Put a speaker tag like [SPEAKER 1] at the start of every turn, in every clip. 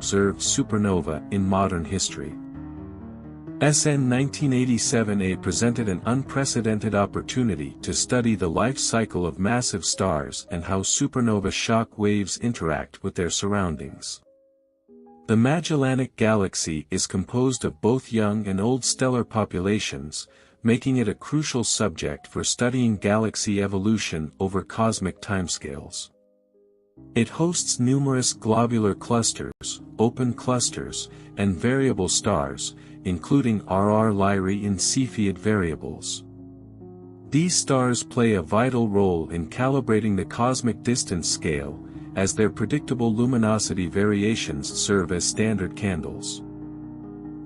[SPEAKER 1] observed supernova in modern history. SN 1987A presented an unprecedented opportunity to study the life cycle of massive stars and how supernova shock waves interact with their surroundings. The Magellanic Galaxy is composed of both young and old stellar populations, making it a crucial subject for studying galaxy evolution over cosmic timescales. It hosts numerous globular clusters, open clusters, and variable stars, including RR Lyrae and Cepheid variables. These stars play a vital role in calibrating the cosmic distance scale, as their predictable luminosity variations serve as standard candles.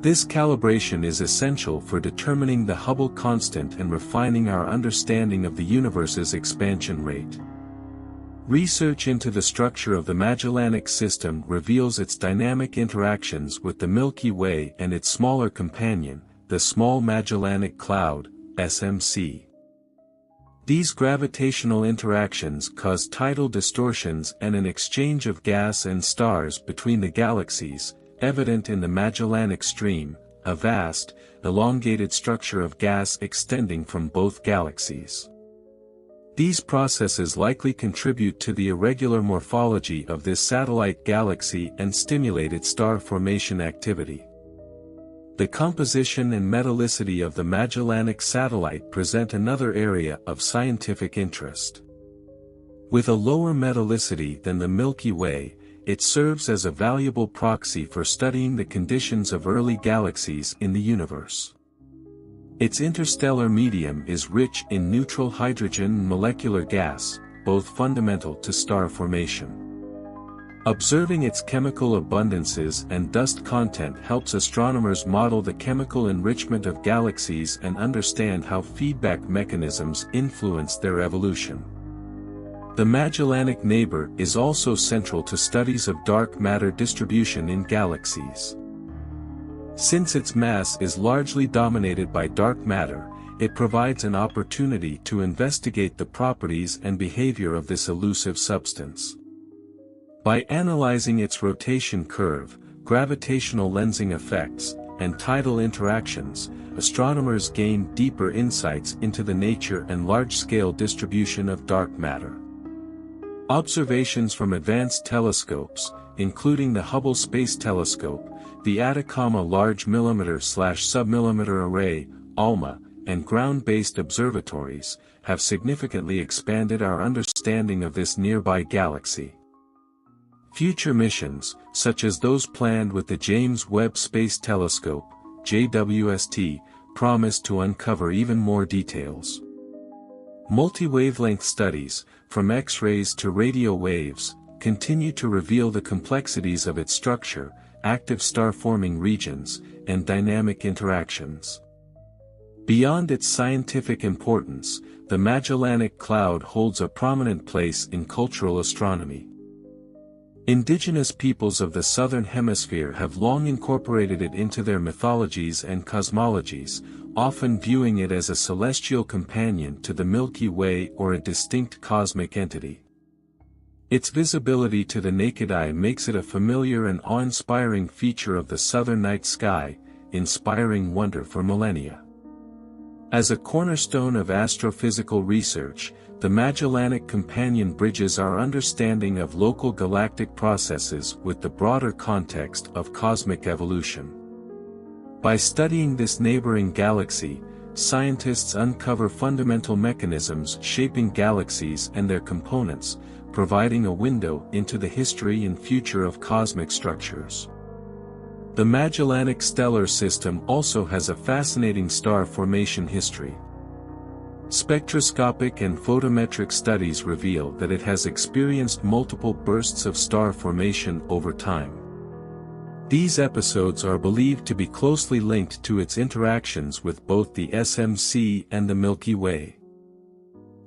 [SPEAKER 1] This calibration is essential for determining the Hubble constant and refining our understanding of the universe's expansion rate. Research into the structure of the Magellanic System reveals its dynamic interactions with the Milky Way and its smaller companion, the Small Magellanic Cloud, SMC. These gravitational interactions cause tidal distortions and an exchange of gas and stars between the galaxies, evident in the Magellanic Stream, a vast, elongated structure of gas extending from both galaxies. These processes likely contribute to the irregular morphology of this satellite galaxy and stimulate its star formation activity. The composition and metallicity of the Magellanic satellite present another area of scientific interest. With a lower metallicity than the Milky Way, it serves as a valuable proxy for studying the conditions of early galaxies in the universe. Its interstellar medium is rich in neutral hydrogen and molecular gas, both fundamental to star formation. Observing its chemical abundances and dust content helps astronomers model the chemical enrichment of galaxies and understand how feedback mechanisms influence their evolution. The Magellanic Neighbor is also central to studies of dark matter distribution in galaxies. Since its mass is largely dominated by dark matter, it provides an opportunity to investigate the properties and behavior of this elusive substance. By analyzing its rotation curve, gravitational lensing effects, and tidal interactions, astronomers gain deeper insights into the nature and large-scale distribution of dark matter. Observations from advanced telescopes, including the Hubble Space Telescope, the Atacama Large Millimeter/Submillimeter Array, ALMA, and ground-based observatories, have significantly expanded our understanding of this nearby galaxy. Future missions, such as those planned with the James Webb Space Telescope, JWST, promise to uncover even more details. Multi-wavelength studies, from X-rays to radio waves, continue to reveal the complexities of its structure, active star-forming regions, and dynamic interactions. Beyond its scientific importance, the Magellanic Cloud holds a prominent place in cultural astronomy. Indigenous peoples of the Southern Hemisphere have long incorporated it into their mythologies and cosmologies, often viewing it as a celestial companion to the Milky Way or a distinct cosmic entity. Its visibility to the naked eye makes it a familiar and awe-inspiring feature of the southern night sky, inspiring wonder for millennia. As a cornerstone of astrophysical research, the Magellanic Companion bridges our understanding of local galactic processes with the broader context of cosmic evolution. By studying this neighboring galaxy, scientists uncover fundamental mechanisms shaping galaxies and their components, providing a window into the history and future of cosmic structures. The Magellanic Stellar System also has a fascinating star formation history. Spectroscopic and photometric studies reveal that it has experienced multiple bursts of star formation over time. These episodes are believed to be closely linked to its interactions with both the SMC and the Milky Way.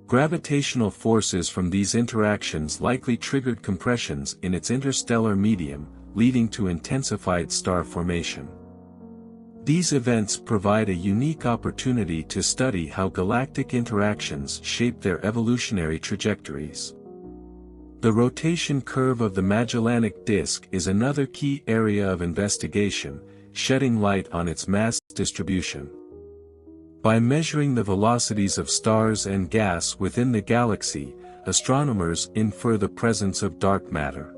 [SPEAKER 1] Gravitational forces from these interactions likely triggered compressions in its interstellar medium, leading to intensified star formation. These events provide a unique opportunity to study how galactic interactions shape their evolutionary trajectories. The rotation curve of the Magellanic Disk is another key area of investigation, shedding light on its mass distribution. By measuring the velocities of stars and gas within the galaxy, astronomers infer the presence of dark matter.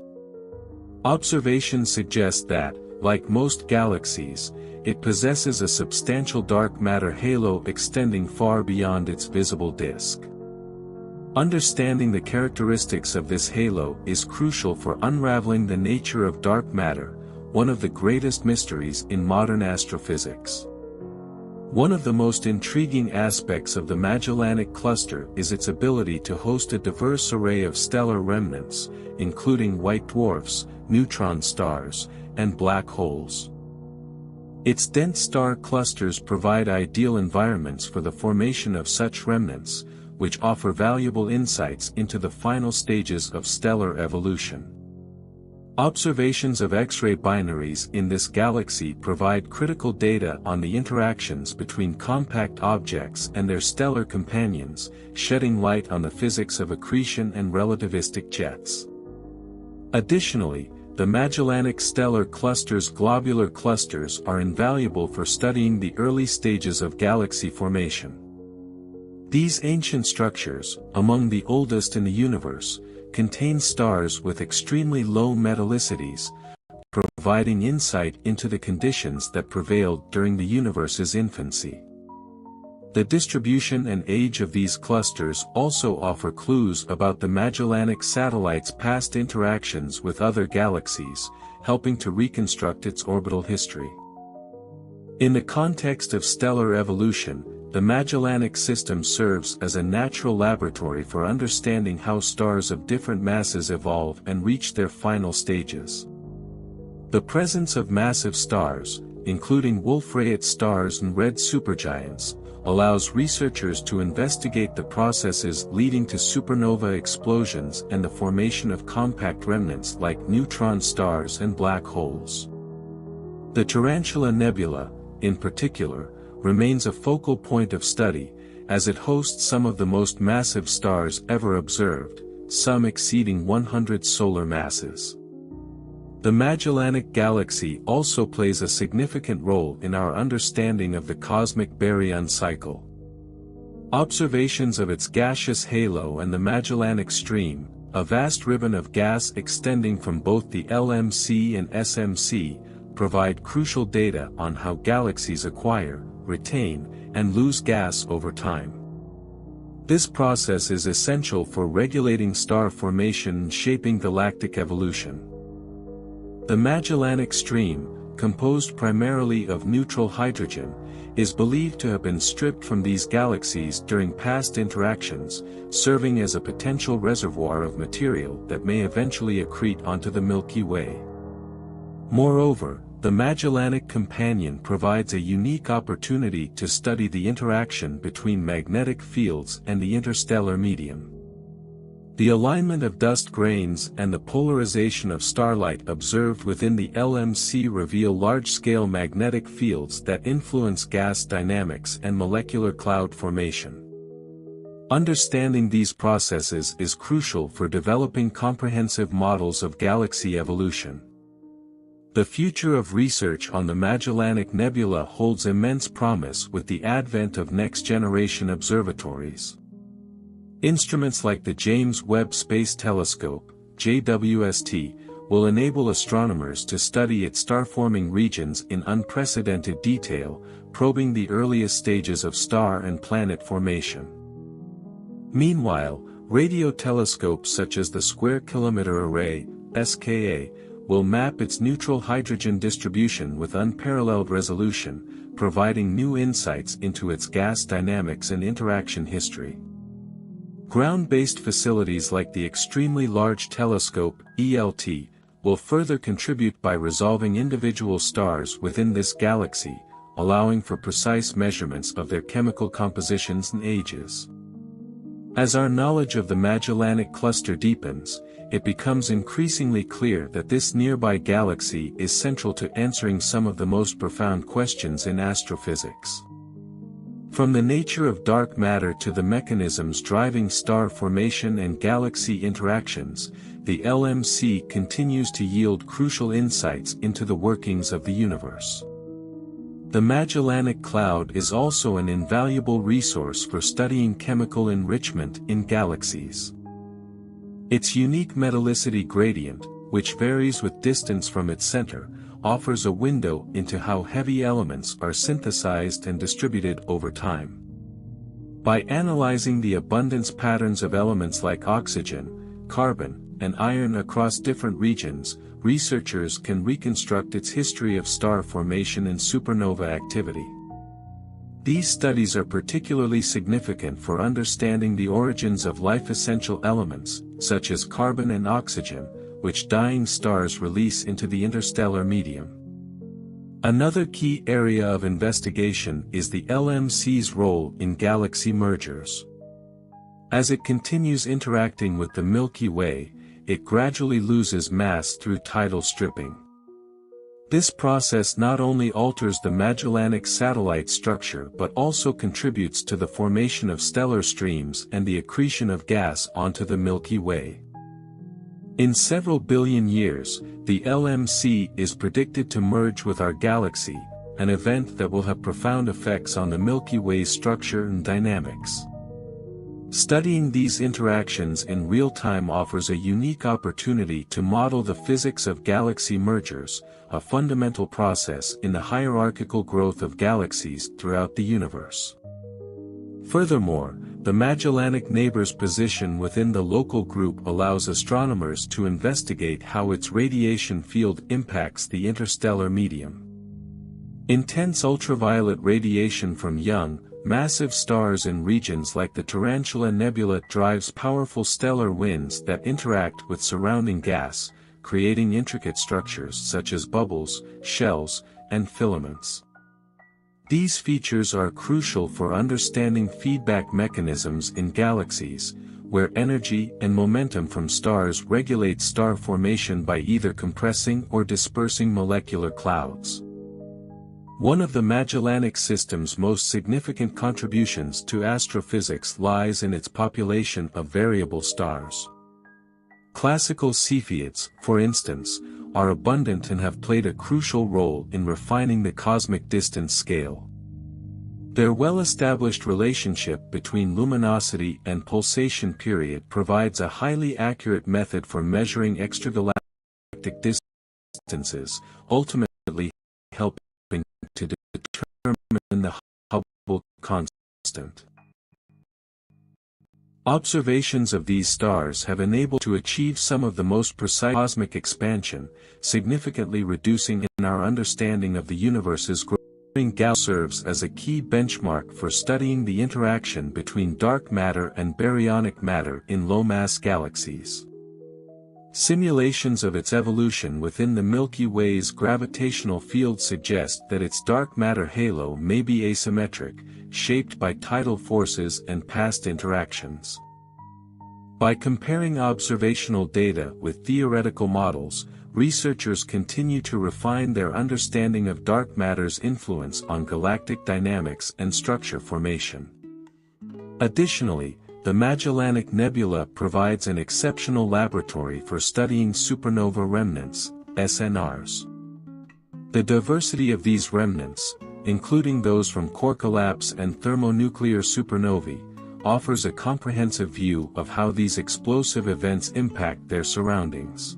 [SPEAKER 1] Observations suggest that, like most galaxies, it possesses a substantial dark matter halo extending far beyond its visible disk. Understanding the characteristics of this halo is crucial for unraveling the nature of dark matter, one of the greatest mysteries in modern astrophysics. One of the most intriguing aspects of the Magellanic Cluster is its ability to host a diverse array of stellar remnants, including white dwarfs, neutron stars, and black holes. Its dense star clusters provide ideal environments for the formation of such remnants, which offer valuable insights into the final stages of stellar evolution. Observations of X-ray binaries in this galaxy provide critical data on the interactions between compact objects and their stellar companions, shedding light on the physics of accretion and relativistic jets. Additionally, the Magellanic Stellar Cluster's globular clusters are invaluable for studying the early stages of galaxy formation. These ancient structures, among the oldest in the universe, contain stars with extremely low metallicities, providing insight into the conditions that prevailed during the universe's infancy. The distribution and age of these clusters also offer clues about the Magellanic satellite's past interactions with other galaxies, helping to reconstruct its orbital history. In the context of stellar evolution, the Magellanic System serves as a natural laboratory for understanding how stars of different masses evolve and reach their final stages. The presence of massive stars, including Wolf-Rayet stars and red supergiants, allows researchers to investigate the processes leading to supernova explosions and the formation of compact remnants like neutron stars and black holes. The Tarantula Nebula, in particular, remains a focal point of study, as it hosts some of the most massive stars ever observed, some exceeding 100 solar masses. The Magellanic Galaxy also plays a significant role in our understanding of the cosmic baryon cycle. Observations of its gaseous halo and the Magellanic Stream, a vast ribbon of gas extending from both the LMC and SMC, provide crucial data on how galaxies acquire, retain, and lose gas over time. This process is essential for regulating star formation and shaping galactic evolution. The Magellanic Stream, composed primarily of neutral hydrogen, is believed to have been stripped from these galaxies during past interactions, serving as a potential reservoir of material that may eventually accrete onto the Milky Way. Moreover, the Magellanic Companion provides a unique opportunity to study the interaction between magnetic fields and the interstellar medium. The alignment of dust grains and the polarization of starlight observed within the LMC reveal large-scale magnetic fields that influence gas dynamics and molecular cloud formation. Understanding these processes is crucial for developing comprehensive models of galaxy evolution. The future of research on the Magellanic Nebula holds immense promise with the advent of next-generation observatories. Instruments like the James Webb Space Telescope, JWST, will enable astronomers to study its star-forming regions in unprecedented detail, probing the earliest stages of star and planet formation. Meanwhile, radio telescopes such as the Square Kilometre Array, SKA, will map its neutral hydrogen distribution with unparalleled resolution, providing new insights into its gas dynamics and interaction history. Ground-based facilities like the Extremely Large Telescope, ELT, will further contribute by resolving individual stars within this galaxy, allowing for precise measurements of their chemical compositions and ages. As our knowledge of the Magellanic Cluster deepens, it becomes increasingly clear that this nearby galaxy is central to answering some of the most profound questions in astrophysics. From the nature of dark matter to the mechanisms driving star formation and galaxy interactions, the LMC continues to yield crucial insights into the workings of the universe. The Magellanic Cloud is also an invaluable resource for studying chemical enrichment in galaxies. Its unique metallicity gradient, which varies with distance from its center, offers a window into how heavy elements are synthesized and distributed over time. By analyzing the abundance patterns of elements like oxygen, carbon, and iron across different regions, researchers can reconstruct its history of star formation and supernova activity. These studies are particularly significant for understanding the origins of life-essential elements, such as carbon and oxygen, which dying stars release into the interstellar medium. Another key area of investigation is the LMC's role in galaxy mergers. As it continues interacting with the Milky Way, it gradually loses mass through tidal stripping. This process not only alters the Magellanic satellite structure but also contributes to the formation of stellar streams and the accretion of gas onto the Milky Way. In several billion years, the LMC is predicted to merge with our galaxy, an event that will have profound effects on the Milky Way's structure and dynamics. Studying these interactions in real time offers a unique opportunity to model the physics of galaxy mergers, a fundamental process in the hierarchical growth of galaxies throughout the universe. Furthermore, the Magellanic Neighbor's position within the local group allows astronomers to investigate how its radiation field impacts the interstellar medium. Intense ultraviolet radiation from young, massive stars in regions like the Tarantula Nebula drives powerful stellar winds that interact with surrounding gas, creating intricate structures such as bubbles, shells, and filaments. These features are crucial for understanding feedback mechanisms in galaxies, where energy and momentum from stars regulate star formation by either compressing or dispersing molecular clouds. One of the Magellanic System's most significant contributions to astrophysics lies in its population of variable stars. Classical Cepheids, for instance, are abundant and have played a crucial role in refining the cosmic distance scale. Their well-established relationship between luminosity and pulsation period provides a highly accurate method for measuring extragalactic distances, ultimately helping to determine the Hubble constant. Observations of these stars have enabled to achieve some of the most precise cosmic expansion, significantly reducing our understanding of the universe's growing galaxy. Serves as a key benchmark for studying the interaction between dark matter and baryonic matter in low-mass galaxies. Simulations of its evolution within the Milky Way's gravitational field suggest that its dark matter halo may be asymmetric, shaped by tidal forces and past interactions. By comparing observational data with theoretical models, researchers continue to refine their understanding of dark matter's influence on galactic dynamics and structure formation. Additionally, the Magellanic Nebula provides an exceptional laboratory for studying supernova remnants, SNRs. The diversity of these remnants, including those from core collapse and thermonuclear supernovae, offers a comprehensive view of how these explosive events impact their surroundings.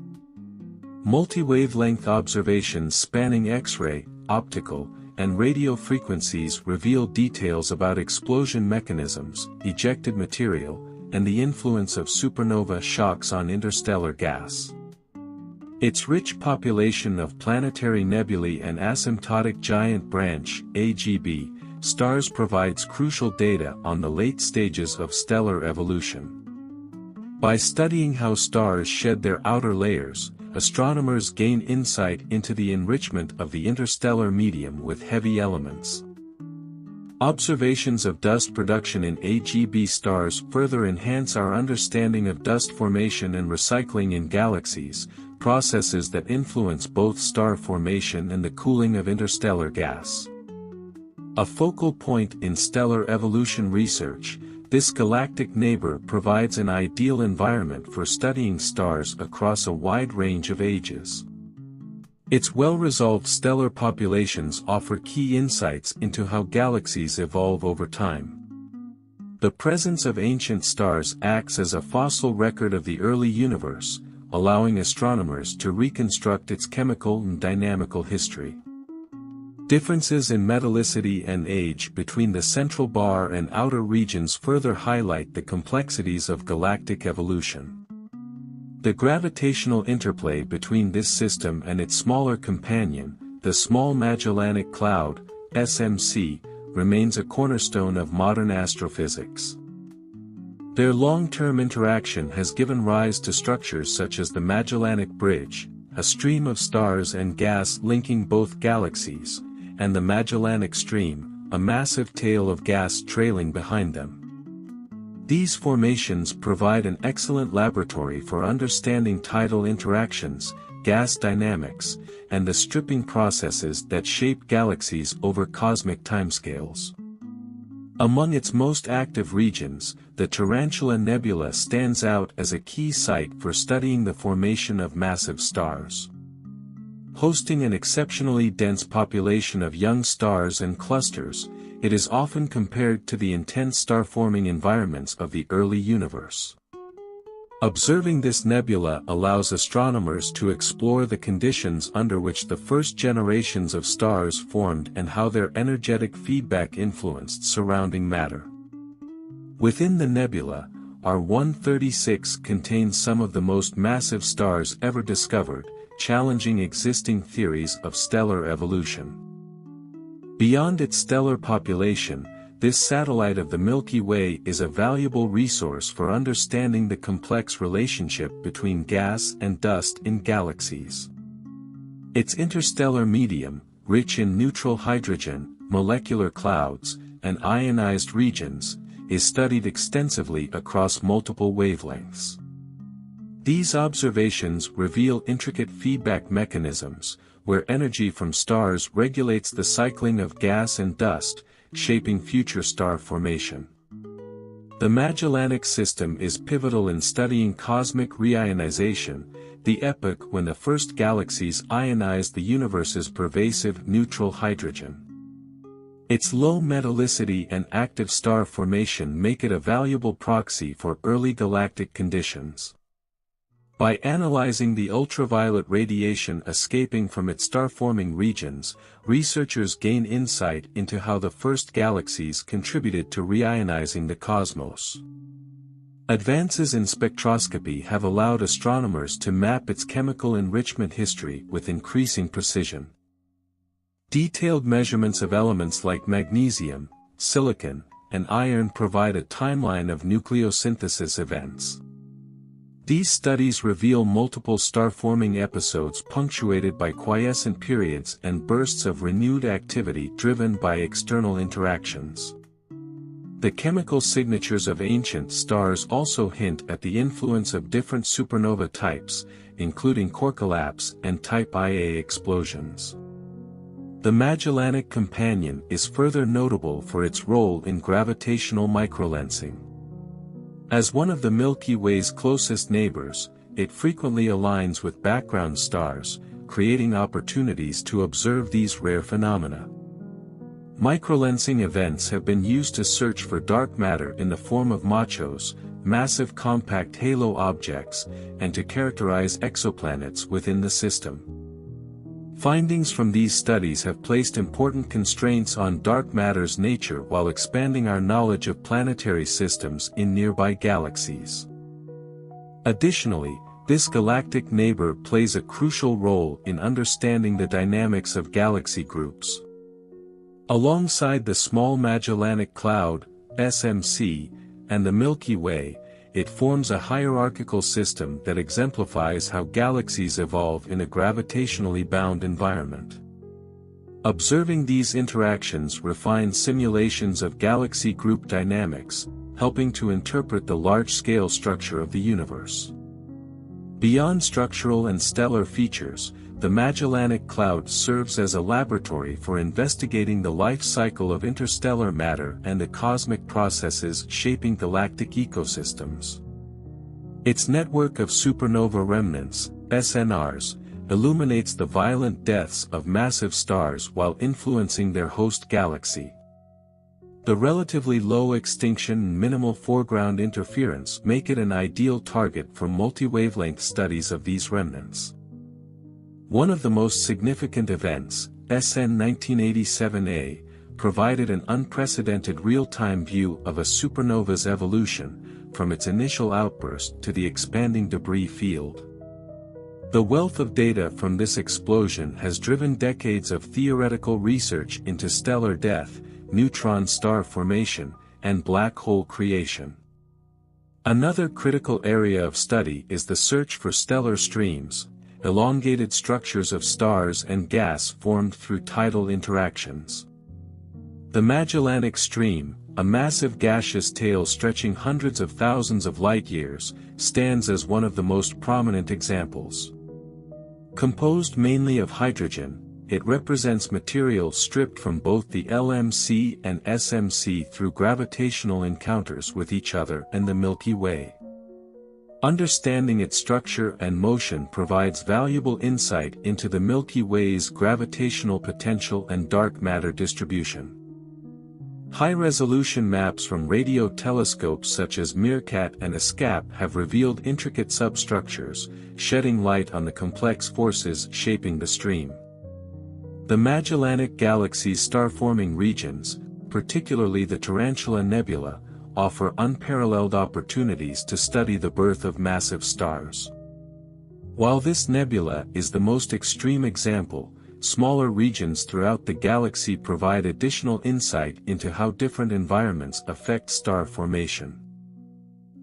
[SPEAKER 1] Multi-wavelength observations spanning X-ray, optical, and radio frequencies reveal details about explosion mechanisms, ejected material, and the influence of supernova shocks on interstellar gas. Its rich population of planetary nebulae and asymptotic giant branch (AGB) stars provides crucial data on the late stages of stellar evolution. By studying how stars shed their outer layers, astronomers gain insight into the enrichment of the interstellar medium with heavy elements. Observations of dust production in AGB stars further enhance our understanding of dust formation and recycling in galaxies, processes that influence both star formation and the cooling of interstellar gas. A focal point in stellar evolution research, this galactic neighbor provides an ideal environment for studying stars across a wide range of ages. Its well-resolved stellar populations offer key insights into how galaxies evolve over time. The presence of ancient stars acts as a fossil record of the early universe, allowing astronomers to reconstruct its chemical and dynamical history. Differences in metallicity and age between the central bar and outer regions further highlight the complexities of galactic evolution. The gravitational interplay between this system and its smaller companion, the Small Magellanic Cloud, SMC, remains a cornerstone of modern astrophysics. Their long-term interaction has given rise to structures such as the Magellanic Bridge, a stream of stars and gas linking both galaxies, and the Magellanic Stream, a massive tail of gas trailing behind them. These formations provide an excellent laboratory for understanding tidal interactions, gas dynamics, and the stripping processes that shape galaxies over cosmic timescales. Among its most active regions, the Tarantula Nebula stands out as a key site for studying the formation of massive stars. Hosting an exceptionally dense population of young stars and clusters, it is often compared to the intense star-forming environments of the early universe. Observing this nebula allows astronomers to explore the conditions under which the first generations of stars formed and how their energetic feedback influenced surrounding matter. Within the nebula, R136 contains some of the most massive stars ever discovered, challenging existing theories of stellar evolution. Beyond its stellar population, this satellite of the Milky Way is a valuable resource for understanding the complex relationship between gas and dust in galaxies. Its interstellar medium, rich in neutral hydrogen, molecular clouds, and ionized regions, is studied extensively across multiple wavelengths. These observations reveal intricate feedback mechanisms, where energy from stars regulates the cycling of gas and dust, shaping future star formation. The Magellanic System is pivotal in studying cosmic reionization, the epoch when the first galaxies ionized the universe's pervasive neutral hydrogen. Its low metallicity and active star formation make it a valuable proxy for early galactic conditions. By analyzing the ultraviolet radiation escaping from its star-forming regions, researchers gain insight into how the first galaxies contributed to reionizing the cosmos. Advances in spectroscopy have allowed astronomers to map its chemical enrichment history with increasing precision. Detailed measurements of elements like magnesium, silicon, and iron provide a timeline of nucleosynthesis events. These studies reveal multiple star-forming episodes punctuated by quiescent periods and bursts of renewed activity driven by external interactions. The chemical signatures of ancient stars also hint at the influence of different supernova types, including core collapse and Type Ia explosions. The Magellanic Companion is further notable for its role in gravitational microlensing. As one of the Milky Way's closest neighbors, it frequently aligns with background stars, creating opportunities to observe these rare phenomena. Microlensing events have been used to search for dark matter in the form of machos, massive compact halo objects, and to characterize exoplanets within the system. Findings from these studies have placed important constraints on dark matter's nature while expanding our knowledge of planetary systems in nearby galaxies. Additionally, this galactic neighbor plays a crucial role in understanding the dynamics of galaxy groups. Alongside the Small Magellanic Cloud, SMC, and the Milky Way, it forms a hierarchical system that exemplifies how galaxies evolve in a gravitationally bound environment. Observing these interactions refines simulations of galaxy group dynamics, helping to interpret the large-scale structure of the universe. Beyond structural and stellar features, the Magellanic Cloud serves as a laboratory for investigating the life cycle of interstellar matter and the cosmic processes shaping galactic ecosystems. Its network of supernova remnants, SNRs, illuminates the violent deaths of massive stars while influencing their host galaxy. The relatively low extinction and minimal foreground interference make it an ideal target for multi-wavelength studies of these remnants. One of the most significant events, SN 1987A, provided an unprecedented real-time view of a supernova's evolution, from its initial outburst to the expanding debris field. The wealth of data from this explosion has driven decades of theoretical research into stellar death, neutron star formation, and black hole creation. Another critical area of study is the search for stellar streams, elongated structures of stars and gas formed through tidal interactions. The Magellanic Stream, a massive gaseous tail stretching hundreds of thousands of light-years, stands as one of the most prominent examples. Composed mainly of hydrogen, it represents material stripped from both the LMC and SMC through gravitational encounters with each other and the Milky Way. Understanding its structure and motion provides valuable insight into the Milky Way's gravitational potential and dark matter distribution. High-resolution maps from radio telescopes such as Meerkat and ESCAP have revealed intricate substructures, shedding light on the complex forces shaping the stream. The Magellanic Galaxy's star-forming regions, particularly the Tarantula Nebula, offer unparalleled opportunities to study the birth of massive stars. While this nebula is the most extreme example, smaller regions throughout the galaxy provide additional insight into how different environments affect star formation.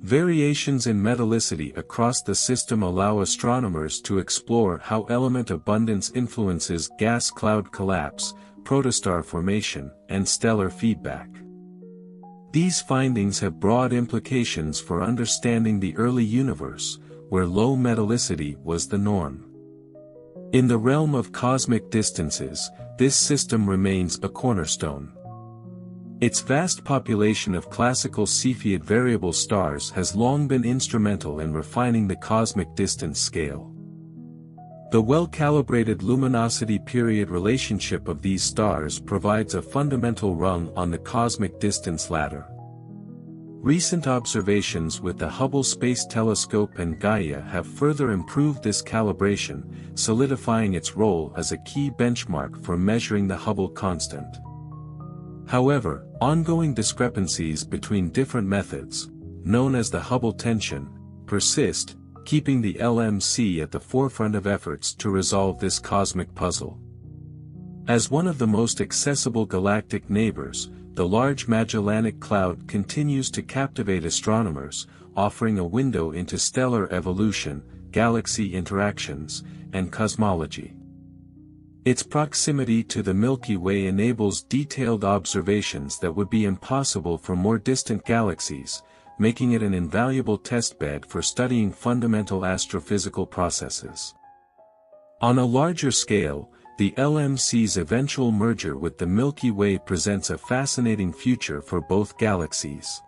[SPEAKER 1] Variations in metallicity across the system allow astronomers to explore how element abundance influences gas cloud collapse, protostar formation, and stellar feedback. These findings have broad implications for understanding the early universe, where low metallicity was the norm. In the realm of cosmic distances, this system remains a cornerstone. Its vast population of classical Cepheid variable stars has long been instrumental in refining the cosmic distance scale. The well-calibrated luminosity-period relationship of these stars provides a fundamental rung on the cosmic distance ladder. Recent observations with the Hubble Space Telescope and Gaia have further improved this calibration, solidifying its role as a key benchmark for measuring the Hubble constant. However, ongoing discrepancies between different methods, known as the Hubble tension, persist, keeping the LMC at the forefront of efforts to resolve this cosmic puzzle. As one of the most accessible galactic neighbors, the Large Magellanic Cloud continues to captivate astronomers, offering a window into stellar evolution, galaxy interactions, and cosmology. Its proximity to the Milky Way enables detailed observations that would be impossible for more distant galaxies, making it an invaluable testbed for studying fundamental astrophysical processes. On a larger scale, the LMC's eventual merger with the Milky Way presents a fascinating future for both galaxies.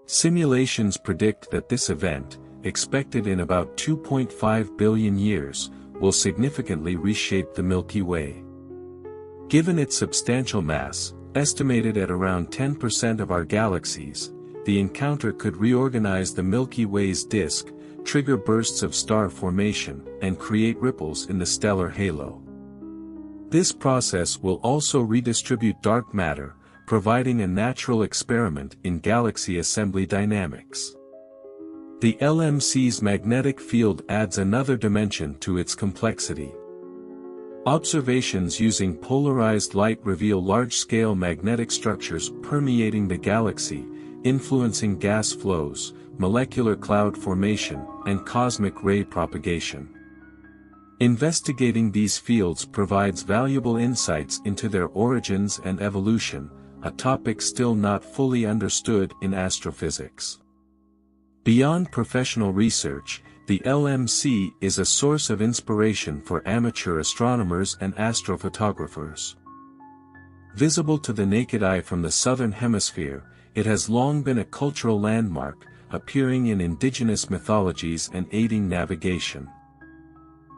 [SPEAKER 1] Simulations predict that this event, expected in about 2.5 billion years, will significantly reshape the Milky Way. Given its substantial mass, estimated at around 10% of our galaxies, the encounter could reorganize the Milky Way's disk, trigger bursts of star formation, and create ripples in the stellar halo. This process will also redistribute dark matter, providing a natural experiment in galaxy assembly dynamics. The LMC's magnetic field adds another dimension to its complexity. Observations using polarized light reveal large-scale magnetic structures permeating the galaxy, influencing gas flows, molecular cloud formation, and cosmic ray propagation. Investigating these fields provides valuable insights into their origins and evolution, a topic still not fully understood in astrophysics. Beyond professional research, the LMC is a source of inspiration for amateur astronomers and astrophotographers. Visible to the naked eye from the southern hemisphere, it has long been a cultural landmark, appearing in indigenous mythologies and aiding navigation.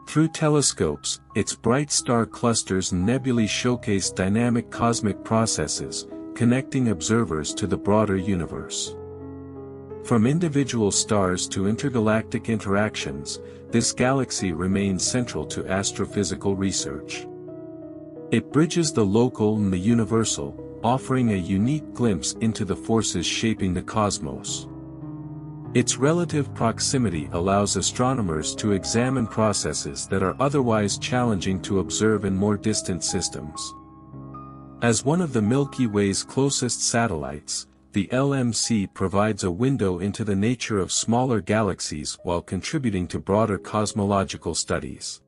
[SPEAKER 1] Through telescopes, its bright star clusters and nebulae showcase dynamic cosmic processes, connecting observers to the broader universe. From individual stars to intergalactic interactions, this galaxy remains central to astrophysical research. It bridges the local and the universal, offering a unique glimpse into the forces shaping the cosmos. Its relative proximity allows astronomers to examine processes that are otherwise challenging to observe in more distant systems. As one of the Milky Way's closest satellites, the LMC provides a window into the nature of smaller galaxies while contributing to broader cosmological studies.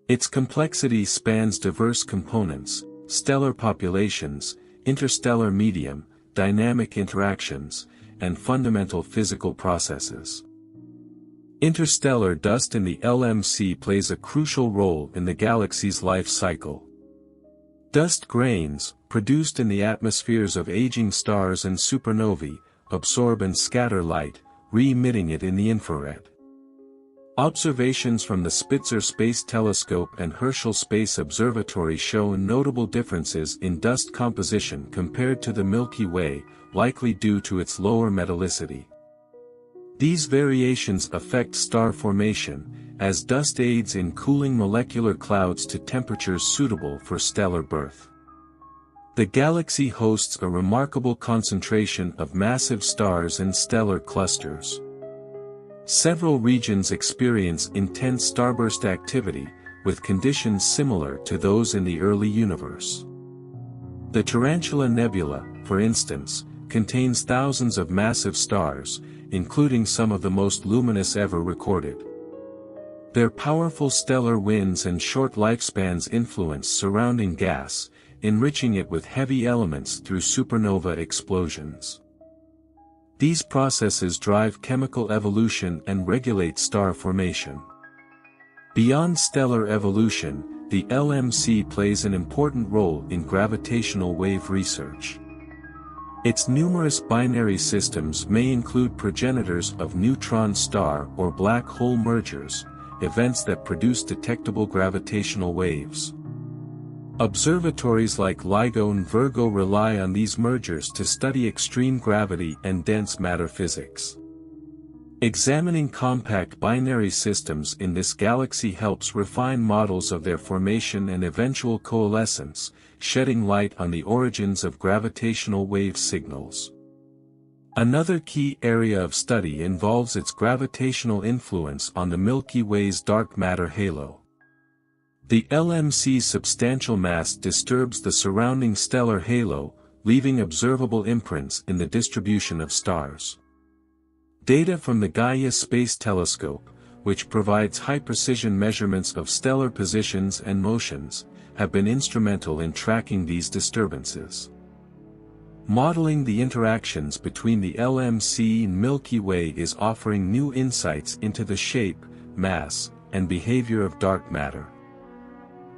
[SPEAKER 1] Its complexity spans diverse components, stellar populations, interstellar medium, dynamic interactions, and fundamental physical processes. Interstellar dust in the LMC plays a crucial role in the galaxy's life cycle. Dust grains, produced in the atmospheres of aging stars and supernovae, absorb and scatter light, re-emitting it in the infrared. Observations from the Spitzer Space Telescope and Herschel Space Observatory show notable differences in dust composition compared to the Milky Way, likely due to its lower metallicity. These variations affect star formation, as dust aids in cooling molecular clouds to temperatures suitable for stellar birth. The galaxy hosts a remarkable concentration of massive stars and stellar clusters. Several regions experience intense starburst activity, with conditions similar to those in the early universe. The Tarantula Nebula, for instance, contains thousands of massive stars, including some of the most luminous ever recorded. Their powerful stellar winds and short lifespans influence surrounding gas, enriching it with heavy elements through supernova explosions. These processes drive chemical evolution and regulate star formation. Beyond stellar evolution, the LMC plays an important role in gravitational wave research. Its numerous binary systems may include progenitors of neutron star or black hole mergers, events that produce detectable gravitational waves. Observatories like LIGO and Virgo rely on these mergers to study extreme gravity and dense matter physics. Examining compact binary systems in this galaxy helps refine models of their formation and eventual coalescence, shedding light on the origins of gravitational wave signals. Another key area of study involves its gravitational influence on the Milky Way's dark matter halo. The LMC's substantial mass disturbs the surrounding stellar halo, leaving observable imprints in the distribution of stars. Data from the Gaia Space Telescope, which provides high-precision measurements of stellar positions and motions, have been instrumental in tracking these disturbances. Modeling the interactions between the LMC and Milky Way is offering new insights into the shape, mass, and behavior of dark matter.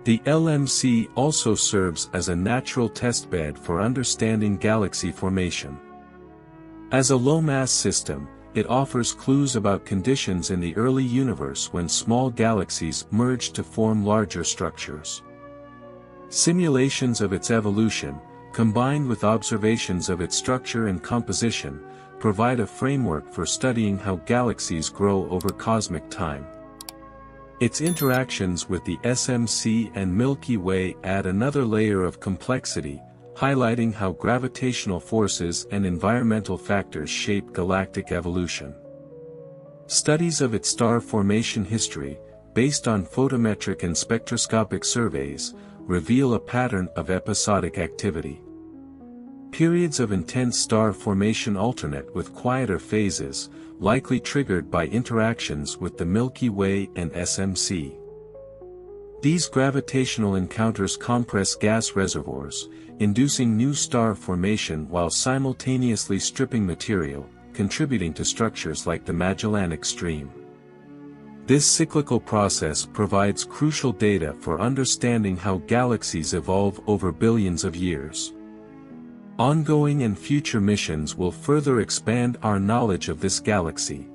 [SPEAKER 1] The LMC also serves as a natural testbed for understanding galaxy formation. As a low-mass system, it offers clues about conditions in the early universe when small galaxies merged to form larger structures. Simulations of its evolution, combined with observations of its structure and composition, provide a framework for studying how galaxies grow over cosmic time. Its interactions with the SMC and Milky Way add another layer of complexity, highlighting how gravitational forces and environmental factors shape galactic evolution. Studies of its star formation history, based on photometric and spectroscopic surveys, reveal a pattern of episodic activity. Periods of intense star formation alternate with quieter phases, likely triggered by interactions with the Milky Way and SMC. These gravitational encounters compress gas reservoirs, inducing new star formation while simultaneously stripping material, contributing to structures like the Magellanic Stream. This cyclical process provides crucial data for understanding how galaxies evolve over billions of years. Ongoing and future missions will further expand our knowledge of this galaxy.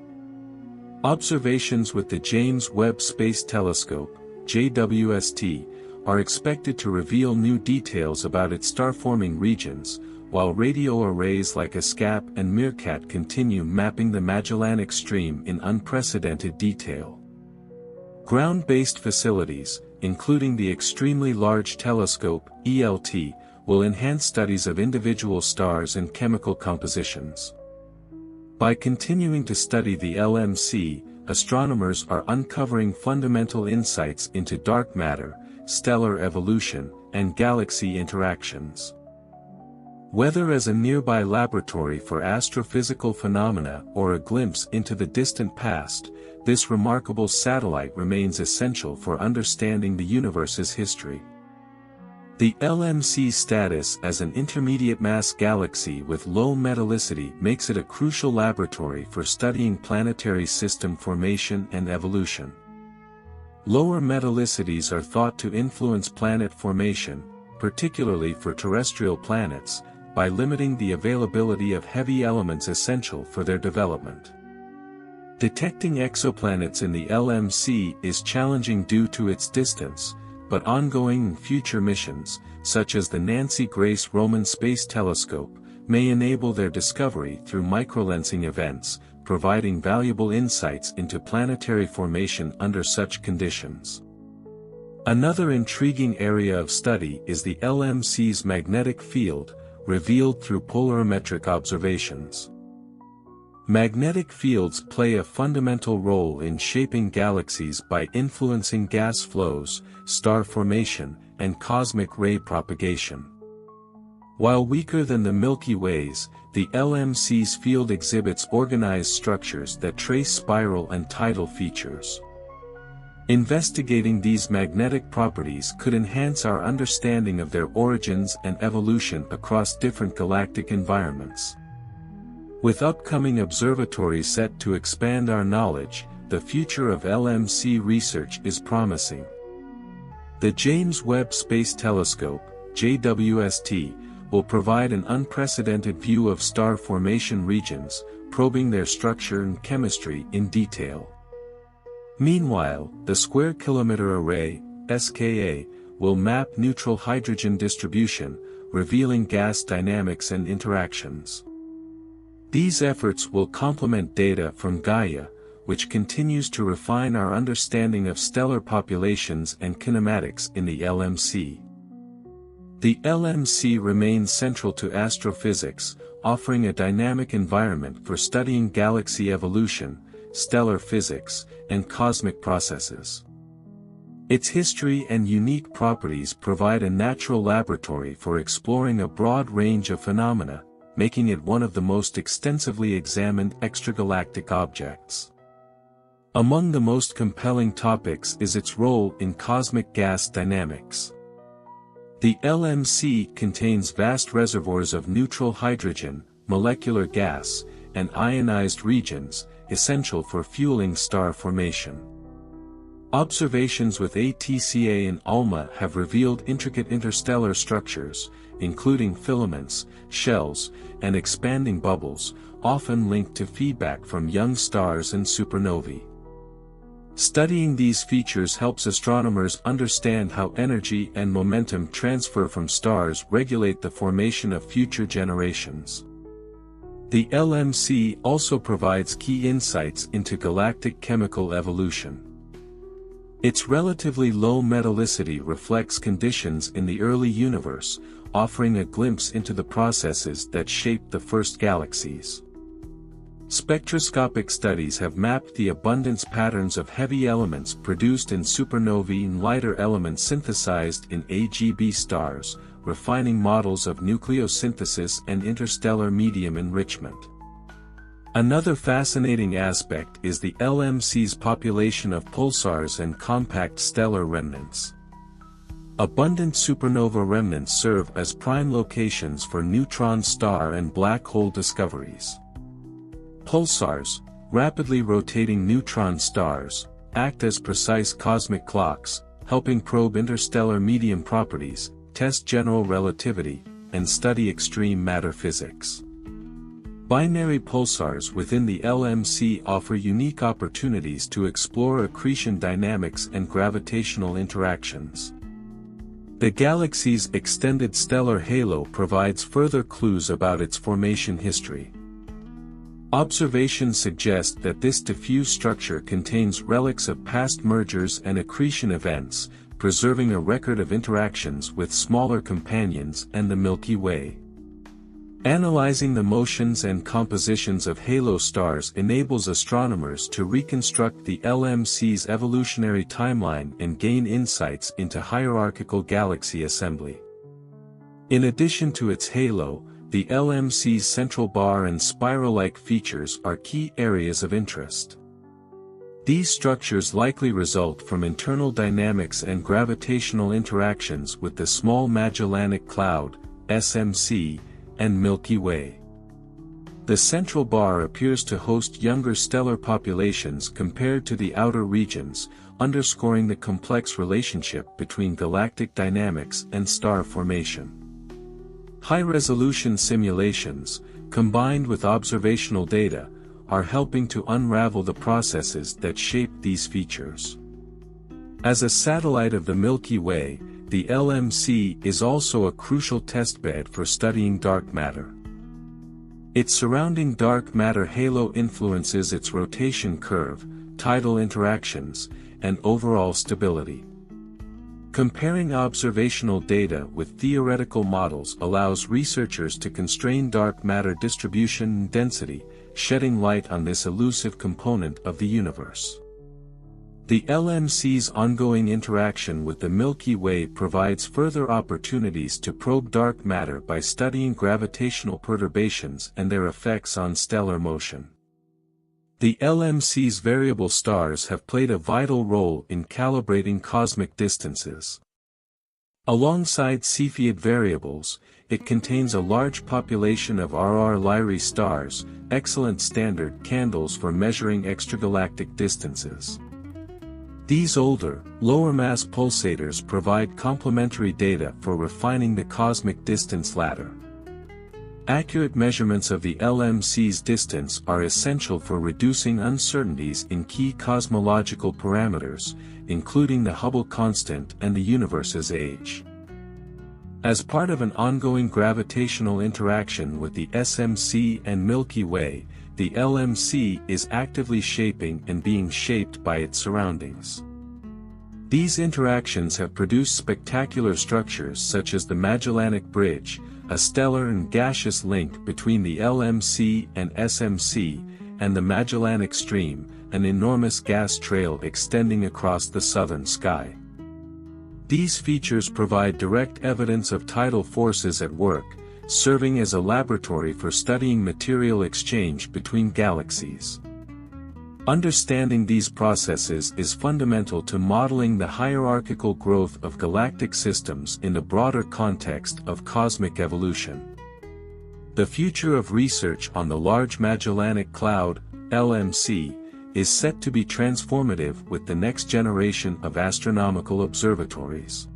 [SPEAKER 1] Observations with the James Webb Space Telescope, JWST, are expected to reveal new details about its star-forming regions, while radio arrays like ESCAP and Meerkat continue mapping the Magellanic Stream in unprecedented detail. Ground-based facilities, including the Extremely Large Telescope, ELT, will enhance studies of individual stars and chemical compositions. By continuing to study the LMC, astronomers are uncovering fundamental insights into dark matter, stellar evolution, and galaxy interactions. Whether as a nearby laboratory for astrophysical phenomena or a glimpse into the distant past, this remarkable satellite remains essential for understanding the universe's history. The LMC's status as an intermediate-mass galaxy with low metallicity makes it a crucial laboratory for studying planetary system formation and evolution. Lower metallicities are thought to influence planet formation, particularly for terrestrial planets, by limiting the availability of heavy elements essential for their development. Detecting exoplanets in the LMC is challenging due to its distance, but ongoing and future missions, such as the Nancy Grace Roman Space Telescope, may enable their discovery through microlensing events, providing valuable insights into planetary formation under such conditions. Another intriguing area of study is the LMC's magnetic field, revealed through polarimetric observations. Magnetic fields play a fundamental role in shaping galaxies by influencing gas flows, star formation, and cosmic ray propagation. While weaker than the Milky Way's, the LMC's field exhibits organized structures that trace spiral and tidal features. Investigating these magnetic properties could enhance our understanding of their origins and evolution across different galactic environments. With upcoming observatories set to expand our knowledge, the future of LMC research is promising. The James Webb Space Telescope, JWST, will provide an unprecedented view of star formation regions, probing their structure and chemistry in detail. Meanwhile, the Square Kilometre Array, SKA, will map neutral hydrogen distribution, revealing gas dynamics and interactions. These efforts will complement data from Gaia, which continues to refine our understanding of stellar populations and kinematics in the LMC. The LMC remains central to astrophysics, offering a dynamic environment for studying galaxy evolution, stellar physics, and cosmic processes. Its history and unique properties provide a natural laboratory for exploring a broad range of phenomena, making it one of the most extensively examined extragalactic objects. Among the most compelling topics is its role in cosmic gas dynamics. The LMC contains vast reservoirs of neutral hydrogen, molecular gas, and ionized regions, essential for fueling star formation. Observations with ATCA and ALMA have revealed intricate interstellar structures, including filaments, shells, and expanding bubbles, often linked to feedback from young stars and supernovae. Studying these features helps astronomers understand how energy and momentum transfer from stars regulate the formation of future generations. The LMC also provides key insights into galactic chemical evolution. Its relatively low metallicity reflects conditions in the early universe, offering a glimpse into the processes that shaped the first galaxies. Spectroscopic studies have mapped the abundance patterns of heavy elements produced in supernovae and lighter elements synthesized in AGB stars, refining models of nucleosynthesis and interstellar medium enrichment. Another fascinating aspect is the LMC's population of pulsars and compact stellar remnants. Abundant supernova remnants serve as prime locations for neutron star and black hole discoveries. Pulsars, rapidly rotating neutron stars, act as precise cosmic clocks, helping probe interstellar medium properties, test general relativity, and study extreme matter physics. Binary pulsars within the LMC offer unique opportunities to explore accretion dynamics and gravitational interactions. The galaxy's extended stellar halo provides further clues about its formation history. Observations suggest that this diffuse structure contains relics of past mergers and accretion events, preserving a record of interactions with smaller companions and the Milky Way. Analyzing the motions and compositions of halo stars enables astronomers to reconstruct the LMC's evolutionary timeline and gain insights into hierarchical galaxy assembly. In addition to its halo, the LMC's central bar and spiral-like features are key areas of interest. These structures likely result from internal dynamics and gravitational interactions with the Small Magellanic Cloud, SMC, and Milky Way. The central bar appears to host younger stellar populations compared to the outer regions, underscoring the complex relationship between galactic dynamics and star formation. High-resolution simulations, combined with observational data, are helping to unravel the processes that shape these features. As a satellite of the Milky Way, the LMC is also a crucial testbed for studying dark matter. Its surrounding dark matter halo influences its rotation curve, tidal interactions, and overall stability. Comparing observational data with theoretical models allows researchers to constrain dark matter distribution and density, shedding light on this elusive component of the universe. The LMC's ongoing interaction with the Milky Way provides further opportunities to probe dark matter by studying gravitational perturbations and their effects on stellar motion. The LMC's variable stars have played a vital role in calibrating cosmic distances. Alongside Cepheid variables, it contains a large population of RR Lyrae stars, excellent standard candles for measuring extragalactic distances. These older, lower-mass pulsators provide complementary data for refining the cosmic distance ladder. Accurate measurements of the LMC's distance are essential for reducing uncertainties in key cosmological parameters, including the Hubble constant and the universe's age. As part of an ongoing gravitational interaction with the SMC and Milky Way, the LMC is actively shaping and being shaped by its surroundings. These interactions have produced spectacular structures such as the Magellanic Bridge, a stellar and gaseous link between the LMC and SMC, and the Magellanic Stream, an enormous gas trail extending across the southern sky. These features provide direct evidence of tidal forces at work, serving as a laboratory for studying material exchange between galaxies. Understanding these processes is fundamental to modeling the hierarchical growth of galactic systems in the broader context of cosmic evolution. The future of research on the Large Magellanic Cloud, LMC, is set to be transformative with the next generation of astronomical observatories.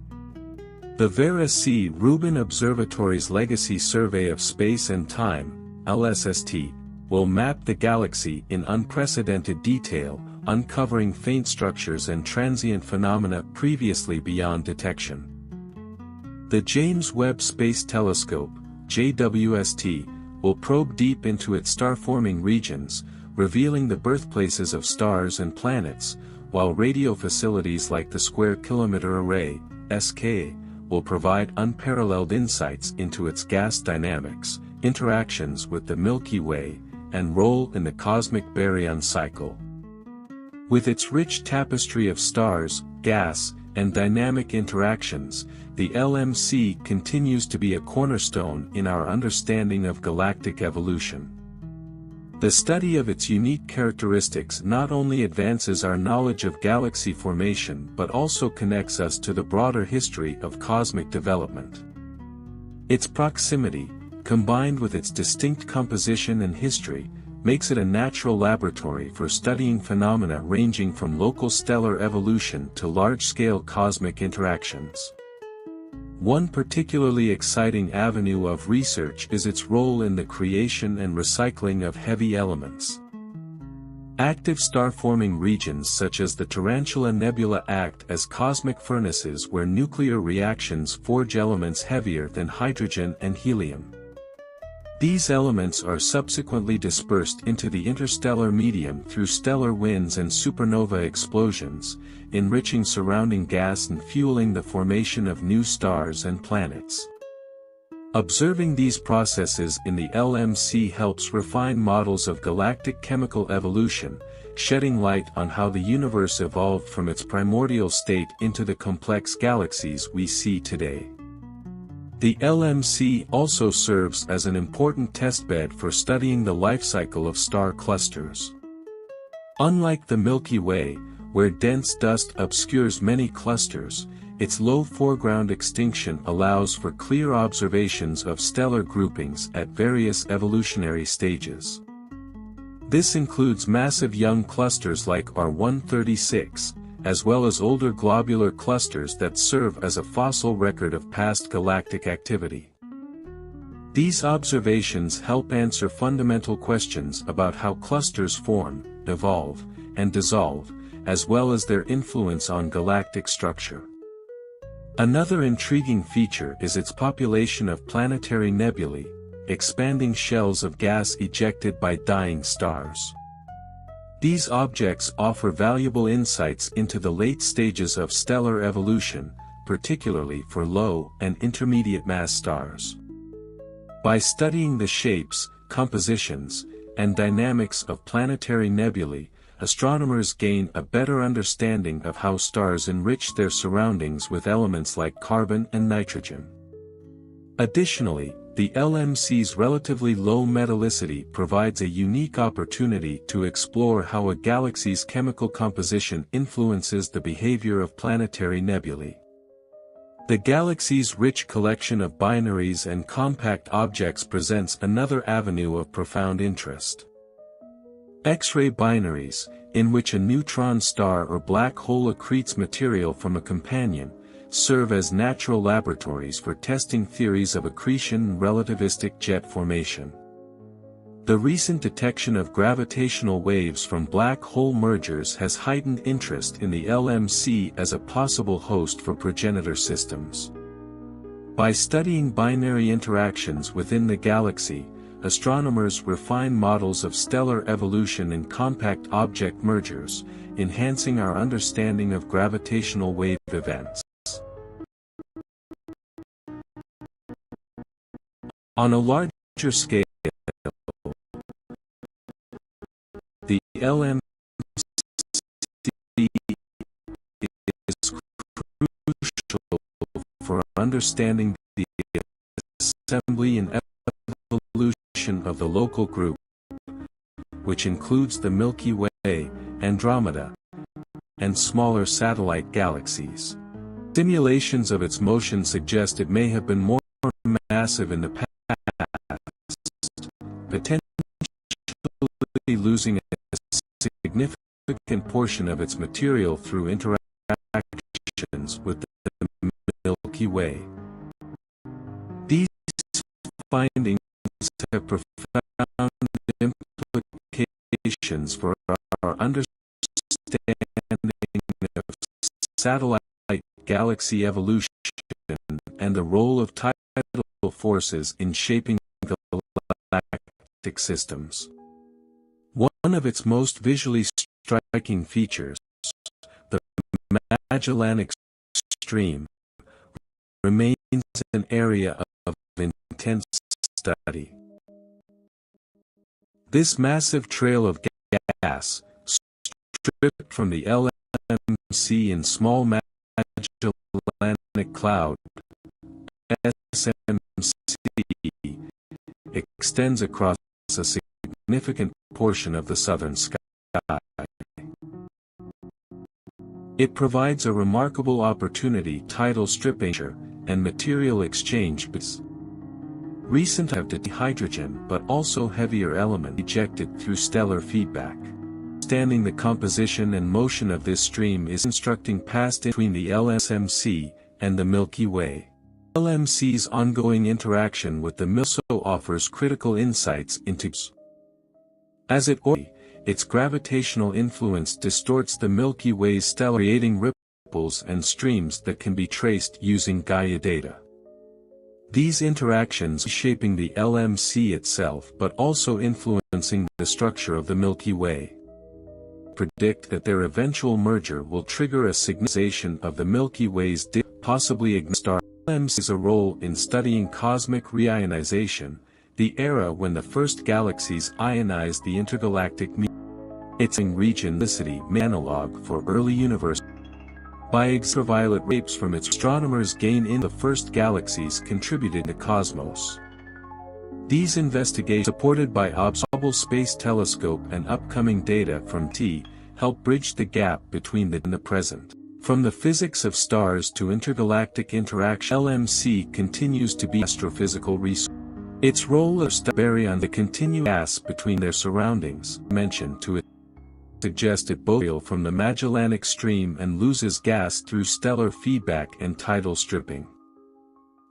[SPEAKER 1] The Vera C. Rubin Observatory's Legacy Survey of Space and Time, LSST, will map the galaxy in unprecedented detail, uncovering faint structures and transient phenomena previously beyond detection. The James Webb Space Telescope, JWST, will probe deep into its star-forming regions, revealing the birthplaces of stars and planets, while radio facilities like the Square Kilometre Array, SK, will provide unparalleled insights into its gas dynamics, interactions with the Milky Way, and role in the cosmic baryon cycle. With its rich tapestry of stars, gas, and dynamic interactions, the LMC continues to be a cornerstone in our understanding of galactic evolution. The study of its unique characteristics not only advances our knowledge of galaxy formation but also connects us to the broader history of cosmic development. Its proximity, combined with its distinct composition and history, makes it a natural laboratory for studying phenomena ranging from local stellar evolution to large-scale cosmic interactions. One particularly exciting avenue of research is its role in the creation and recycling of heavy elements. Active star-forming regions such as the Tarantula Nebula act as cosmic furnaces where nuclear reactions forge elements heavier than hydrogen and helium. These elements are subsequently dispersed into the interstellar medium through stellar winds and supernova explosions, enriching surrounding gas and fueling the formation of new stars and planets. Observing these processes in the LMC helps refine models of galactic chemical evolution, shedding light on how the universe evolved from its primordial state into the complex galaxies we see today. The LMC also serves as an important testbed for studying the life cycle of star clusters. Unlike the Milky Way, where dense dust obscures many clusters, its low foreground extinction allows for clear observations of stellar groupings at various evolutionary stages. This includes massive young clusters like R136, as well as older globular clusters that serve as a fossil record of past galactic activity. These observations help answer fundamental questions about how clusters form, evolve, and dissolve, as well as their influence on galactic structure. Another intriguing feature is its population of planetary nebulae, expanding shells of gas ejected by dying stars. These objects offer valuable insights into the late stages of stellar evolution, particularly for low and intermediate mass stars. By studying the shapes, compositions, and dynamics of planetary nebulae, astronomers gain a better understanding of how stars enrich their surroundings with elements like carbon and nitrogen. Additionally, the LMC's relatively low metallicity provides a unique opportunity to explore how a galaxy's chemical composition influences the behavior of planetary nebulae. The galaxy's rich collection of binaries and compact objects presents another avenue of profound interest. X-ray binaries, in which a neutron star or black hole accretes material from a companion, serve as natural laboratories for testing theories of accretion and relativistic jet formation. The recent detection of gravitational waves from black hole mergers has heightened interest in the LMC as a possible host for progenitor systems. By studying binary interactions within the galaxy, astronomers refine models of stellar evolution and compact object mergers, enhancing our understanding of gravitational wave events. On a larger scale, the LMC is crucial for understanding the assembly and evolution of the local group, which includes the Milky Way, Andromeda, and smaller satellite galaxies. Simulations of its motion suggest it may have been more massive in the past, potentially losing a significant portion of its material through interactions with the Milky Way. These findings have profound implications for our understanding of satellite galaxy evolution and the role of tidal forces in shaping galactic systems. One of its most visually striking features, the Magellanic Stream, remains an area of intense study. This massive trail of gas, stripped from the LMC in Small Magellanic Cloud, SMC, extends across a significant portion of the southern sky. It provides a remarkable opportunity tidal stripping and material exchange. Recent have hydrogen but also heavier element ejected through stellar feedback. Understanding the composition and motion of this stream is instructing past between the LMC and the Milky Way. LMC's ongoing interaction with the Milky Way offers critical insights into as its gravitational influence distorts the Milky Way's stellar, creating ripples and streams that can be traced using Gaia data. These interactions shaping the LMC itself but also influencing the structure of the Milky Way. Predict that their eventual merger will trigger a signalization of the Milky Way's possibly igniting star. LMC plays a role in studying cosmic reionization, the era when the first galaxies ionized the intergalactic medium. Its region analog for early universe. By ultraviolet rays from its astronomers gain in the first galaxies contributed to cosmos. These investigations, supported by Hubble Space Telescope and upcoming data from help bridge the gap between the and the present. From the physics of stars to intergalactic interaction, LMC continues to be astrophysical research. Its role of baryon the continuous gas between their surroundings, mentioned to it, suggested both from the Magellanic Stream and loses gas through stellar feedback and tidal stripping.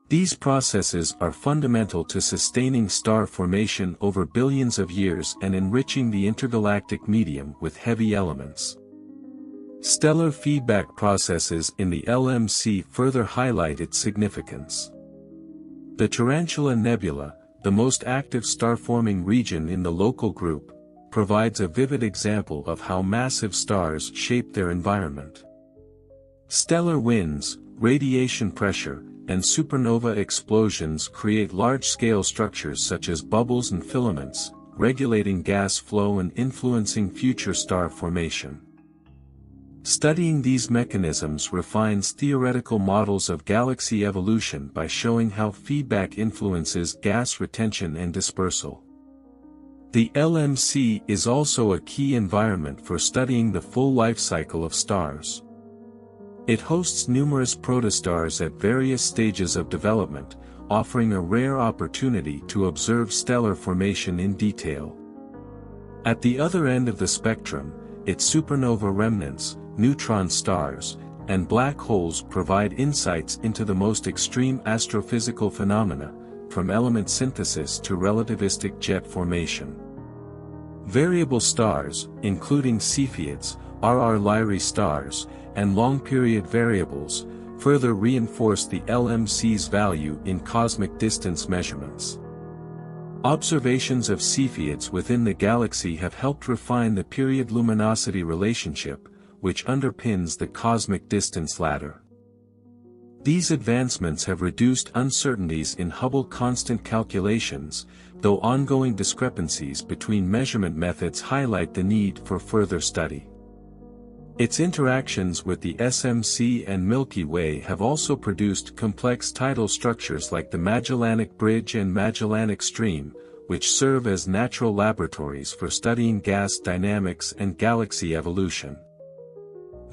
[SPEAKER 1] These processes are fundamental to sustaining star formation over billions of years and enriching the intergalactic medium with heavy elements. Stellar feedback processes in the LMC further highlight its significance. The Tarantula Nebula, the most active star-forming region in the local group, provides a vivid example of how massive stars shape their environment. Stellar winds, radiation pressure, and supernova explosions create large-scale structures such as bubbles and filaments, regulating gas flow and influencing future star formation. Studying these mechanisms refines theoretical models of galaxy evolution by showing how feedback influences gas retention and dispersal. The LMC is also a key environment for studying the full life cycle of stars. It hosts numerous protostars at various stages of development, offering a rare opportunity to observe stellar formation in detail. At the other end of the spectrum, its supernova remnants, neutron stars, and black holes provide insights into the most extreme astrophysical phenomena, from element synthesis to relativistic jet formation. Variable stars, including Cepheids, RR Lyrae stars, and long-period variables, further reinforce the LMC's value in cosmic distance measurements. Observations of Cepheids within the galaxy have helped refine the period-luminosity relationship, which underpins the cosmic distance ladder. These advancements have reduced uncertainties in Hubble constant calculations, though ongoing discrepancies between measurement methods highlight the need for further study. Its interactions with the SMC and Milky Way have also produced complex tidal structures like the Magellanic Bridge and Magellanic Stream, which serve as natural laboratories for studying gas dynamics and galaxy evolution.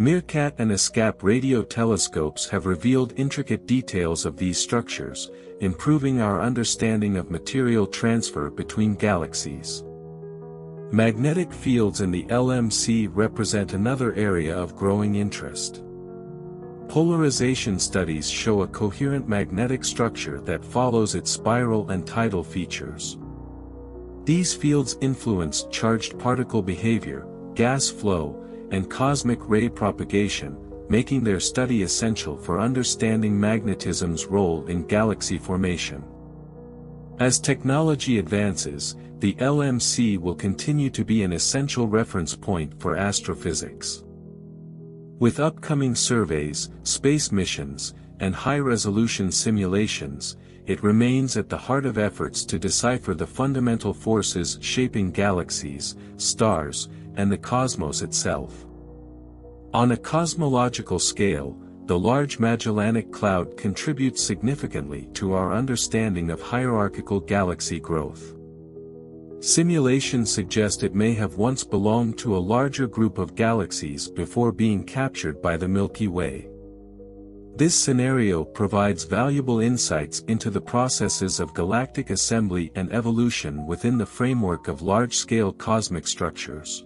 [SPEAKER 1] Meerkat and ESCAP radio telescopes have revealed intricate details of these structures, improving our understanding of material transfer between galaxies. Magnetic fields in the LMC represent another area of growing interest. Polarization studies show a coherent magnetic structure that follows its spiral and tidal features. These fields influence charged particle behavior, gas flow, and cosmic ray propagation, making their study essential for understanding magnetism's role in galaxy formation. As technology advances, the LMC will continue to be an essential reference point for astrophysics. With upcoming surveys, space missions, and high-resolution simulations, it remains at the heart of efforts to decipher the fundamental forces shaping galaxies, stars, and the cosmos itself. On a cosmological scale, the Large Magellanic Cloud contributes significantly to our understanding of hierarchical galaxy growth. Simulations suggest it may have once belonged to a larger group of galaxies before being captured by the Milky Way. This scenario provides valuable insights into the processes of galactic assembly and evolution within the framework of large-scale cosmic structures.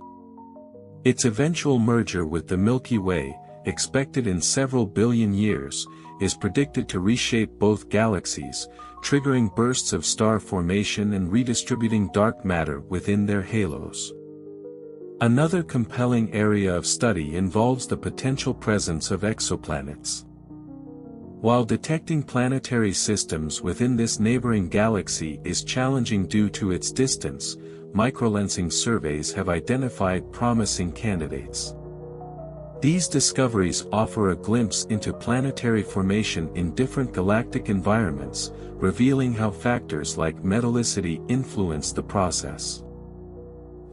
[SPEAKER 1] Its eventual merger with the Milky Way, expected in several billion years, is predicted to reshape both galaxies, triggering bursts of star formation and redistributing dark matter within their halos. Another compelling area of study involves the potential presence of exoplanets. While detecting planetary systems within this neighboring galaxy is challenging due to its distance, microlensing surveys have identified promising candidates. These discoveries offer a glimpse into planetary formation in different galactic environments, revealing how factors like metallicity influence the process.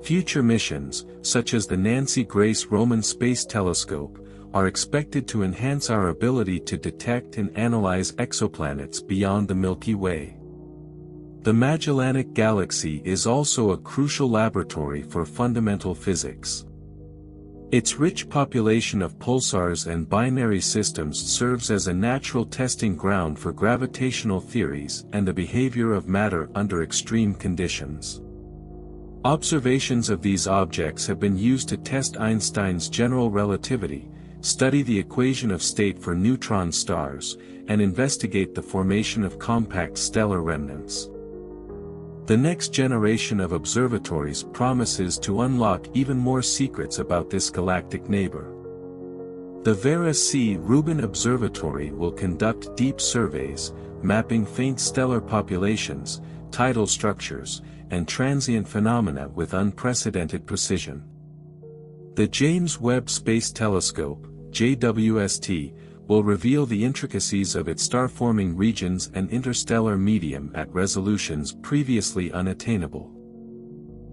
[SPEAKER 1] Future missions, such as the Nancy Grace Roman Space Telescope, are expected to enhance our ability to detect and analyze exoplanets beyond the Milky Way. The Magellanic Galaxy is also a crucial laboratory for fundamental physics. Its rich population of pulsars and binary systems serves as a natural testing ground for gravitational theories and the behavior of matter under extreme conditions. Observations of these objects have been used to test Einstein's general relativity, study the equation of state for neutron stars, and investigate the formation of compact stellar remnants. The next generation of observatories promises to unlock even more secrets about this galactic neighbor. The Vera C. Rubin Observatory will conduct deep surveys, mapping faint stellar populations, tidal structures, and transient phenomena with unprecedented precision. The James Webb Space Telescope, JWST, will reveal the intricacies of its star-forming regions and interstellar medium at resolutions previously unattainable.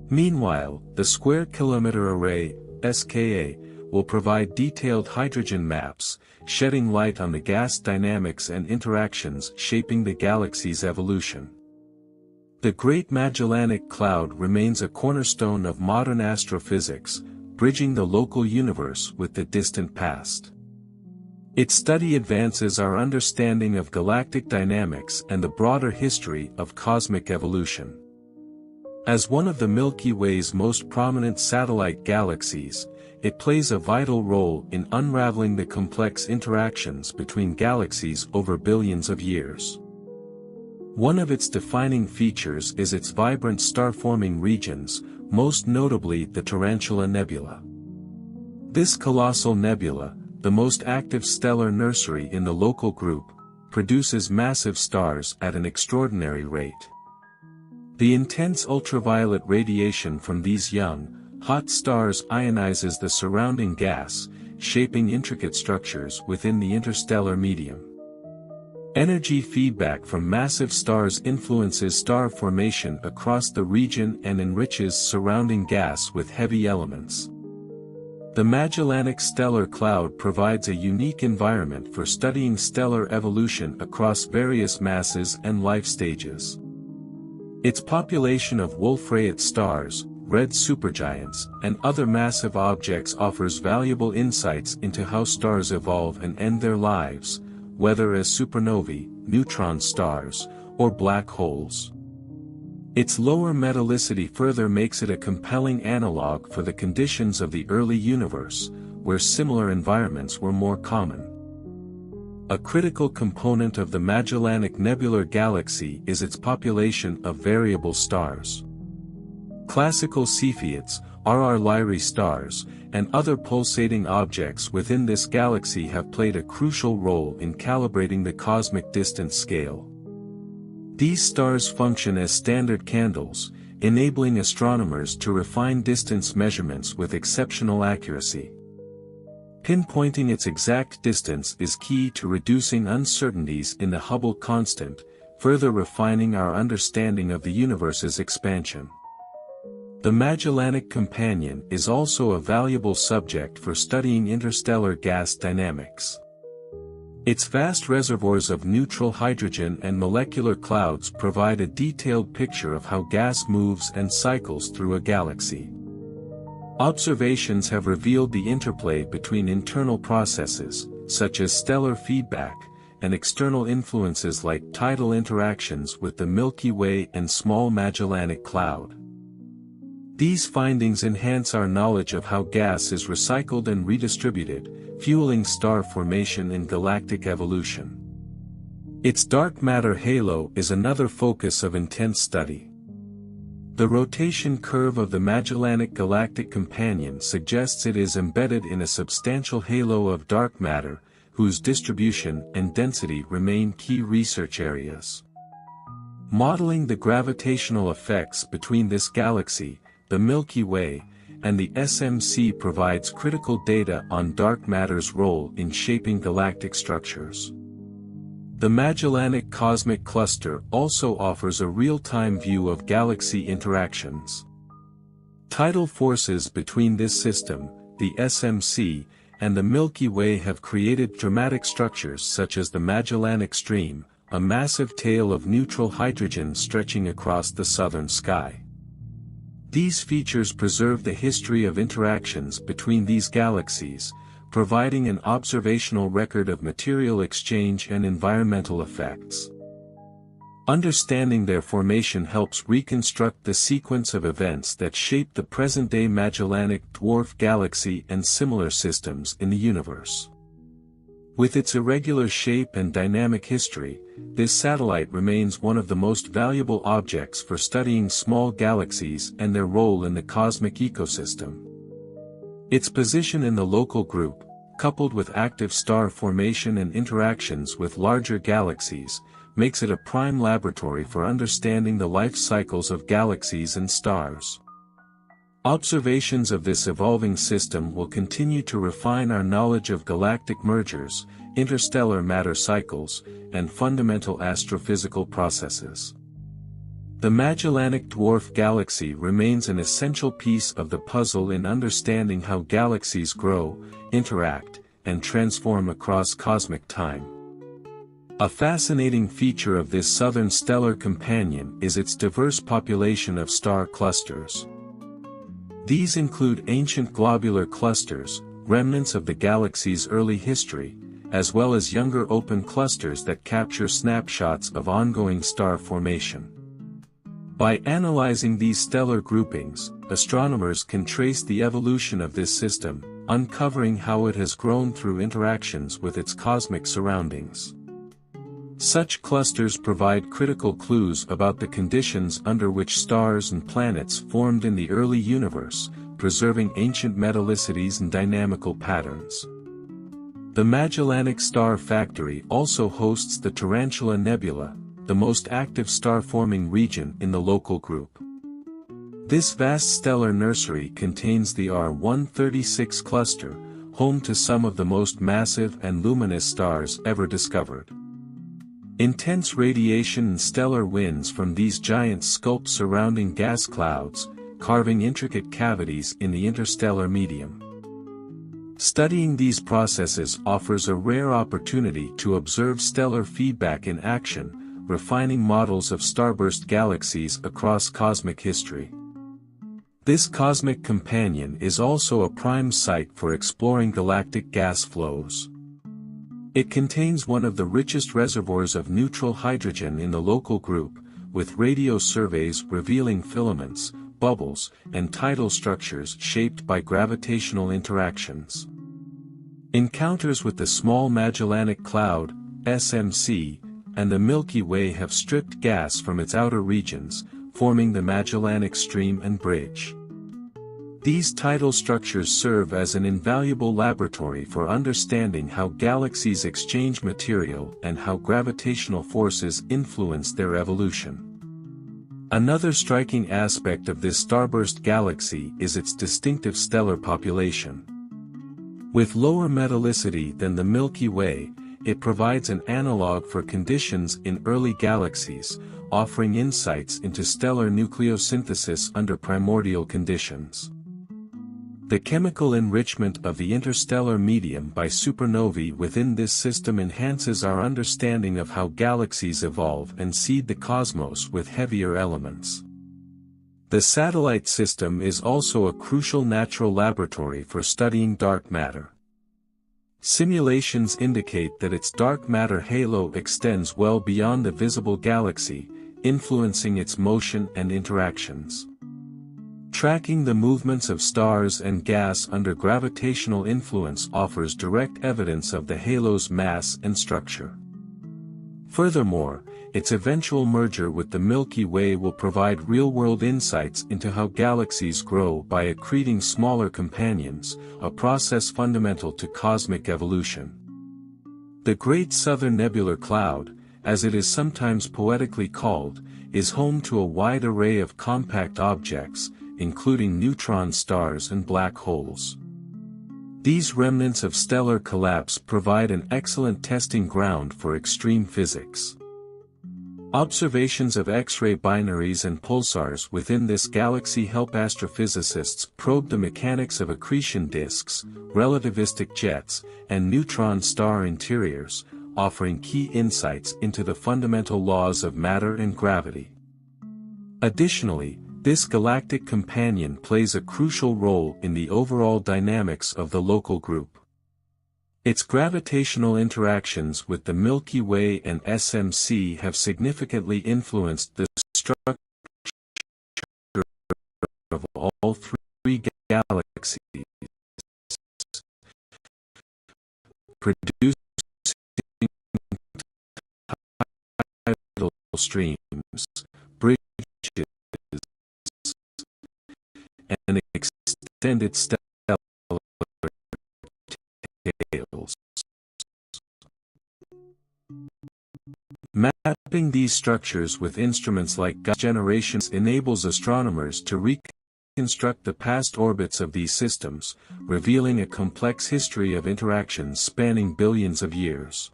[SPEAKER 1] Meanwhile, the Square Kilometre Array, SKA, will provide detailed hydrogen maps, shedding light on the gas dynamics and interactions shaping the galaxy's evolution. The Great Magellanic Cloud remains a cornerstone of modern astrophysics, bridging the local universe with the distant past. Its study advances our understanding of galactic dynamics and the broader history of cosmic evolution. As one of the Milky Way's most prominent satellite galaxies, it plays a vital role in unraveling the complex interactions between galaxies over billions of years. One of its defining features is its vibrant star-forming regions, most notably the Tarantula Nebula. This colossal nebula, the most active stellar nursery in the local group, produces massive stars at an extraordinary rate. The intense ultraviolet radiation from these young, hot stars ionizes the surrounding gas, shaping intricate structures within the interstellar medium. Energy feedback from massive stars influences star formation across the region and enriches surrounding gas with heavy elements. The Magellanic Stellar Cloud provides a unique environment for studying stellar evolution across various masses and life stages. Its population of Wolf-Rayet stars, red supergiants, and other massive objects offers valuable insights into how stars evolve and end their lives, whether as supernovae, neutron stars, or black holes. Its lower metallicity further makes it a compelling analog for the conditions of the early universe, where similar environments were more common. A critical component of the Magellanic Nebular Galaxy is its population of variable stars. Classical Cepheids, RR Lyrae stars, and other pulsating objects within this galaxy have played a crucial role in calibrating the cosmic distance scale. These stars function as standard candles, enabling astronomers to refine distance measurements with exceptional accuracy. Pinpointing its exact distance is key to reducing uncertainties in the Hubble constant, further refining our understanding of the universe's expansion. The Magellanic Companion is also a valuable subject for studying interstellar gas dynamics. Its vast reservoirs of neutral hydrogen and molecular clouds provide a detailed picture of how gas moves and cycles through a galaxy. Observations have revealed the interplay between internal processes, such as stellar feedback, and external influences like tidal interactions with the Milky Way and Small Magellanic Cloud. These findings enhance our knowledge of how gas is recycled and redistributed, fueling star formation and galactic evolution. Its dark matter halo is another focus of intense study. The rotation curve of the Magellanic Galactic Companion suggests it is embedded in a substantial halo of dark matter, whose distribution and density remain key research areas. Modeling the gravitational effects between this galaxy, the Milky Way, and the SMC provides critical data on dark matter's role in shaping galactic structures. The Magellanic Cosmic Cluster also offers a real-time view of galaxy interactions. Tidal forces between this system, the SMC, and the Milky Way have created dramatic structures such as the Magellanic Stream, a massive tail of neutral hydrogen stretching across the southern sky. These features preserve the history of interactions between these galaxies, providing an observational record of material exchange and environmental effects. Understanding their formation helps reconstruct the sequence of events that shape the present-day Magellanic Dwarf Galaxy and similar systems in the universe. With its irregular shape and dynamic history, this satellite remains one of the most valuable objects for studying small galaxies and their role in the cosmic ecosystem. Its position in the local group, coupled with active star formation and interactions with larger galaxies, makes it a prime laboratory for understanding the life cycles of galaxies and stars. Observations of this evolving system will continue to refine our knowledge of galactic mergers, interstellar matter cycles, and fundamental astrophysical processes. The Magellanic Dwarf Galaxy remains an essential piece of the puzzle in understanding how galaxies grow, interact, and transform across cosmic time. A fascinating feature of this southern stellar companion is its diverse population of star clusters. These include ancient globular clusters, remnants of the galaxy's early history, as well as younger open clusters that capture snapshots of ongoing star formation. By analyzing these stellar groupings, astronomers can trace the evolution of this system, uncovering how it has grown through interactions with its cosmic surroundings. Such clusters provide critical clues about the conditions under which stars and planets formed in the early universe, preserving ancient metallicities and dynamical patterns. The Magellanic Star Factory also hosts the Tarantula Nebula, the most active star-forming region in the local group. This vast stellar nursery contains the R136 cluster, home to some of the most massive and luminous stars ever discovered. Intense radiation and stellar winds from these giants sculpt surrounding gas clouds, carving intricate cavities in the interstellar medium. Studying these processes offers a rare opportunity to observe stellar feedback in action, refining models of starburst galaxies across cosmic history. This cosmic companion is also a prime site for exploring galactic gas flows. It contains one of the richest reservoirs of neutral hydrogen in the local group, with radio surveys revealing filaments, bubbles, and tidal structures shaped by gravitational interactions. Encounters with the Small Magellanic Cloud, SMC, and the Milky Way have stripped gas from its outer regions, forming the Magellanic Stream and Bridge. These tidal structures serve as an invaluable laboratory for understanding how galaxies exchange material and how gravitational forces influence their evolution. Another striking aspect of this starburst galaxy is its distinctive stellar population. With lower metallicity than the Milky Way, it provides an analog for conditions in early galaxies, offering insights into stellar nucleosynthesis under primordial conditions. The chemical enrichment of the interstellar medium by supernovae within this system enhances our understanding of how galaxies evolve and seed the cosmos with heavier elements. The satellite system is also a crucial natural laboratory for studying dark matter. Simulations indicate that its dark matter halo extends well beyond the visible galaxy, influencing its motion and interactions. Tracking the movements of stars and gas under gravitational influence offers direct evidence of the halo's mass and structure. Furthermore, its eventual merger with the Milky Way will provide real-world insights into how galaxies grow by accreting smaller companions, a process fundamental to cosmic evolution. The Great Southern Nebular Cloud, as it is sometimes poetically called, is home to a wide array of compact objects, including neutron stars and black holes. These remnants of stellar collapse provide an excellent testing ground for extreme physics. Observations of X-ray binaries and pulsars within this galaxy help astrophysicists probe the mechanics of accretion disks, relativistic jets, and neutron star interiors, offering key insights into the fundamental laws of matter and gravity. Additionally, this galactic companion plays a crucial role in the overall dynamics of the local group. Its gravitational interactions with the Milky Way and SMC have significantly influenced the structure of all three galaxies, producing tidal streams, bridges, and extended stellar tails. Mapping these structures with instruments like generations enables astronomers to reconstruct the past orbits of these systems, revealing a complex history of interactions spanning billions of years.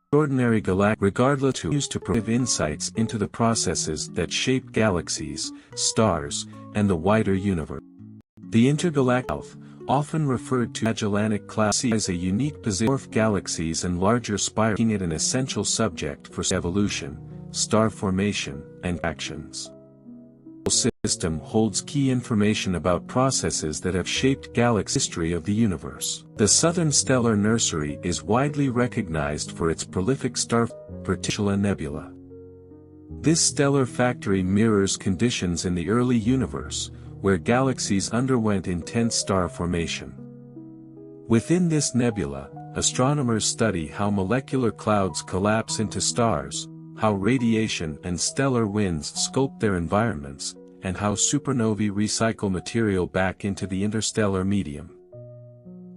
[SPEAKER 1] Extraordinary Galactic regardless continues to provide insights into the processes that shape galaxies, stars, and the wider universe. The intergalactic, often referred to as Magellanic Cloud, has a unique position of galaxies and larger spirals, making it an essential subject for evolution, star formation, and actions. The system holds key information about processes that have shaped galaxy history of the universe. The Southern Stellar Nursery is widely recognized for its prolific star Particular Nebula. This stellar factory mirrors conditions in the early universe, where galaxies underwent intense star formation. Within this nebula, astronomers study how molecular clouds collapse into stars, how radiation and stellar winds sculpt their environments, and how supernovae recycle material back into the interstellar medium.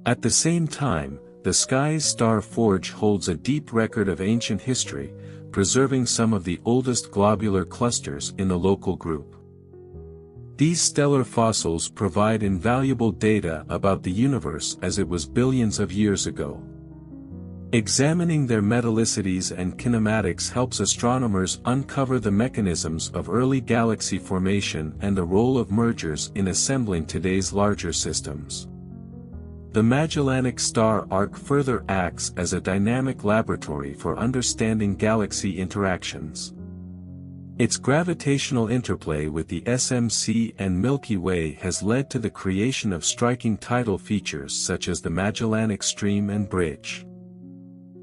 [SPEAKER 1] At the same time, the sky's star forge holds a deep record of ancient history, preserving some of the oldest globular clusters in the local group. These stellar fossils provide invaluable data about the universe as it was billions of years ago. Examining their metallicities and kinematics helps astronomers uncover the mechanisms of early galaxy formation and the role of mergers in assembling today's larger systems. The Magellanic Star Arc further acts as a dynamic laboratory for understanding galaxy interactions. Its gravitational interplay with the SMC and Milky Way has led to the creation of striking tidal features such as the Magellanic Stream and Bridge.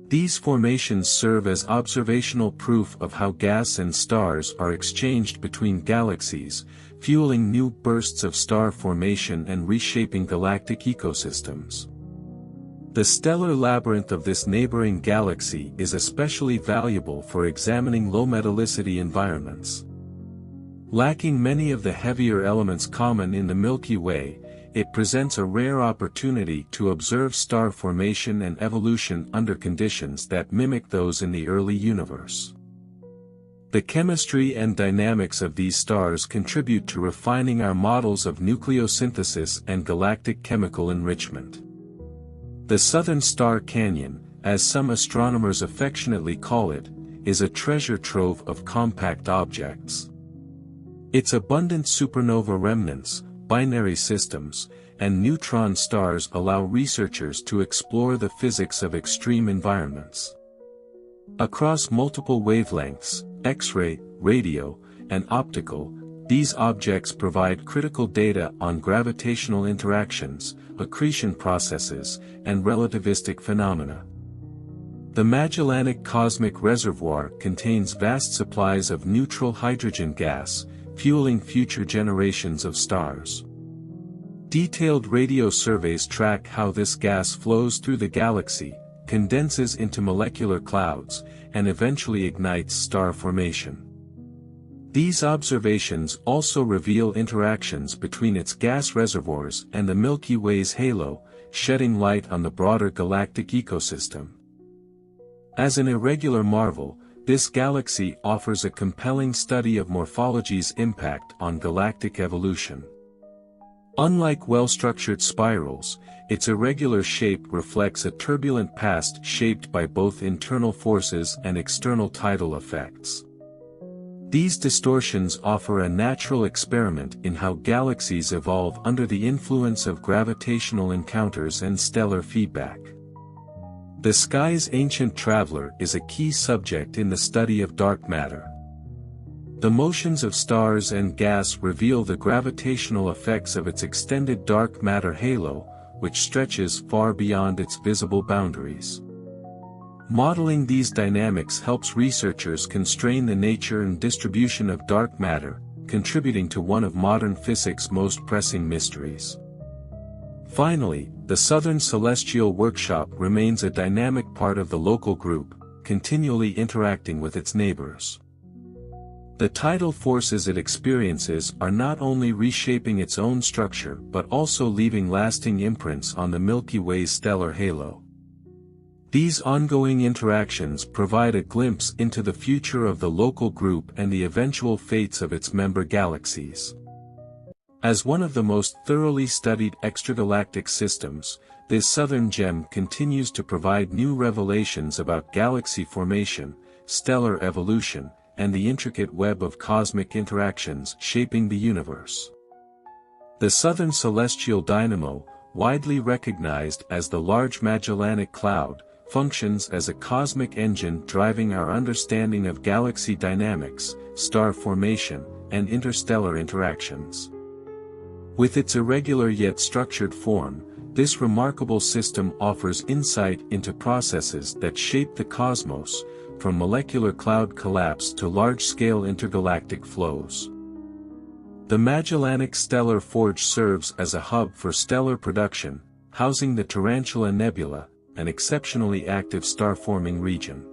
[SPEAKER 1] These formations serve as observational proof of how gas and stars are exchanged between galaxies, fueling new bursts of star formation and reshaping galactic ecosystems. The stellar labyrinth of this neighboring galaxy is especially valuable for examining low metallicity environments. Lacking many of the heavier elements common in the Milky Way, it presents a rare opportunity to observe star formation and evolution under conditions that mimic those in the early universe. The chemistry and dynamics of these stars contribute to refining our models of nucleosynthesis and galactic chemical enrichment. The Southern Star Canyon, as some astronomers affectionately call it, is a treasure trove of compact objects. Its abundant supernova remnants, binary systems, and neutron stars allow researchers to explore the physics of extreme environments. Across multiple wavelengths, X-ray, radio, and optical, these objects provide critical data on gravitational interactions, accretion processes, and relativistic phenomena. The Magellanic Cosmic Reservoir contains vast supplies of neutral hydrogen gas, fueling future generations of stars. Detailed radio surveys track how this gas flows through the galaxy, condenses into molecular clouds, and eventually ignites star formation. These observations also reveal interactions between its gas reservoirs and the Milky Way's halo, shedding light on the broader galactic ecosystem. As an irregular marvel, this galaxy offers a compelling study of morphology's impact on galactic evolution. Unlike well-structured spirals, its irregular shape reflects a turbulent past shaped by both internal forces and external tidal effects. These distortions offer a natural experiment in how galaxies evolve under the influence of gravitational encounters and stellar feedback. The sky's ancient traveler is a key subject in the study of dark matter. The motions of stars and gas reveal the gravitational effects of its extended dark matter halo, which stretches far beyond its visible boundaries. Modeling these dynamics helps researchers constrain the nature and distribution of dark matter, contributing to one of modern physics' most pressing mysteries. Finally, the Southern Celestial Workshop remains a dynamic part of the local group, continually interacting with its neighbors. The tidal forces it experiences are not only reshaping its own structure but also leaving lasting imprints on the Milky Way's stellar halo. These ongoing interactions provide a glimpse into the future of the local group and the eventual fates of its member galaxies. As one of the most thoroughly studied extragalactic systems, this southern gem continues to provide new revelations about galaxy formation, stellar evolution, and the intricate web of cosmic interactions shaping the universe. The Southern Celestial Dynamo, widely recognized as the Large Magellanic Cloud, functions as a cosmic engine driving our understanding of galaxy dynamics, star formation, and interstellar interactions. With its irregular yet structured form, this remarkable system offers insight into processes that shape the cosmos, from molecular cloud collapse to large-scale intergalactic flows. The Magellanic Stellar Forge serves as a hub for stellar production, housing the Tarantula Nebula, an exceptionally active star-forming region.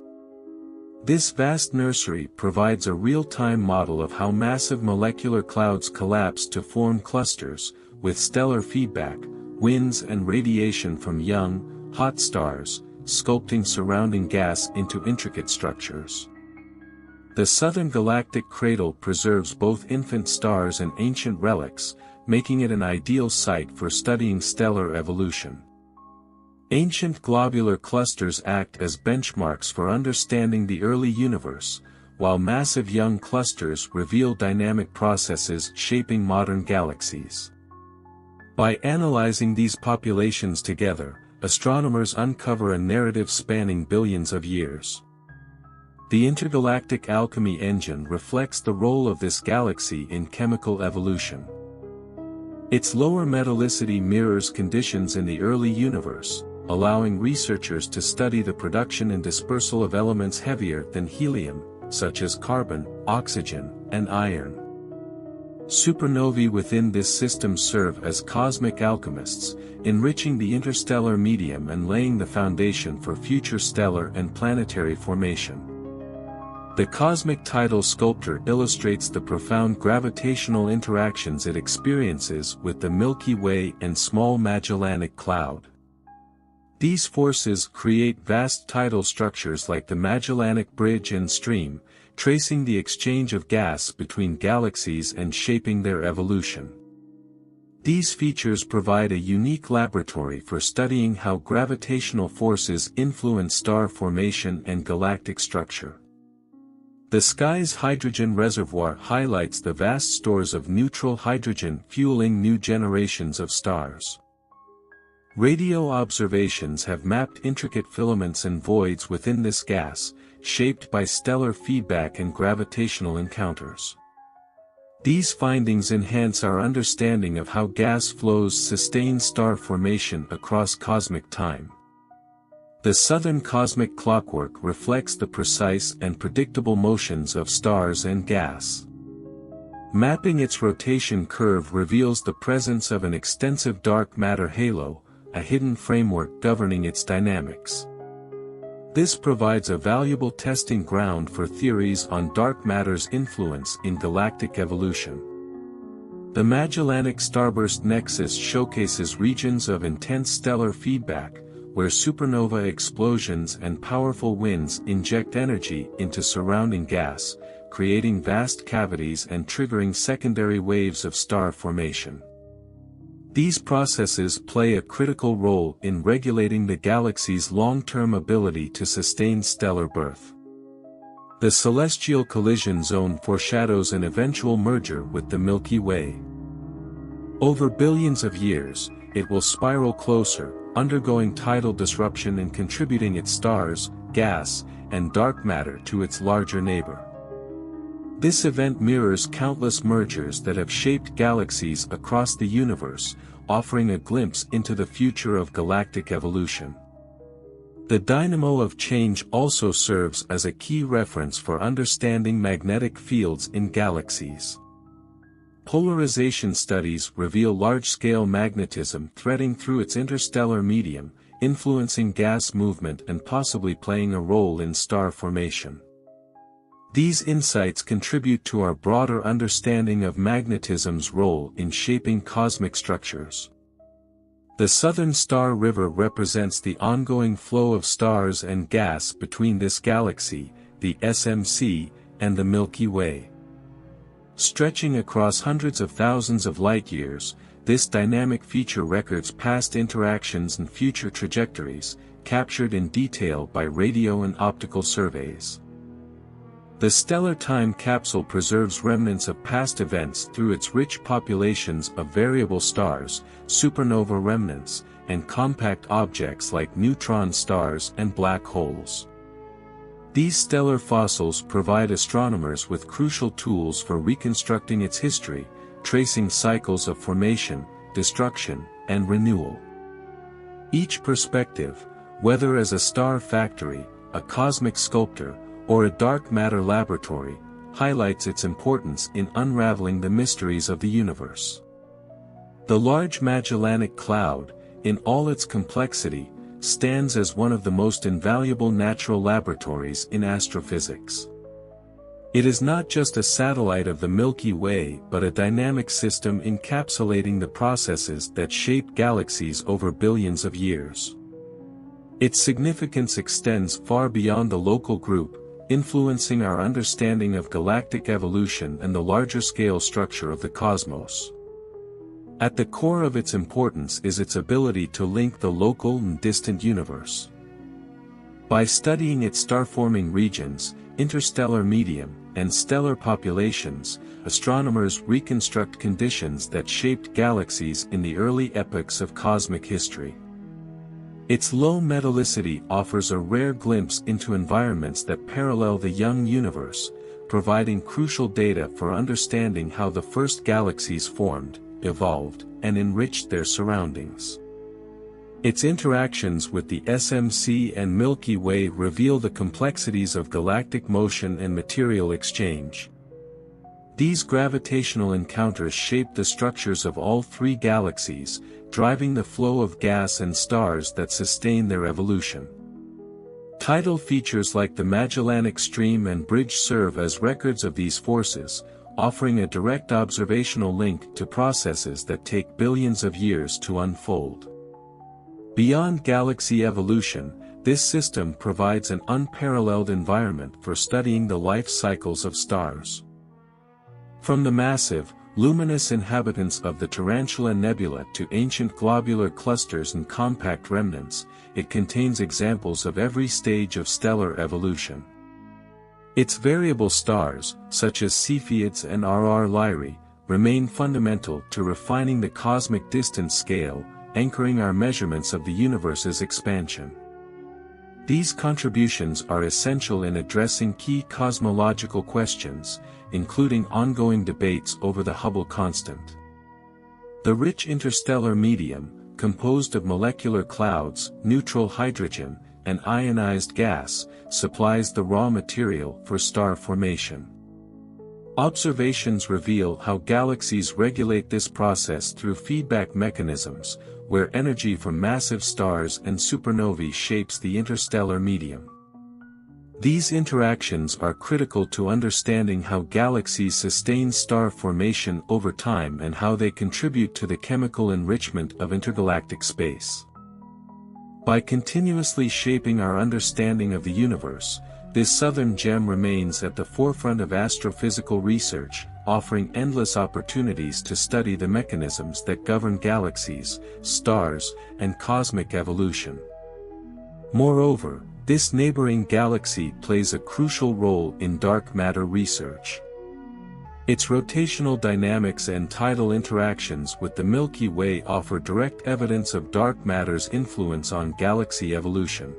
[SPEAKER 1] This vast nursery provides a real-time model of how massive molecular clouds collapse to form clusters, with stellar feedback, winds and radiation from young, hot stars, sculpting surrounding gas into intricate structures. The Southern Galactic Cradle preserves both infant stars and ancient relics, making it an ideal site for studying stellar evolution. Ancient globular clusters act as benchmarks for understanding the early universe, while massive young clusters reveal dynamic processes shaping modern galaxies. By analyzing these populations together, astronomers uncover a narrative spanning billions of years. The intergalactic alchemy engine reflects the role of this galaxy in chemical evolution. Its lower metallicity mirrors conditions in the early universe, allowing researchers to study the production and dispersal of elements heavier than helium, such as carbon, oxygen, and iron. Supernovae within this system serve as cosmic alchemists, enriching the interstellar medium and laying the foundation for future stellar and planetary formation. The cosmic tidal sculpture illustrates the profound gravitational interactions it experiences with the Milky Way and Small Magellanic Cloud. These forces create vast tidal structures like the Magellanic Bridge and Stream, tracing the exchange of gas between galaxies and shaping their evolution. These features provide a unique laboratory for studying how gravitational forces influence star formation and galactic structure. The sky's hydrogen reservoir highlights the vast stores of neutral hydrogen fueling new generations of stars. Radio observations have mapped intricate filaments and voids within this gas, shaped by stellar feedback and gravitational encounters. These findings enhance our understanding of how gas flows sustain star formation across cosmic time. The southern cosmic clockwork reflects the precise and predictable motions of stars and gas. Mapping its rotation curve reveals the presence of an extensive dark matter halo, a hidden framework governing its dynamics. This provides a valuable testing ground for theories on dark matter's influence in galactic evolution. The Magellanic starburst nexus showcases regions of intense stellar feedback, where supernova explosions and powerful winds inject energy into surrounding gas, creating vast cavities and triggering secondary waves of star formation. These processes play a critical role in regulating the galaxy's long-term ability to sustain stellar birth. The celestial collision zone foreshadows an eventual merger with the Milky Way. Over billions of years, it will spiral closer, undergoing tidal disruption and contributing its stars, gas, and dark matter to its larger neighbor. This event mirrors countless mergers that have shaped galaxies across the universe, offering a glimpse into the future of galactic evolution. The dynamo of change also serves as a key reference for understanding magnetic fields in galaxies. Polarization studies reveal large-scale magnetism threading through its interstellar medium, influencing gas movement and possibly playing a role in star formation. These insights contribute to our broader understanding of magnetism's role in shaping cosmic structures. The Southern Star River represents the ongoing flow of stars and gas between this galaxy, the SMC, and the Milky Way. Stretching across hundreds of thousands of light-years, this dynamic feature records past interactions and future trajectories, captured in detail by radio and optical surveys. The stellar time capsule preserves remnants of past events through its rich populations of variable stars, supernova remnants, and compact objects like neutron stars and black holes. These stellar fossils provide astronomers with crucial tools for reconstructing its history, tracing cycles of formation, destruction, and renewal. Each perspective, whether as a star factory, a cosmic sculptor, or a dark matter laboratory, highlights its importance in unraveling the mysteries of the universe. The Large Magellanic Cloud, in all its complexity, stands as one of the most invaluable natural laboratories in astrophysics. It is not just a satellite of the Milky Way but a dynamic system encapsulating the processes that shape galaxies over billions of years. Its significance extends far beyond the local group, influencing our understanding of galactic evolution and the larger-scale structure of the cosmos. At the core of its importance is its ability to link the local and distant universe. By studying its star-forming regions, interstellar medium, and stellar populations, astronomers reconstruct conditions that shaped galaxies in the early epochs of cosmic history. Its low metallicity offers a rare glimpse into environments that parallel the young universe, providing crucial data for understanding how the first galaxies formed, evolved, and enriched their surroundings. Its interactions with the SMC and Milky Way reveal the complexities of galactic motion and material exchange. These gravitational encounters shape the structures of all three galaxies, driving the flow of gas and stars that sustain their evolution. Tidal features like the Magellanic Stream and Bridge serve as records of these forces, offering a direct observational link to processes that take billions of years to unfold. Beyond galaxy evolution, this system provides an unparalleled environment for studying the life cycles of stars. From the massive, luminous inhabitants of the Tarantula Nebula to ancient globular clusters and compact remnants, it contains examples of every stage of stellar evolution. Its variable stars, such as Cepheids and RR Lyrae, remain fundamental to refining the cosmic distance scale, anchoring our measurements of the universe's expansion. These contributions are essential in addressing key cosmological questions, including ongoing debates over the Hubble constant. The rich interstellar medium, composed of molecular clouds, neutral hydrogen, and ionized gas, supplies the raw material for star formation. Observations reveal how galaxies regulate this process through feedback mechanisms, where energy from massive stars and supernovae shapes the interstellar medium. These interactions are critical to understanding how galaxies sustain star formation over time and how they contribute to the chemical enrichment of intergalactic space. By continuously shaping our understanding of the universe, this southern gem remains at the forefront of astrophysical research, offering endless opportunities to study the mechanisms that govern galaxies, stars, and cosmic evolution. Moreover, this neighboring galaxy plays a crucial role in dark matter research. Its rotational dynamics and tidal interactions with the Milky Way offer direct evidence of dark matter's influence on galaxy evolution.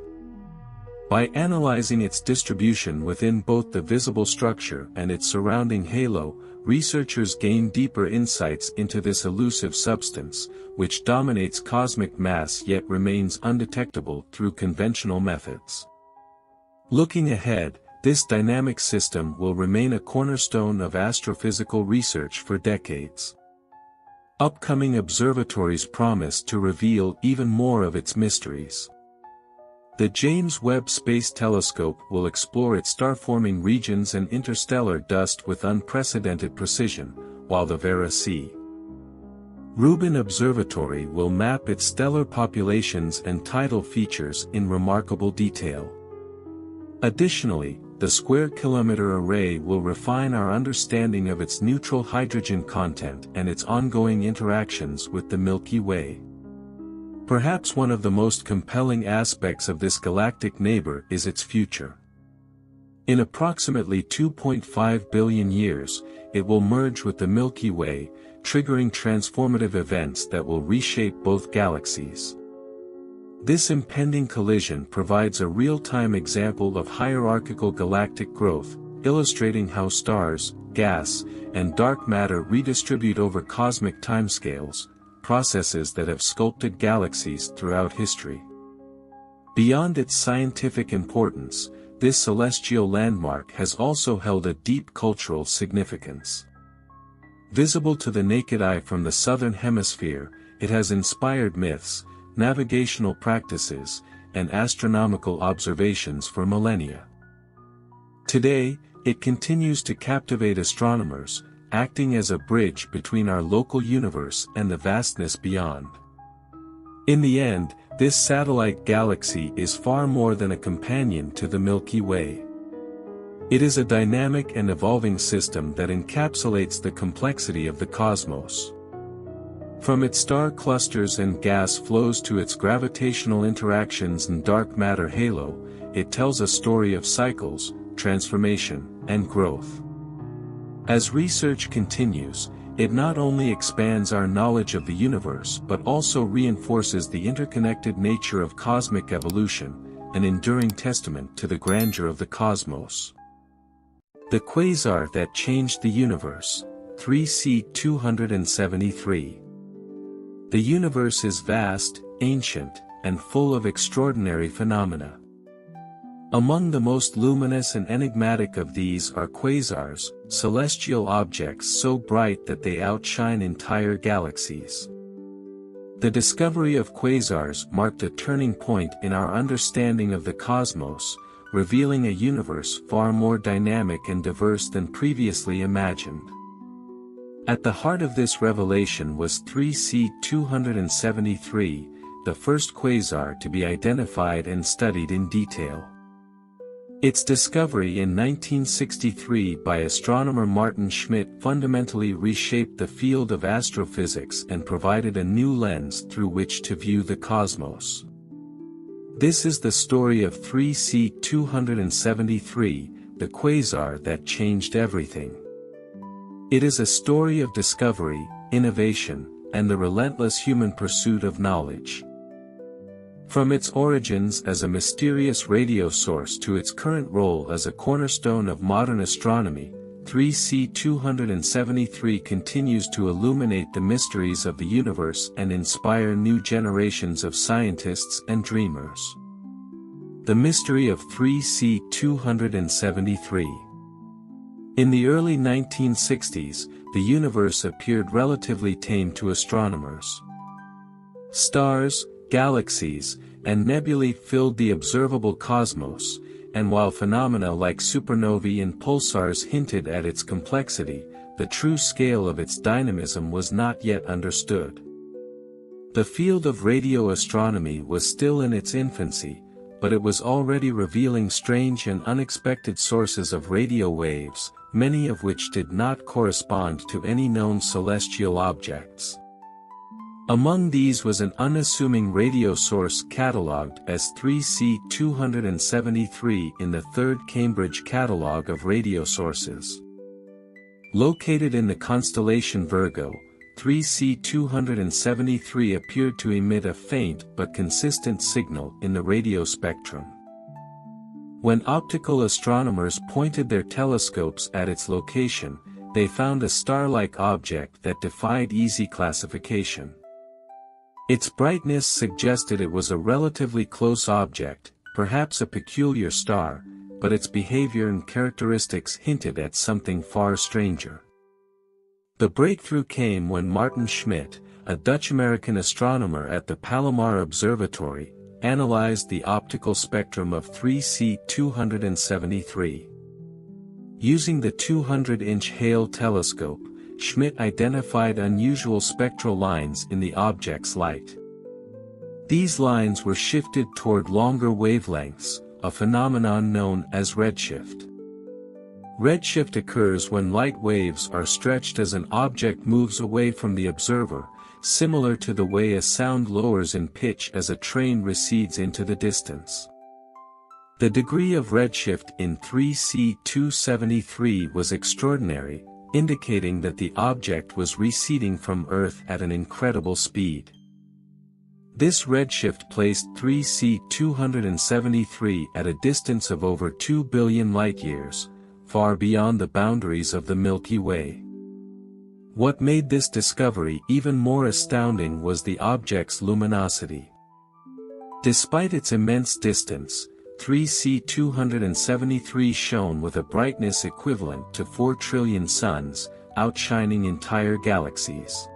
[SPEAKER 1] By analyzing its distribution within both the visible structure and its surrounding halo, researchers gain deeper insights into this elusive substance, which dominates cosmic mass yet remains undetectable through conventional methods. Looking ahead, this dynamic system will remain a cornerstone of astrophysical research for decades. Upcoming observatories promise to reveal even more of its mysteries. The James Webb Space Telescope will explore its star-forming regions and interstellar dust with unprecedented precision, while the Vera C. Rubin Observatory will map its stellar populations and tidal features in remarkable detail. Additionally, the Square Kilometre Array will refine our understanding of its neutral hydrogen content and its ongoing interactions with the Milky Way. Perhaps one of the most compelling aspects of this galactic neighbor is its future. In approximately 2.5 billion years, it will merge with the Milky Way, triggering transformative events that will reshape both galaxies. This impending collision provides a real-time example of hierarchical galactic growth, illustrating how stars, gas, and dark matter redistribute over cosmic timescales, processes that have sculpted galaxies throughout history. Beyond its scientific importance, this celestial landmark has also held a deep cultural significance. Visible to the naked eye from the southern hemisphere, it has inspired myths, navigational practices, and astronomical observations for millennia. Today, it continues to captivate astronomers, acting as a bridge between our local universe and the vastness beyond. In the end, this satellite galaxy is far more than a companion to the Milky Way. It is a dynamic and evolving system that encapsulates the complexity of the cosmos. From its star clusters and gas flows to its gravitational interactions and dark matter halo, it tells a story of cycles, transformation, and growth. As research continues, it not only expands our knowledge of the universe but also reinforces the interconnected nature of cosmic evolution, an enduring testament to the grandeur of the cosmos. The quasar that changed the universe, 3C273. The universe is vast, ancient, and full of extraordinary phenomena. Among the most luminous and enigmatic of these are quasars, celestial objects so bright that they outshine entire galaxies. The discovery of quasars marked a turning point in our understanding of the cosmos, revealing a universe far more dynamic and diverse than previously imagined. At the heart of this revelation was 3C273, the first quasar to be identified and studied in detail. Its discovery in 1963 by astronomer Martin Schmidt fundamentally reshaped the field of astrophysics and provided a new lens through which to view the cosmos. This is the story of 3C273, the quasar that changed everything. It is a story of discovery, innovation, and the relentless human pursuit of knowledge. From its origins as a mysterious radio source to its current role as a cornerstone of modern astronomy, 3C273 continues to illuminate the mysteries of the universe and inspire new generations of scientists and dreamers. The mystery of 3C273. In the early 1960s, the universe appeared relatively tame to astronomers. Stars, galaxies, and nebulae filled the observable cosmos, and while phenomena like supernovae and pulsars hinted at its complexity, the true scale of its dynamism was not yet understood. The field of radio astronomy was still in its infancy, but it was already revealing strange and unexpected sources of radio waves, many of which did not correspond to any known celestial objects. Among these was an unassuming radio source catalogued as 3C273 in the Third Cambridge Catalogue of Radio Sources. Located in the constellation Virgo, 3C273 appeared to emit a faint but consistent signal in the radio spectrum. When optical astronomers pointed their telescopes at its location, they found a star-like object that defied easy classification. Its brightness suggested it was a relatively close object, perhaps a peculiar star, but its behavior and characteristics hinted at something far stranger. The breakthrough came when Martin Schmidt, a Dutch-American astronomer at the Palomar Observatory, analyzed the optical spectrum of 3C273. Using the 200-inch Hale telescope, Schmidt identified unusual spectral lines in the object's light. These lines were shifted toward longer wavelengths, a phenomenon known as redshift. Redshift occurs when light waves are stretched as an object moves away from the observer, similar to the way a sound lowers in pitch as a train recedes into the distance. The degree of redshift in 3C273 was extraordinary, indicating that the object was receding from Earth at an incredible speed. This redshift placed 3C273 at a distance of over 2 billion light-years, far beyond the boundaries of the Milky Way. What made this discovery even more astounding was the object's luminosity. Despite its immense distance, 3C273 shone with a brightness equivalent to 4 trillion suns, outshining entire galaxies.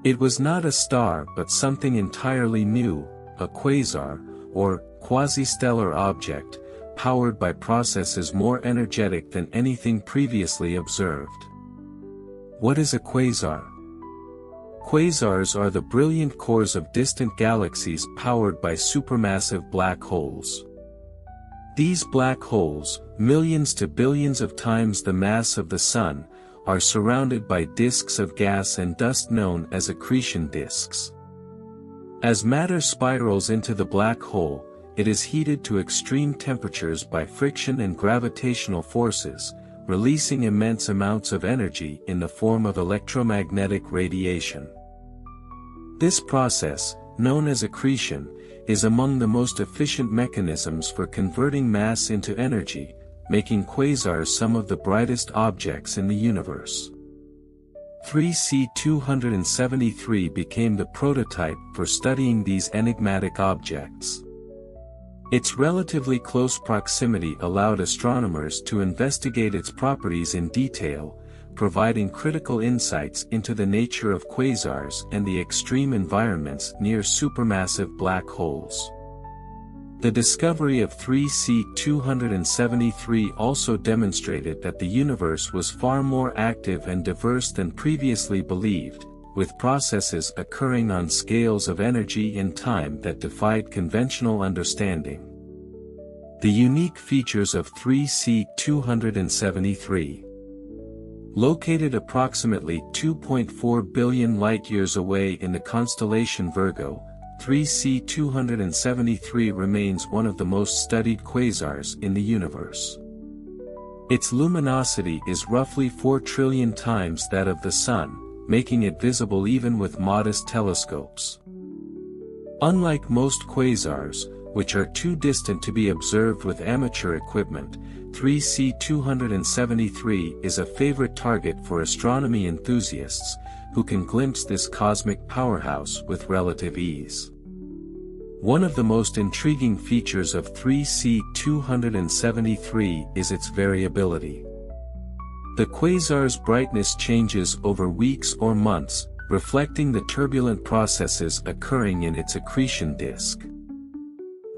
[SPEAKER 1] It was not a star but something entirely new, a quasar, or quasi-stellar object, powered by processes more energetic than anything previously observed. What is a quasar? Quasars are the brilliant cores of distant galaxies powered by supermassive black holes. These black holes, millions to billions of times the mass of the Sun, are surrounded by disks of gas and dust known as accretion disks. As matter spirals into the black hole, it is heated to extreme temperatures by friction and gravitational forces, releasing immense amounts of energy in the form of electromagnetic radiation. This process, known as accretion, is among the most efficient mechanisms for converting mass into energy, making quasars some of the brightest objects in the universe. 3C273 became the prototype for studying these enigmatic objects. Its relatively close proximity allowed astronomers to investigate its properties in detail, providing critical insights into the nature of quasars and the extreme environments near supermassive black holes. The discovery of 3C273 also demonstrated that the universe was far more active and diverse than previously believed, with processes occurring on scales of energy and time that defied conventional understanding. The unique features of 3C273. Located approximately 2.4 billion light-years away in the constellation Virgo, 3C273 remains one of the most studied quasars in the universe. Its luminosity is roughly 4 trillion times that of the Sun, making it visible even with modest telescopes. Unlike most quasars, which are too distant to be observed with amateur equipment, 3C273 is a favorite target for astronomy enthusiasts, who can glimpse this cosmic powerhouse with relative ease. One of the most intriguing features of 3C273 is its variability. The quasar's brightness changes over weeks or months, reflecting the turbulent processes occurring in its accretion disk.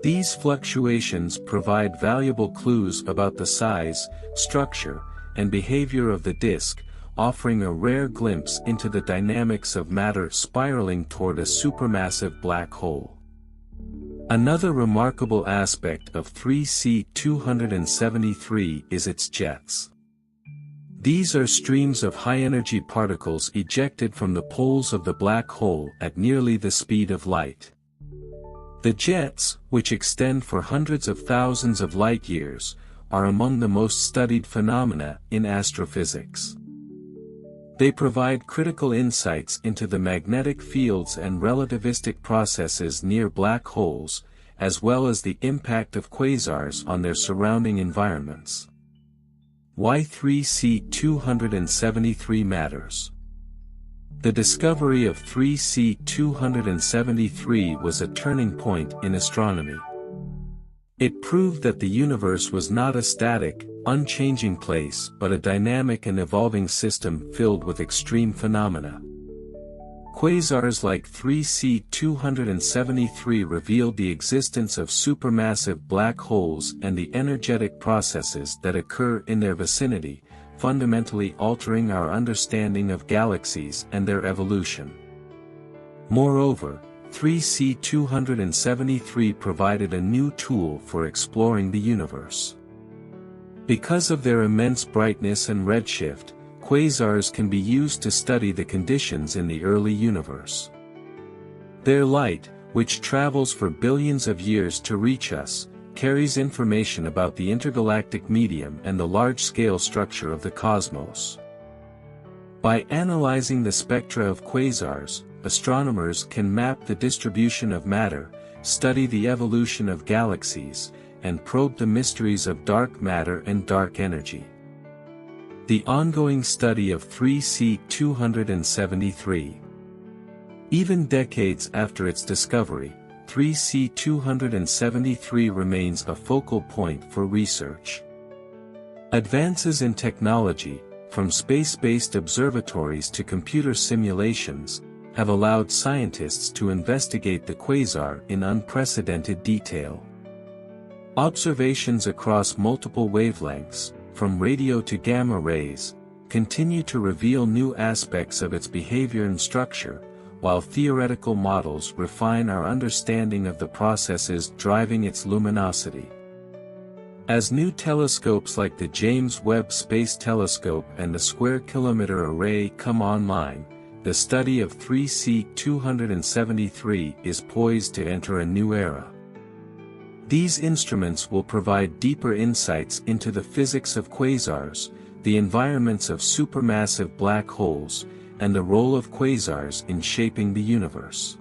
[SPEAKER 1] These fluctuations provide valuable clues about the size, structure, and behavior of the disk, offering a rare glimpse into the dynamics of matter spiraling toward a supermassive black hole. Another remarkable aspect of 3C273 is its jets. These are streams of high-energy particles ejected from the poles of the black hole at nearly the speed of light. The jets, which extend for hundreds of thousands of light-years, are among the most studied phenomena in astrophysics. They provide critical insights into the magnetic fields and relativistic processes near black holes, as well as the impact of quasars on their surrounding environments. Why 3C273 matters. The discovery of 3C273 was a turning point in astronomy. It proved that the universe was not a static, unchanging place but a dynamic and evolving system filled with extreme phenomena. Quasars like 3C273 revealed the existence of supermassive black holes and the energetic processes that occur in their vicinity, fundamentally altering our understanding of galaxies and their evolution. Moreover, 3C273 provided a new tool for exploring the universe. Because of their immense brightness and redshift, quasars can be used to study the conditions in the early universe. Their light, which travels for billions of years to reach us, carries information about the intergalactic medium and the large-scale structure of the cosmos. By analyzing the spectra of quasars, astronomers can map the distribution of matter, study the evolution of galaxies, and probe the mysteries of dark matter and dark energy. The ongoing study of 3C273. Even decades after its discovery, 3C273 remains a focal point for research. Advances in technology, from space-based observatories to computer simulations, have allowed scientists to investigate the quasar in unprecedented detail. Observations across multiple wavelengths, from radio to gamma rays, continue to reveal new aspects of its behavior and structure, while theoretical models refine our understanding of the processes driving its luminosity. As new telescopes like the James Webb Space Telescope and the Square Kilometre Array come online, the study of 3C273 is poised to enter a new era. These instruments will provide deeper insights into the physics of quasars, the environments of supermassive black holes, and the role of quasars in shaping the universe.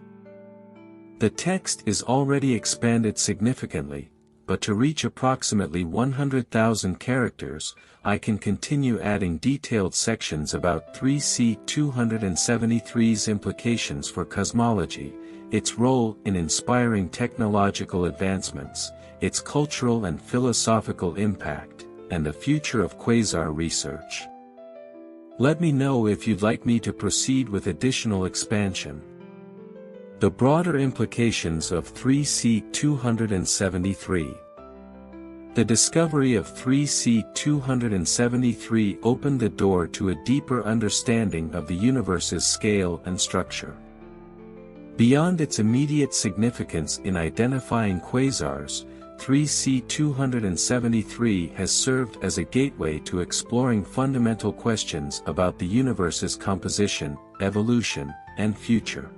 [SPEAKER 1] The text is already expanded significantly, but to reach approximately 100,000 characters, I can continue adding detailed sections about 3C273's implications for cosmology, its role in inspiring technological advancements, its cultural and philosophical impact, and the future of quasar research. Let me know if you'd like me to proceed with additional expansion. The broader implications of 3C273. The discovery of 3C273 opened the door to a deeper understanding of the universe's scale and structure. Beyond its immediate significance in identifying quasars, 3C273 has served as a gateway to exploring fundamental questions about the universe's composition, evolution, and future.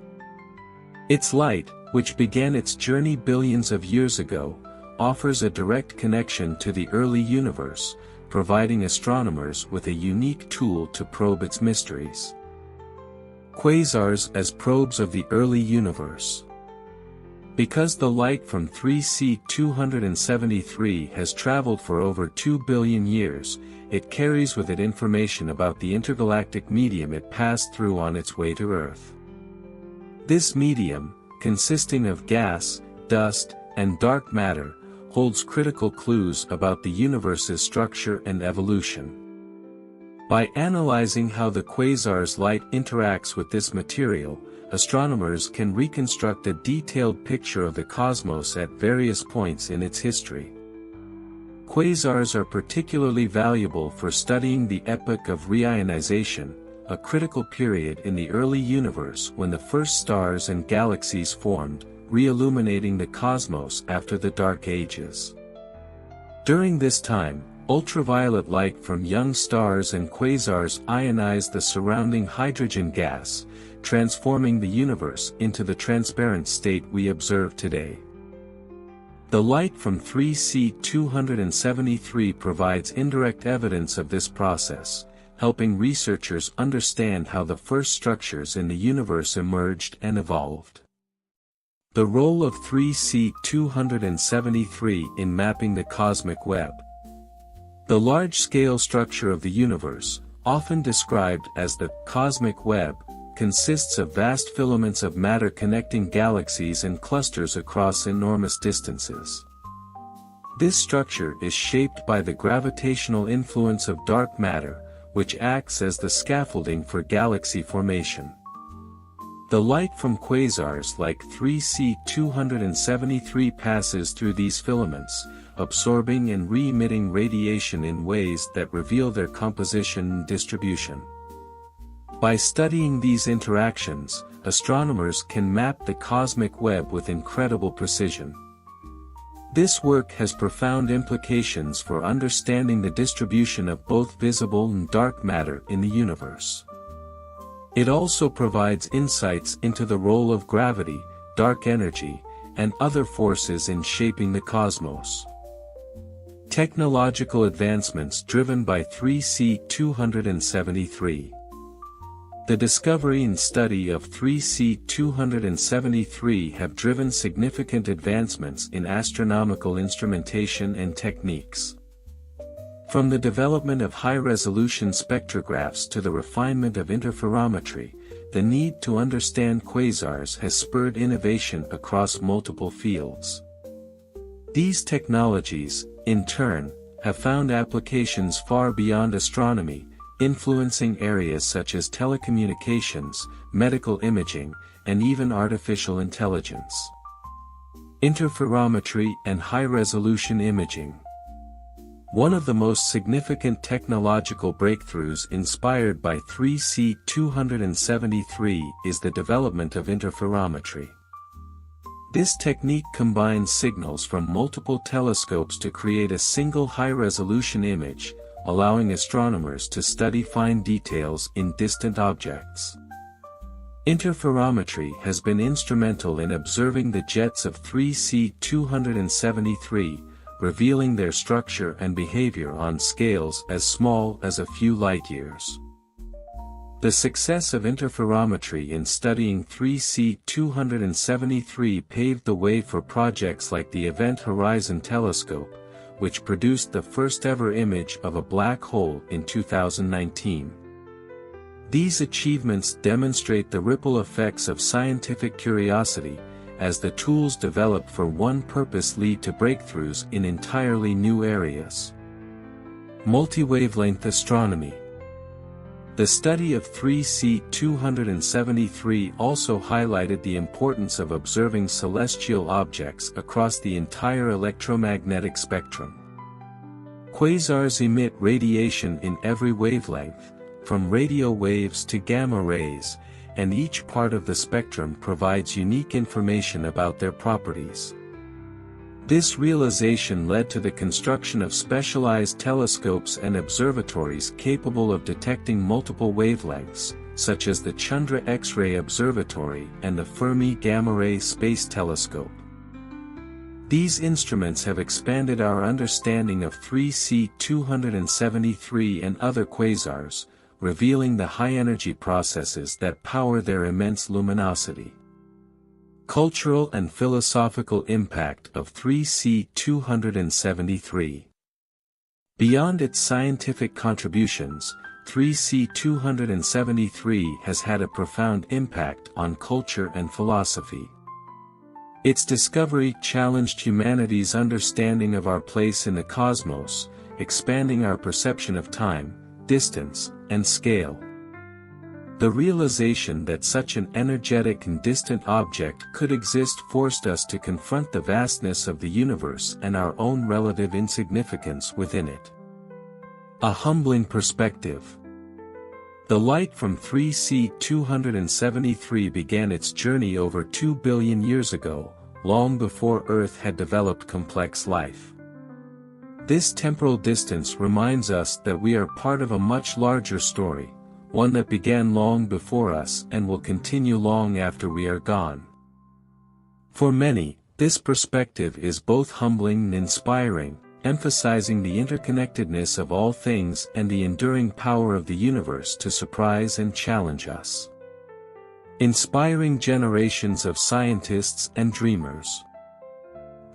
[SPEAKER 1] Its light, which began its journey billions of years ago, offers a direct connection to the early universe, providing astronomers with a unique tool to probe its mysteries. Quasars as probes of the early universe. Because the light from 3C273 has traveled for over 2 billion years, it carries with it information about the intergalactic medium it passed through on its way to Earth. This medium, consisting of gas, dust, and dark matter, holds critical clues about the universe's structure and evolution. By analyzing how the quasar's light interacts with this material, astronomers can reconstruct a detailed picture of the cosmos at various points in its history. Quasars are particularly valuable for studying the epoch of reionization, a critical period in the early universe when the first stars and galaxies formed, re-illuminating the cosmos after the Dark Ages. During this time, ultraviolet light from young stars and quasars ionized the surrounding hydrogen gas, transforming the universe into the transparent state we observe today. The light from 3C273 provides indirect evidence of this process, helping researchers understand how the first structures in the universe emerged and evolved. The role of 3C273 in mapping the cosmic web. The large-scale structure of the universe, often described as the cosmic web, consists of vast filaments of matter connecting galaxies and clusters across enormous distances. This structure is shaped by the gravitational influence of dark matter, which acts as the scaffolding for galaxy formation. The light from quasars like 3C273 passes through these filaments, absorbing and re-emitting radiation in ways that reveal their composition and distribution. By studying these interactions, astronomers can map the cosmic web with incredible precision. This work has profound implications for understanding the distribution of both visible and dark matter in the universe. It also provides insights into the role of gravity, dark energy, and other forces in shaping the cosmos. Technological advancements driven by 3C273. The discovery and study of 3C273 have driven significant advancements in astronomical instrumentation and techniques. From the development of high-resolution spectrographs to the refinement of interferometry, the need to understand quasars has spurred innovation across multiple fields. These technologies, in turn, have found applications far beyond astronomy, influencing areas such as telecommunications, medical imaging, and even artificial intelligence. Interferometry and high-resolution imaging. One of the most significant technological breakthroughs inspired by 3C273 is the development of interferometry. This technique combines signals from multiple telescopes to create a single high-resolution image, allowing astronomers to study fine details in distant objects. Interferometry has been instrumental in observing the jets of 3C273, revealing their structure and behavior on scales as small as a few light-years. The success of interferometry in studying 3C273 paved the way for projects like the Event Horizon Telescope, which produced the first-ever image of a black hole in 2019. These achievements demonstrate the ripple effects of scientific curiosity, as the tools developed for one purpose lead to breakthroughs in entirely new areas. Multi-wavelength astronomy. The study of 3C273 also highlighted the importance of observing celestial objects across the entire electromagnetic spectrum. Quasars emit radiation in every wavelength, from radio waves to gamma rays, and each part of the spectrum provides unique information about their properties. This realization led to the construction of specialized telescopes and observatories capable of detecting multiple wavelengths, such as the Chandra X-ray Observatory and the Fermi Gamma Ray Space Telescope. These instruments have expanded our understanding of 3C273 and other quasars, revealing the high-energy processes that power their immense luminosity. Cultural and philosophical impact of 3C273. Beyond its scientific contributions, 3C273 has had a profound impact on culture and philosophy. Its discovery challenged humanity's understanding of our place in the cosmos, expanding our perception of time, distance, and scale. The realization that such an energetic and distant object could exist forced us to confront the vastness of the universe and our own relative insignificance within it. A humbling perspective. The light from 3C273 began its journey over 2 billion years ago, long before Earth had developed complex life. This temporal distance reminds us that we are part of a much larger story, one that began long before us and will continue long after we are gone. For many, this perspective is both humbling and inspiring, emphasizing the interconnectedness of all things and the enduring power of the universe to surprise and challenge us. Inspiring generations of scientists and dreamers.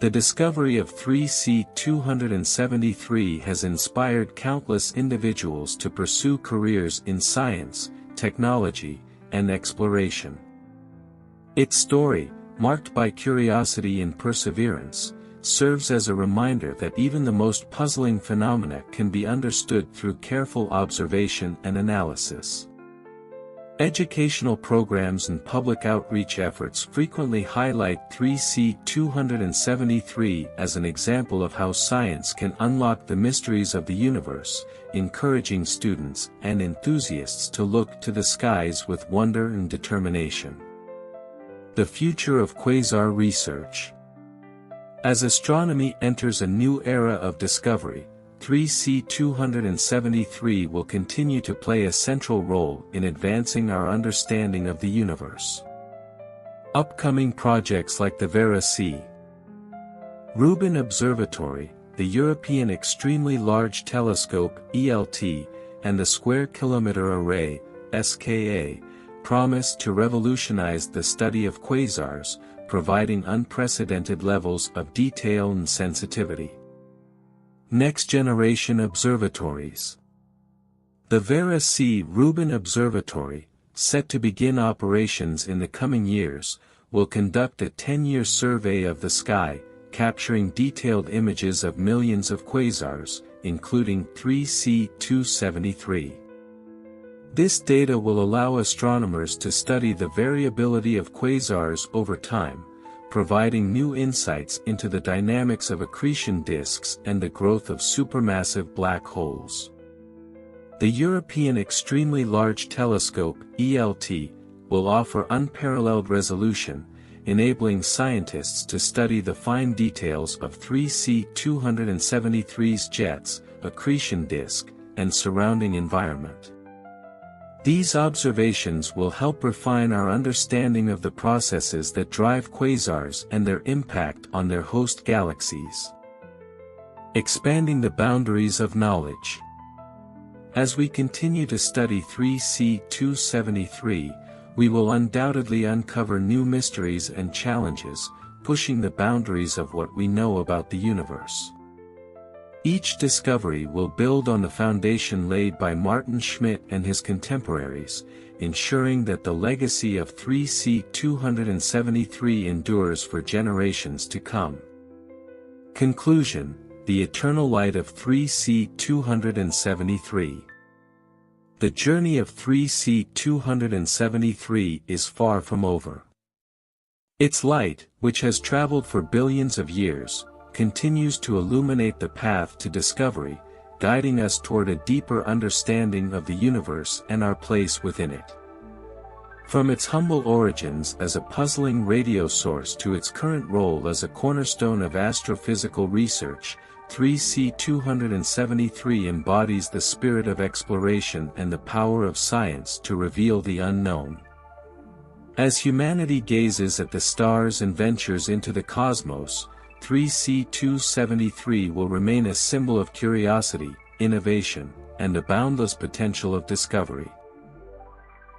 [SPEAKER 1] The discovery of 3C273 has inspired countless individuals to pursue careers in science, technology, and exploration. Its story, marked by curiosity and perseverance, serves as a reminder that even the most puzzling phenomena can be understood through careful observation and analysis. Educational programs and public outreach efforts frequently highlight 3C273 as an example of how science can unlock the mysteries of the universe, encouraging students and enthusiasts to look to the skies with wonder and determination. The future of quasar research. As astronomy enters a new era of discovery, 3C273 will continue to play a central role in advancing our understanding of the universe. Upcoming projects like the Vera C. Rubin Observatory, the European Extremely Large Telescope (ELT), and the Square Kilometre Array (SKA), promise to revolutionize the study of quasars, providing unprecedented levels of detail and sensitivity. Next-generation observatories. The Vera C. Rubin Observatory, set to begin operations in the coming years, will conduct a 10-year survey of the sky, capturing detailed images of millions of quasars, including 3C273. This data will allow astronomers to study the variability of quasars over time, providing new insights into the dynamics of accretion disks and the growth of supermassive black holes. The European Extremely Large Telescope (ELT) will offer unparalleled resolution, enabling scientists to study the fine details of 3C273's jets, accretion disk, and surrounding environment. These observations will help refine our understanding of the processes that drive quasars and their impact on their host galaxies. Expanding the boundaries of knowledge. As we continue to study 3C273, we will undoubtedly uncover new mysteries and challenges, pushing the boundaries of what we know about the universe. Each discovery will build on the foundation laid by Martin Schmidt and his contemporaries, ensuring that the legacy of 3C273 endures for generations to come. Conclusion: the eternal light of 3C273. The journey of 3C273 is far from over. Its light, which has traveled for billions of years, continues to illuminate the path to discovery, guiding us toward a deeper understanding of the universe and our place within it. From its humble origins as a puzzling radio source to its current role as a cornerstone of astrophysical research, 3C273 embodies the spirit of exploration and the power of science to reveal the unknown. As humanity gazes at the stars and ventures into the cosmos, 3C273 will remain a symbol of curiosity, innovation, and the boundless potential of discovery.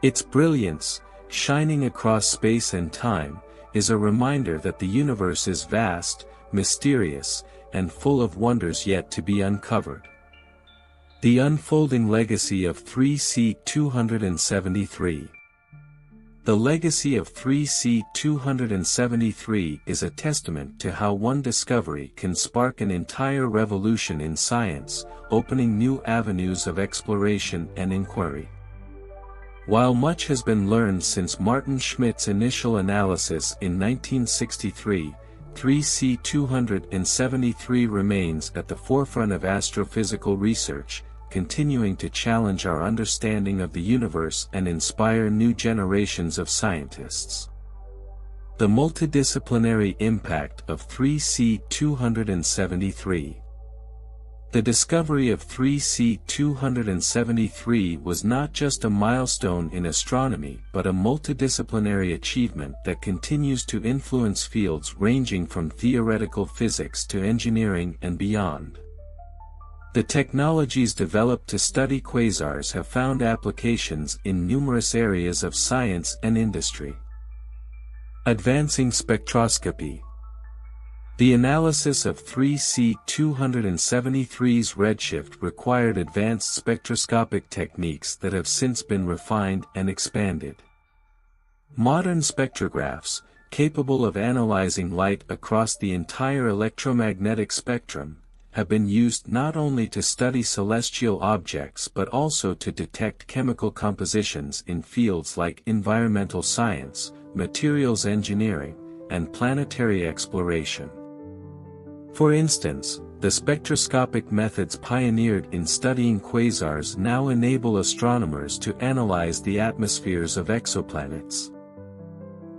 [SPEAKER 1] Its brilliance, shining across space and time, is a reminder that the universe is vast, mysterious, and full of wonders yet to be uncovered. The unfolding legacy of 3C273. The legacy of 3C273 is a testament to how one discovery can spark an entire revolution in science, opening new avenues of exploration and inquiry. While much has been learned since Martin Schmidt's initial analysis in 1963, 3C273 remains at the forefront of astrophysical research, continuing to challenge our understanding of the universe and inspire new generations of scientists. The multidisciplinary impact of 3C273. The discovery of 3C273 was not just a milestone in astronomy but a multidisciplinary achievement that continues to influence fields ranging from theoretical physics to engineering and beyond. The technologies developed to study quasars have found applications in numerous areas of science and industry. Advancing spectroscopy. The analysis of 3C273's redshift required advanced spectroscopic techniques that have since been refined and expanded. Modern spectrographs, capable of analyzing light across the entire electromagnetic spectrum, have been used not only to study celestial objects but also to detect chemical compositions in fields like environmental science, materials engineering, and planetary exploration. For instance, the spectroscopic methods pioneered in studying quasars now enable astronomers to analyze the atmospheres of exoplanets.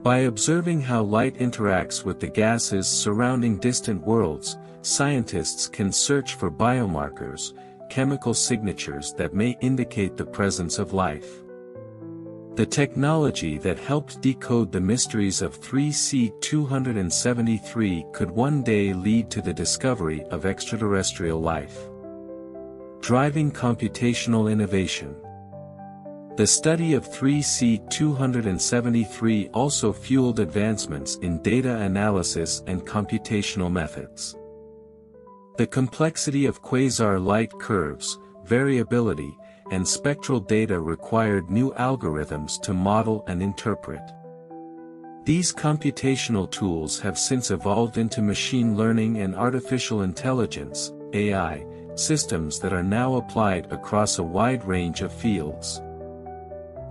[SPEAKER 1] By observing how light interacts with the gases surrounding distant worlds, scientists can search for biomarkers, chemical signatures that may indicate the presence of life. The technology that helped decode the mysteries of 3C273 could one day lead to the discovery of extraterrestrial life. Driving computational innovation. The study of 3C273 also fueled advancements in data analysis and computational methods. The complexity of quasar light curves, variability, and spectral data required new algorithms to model and interpret. These computational tools have since evolved into machine learning and artificial intelligence, AI, systems that are now applied across a wide range of fields.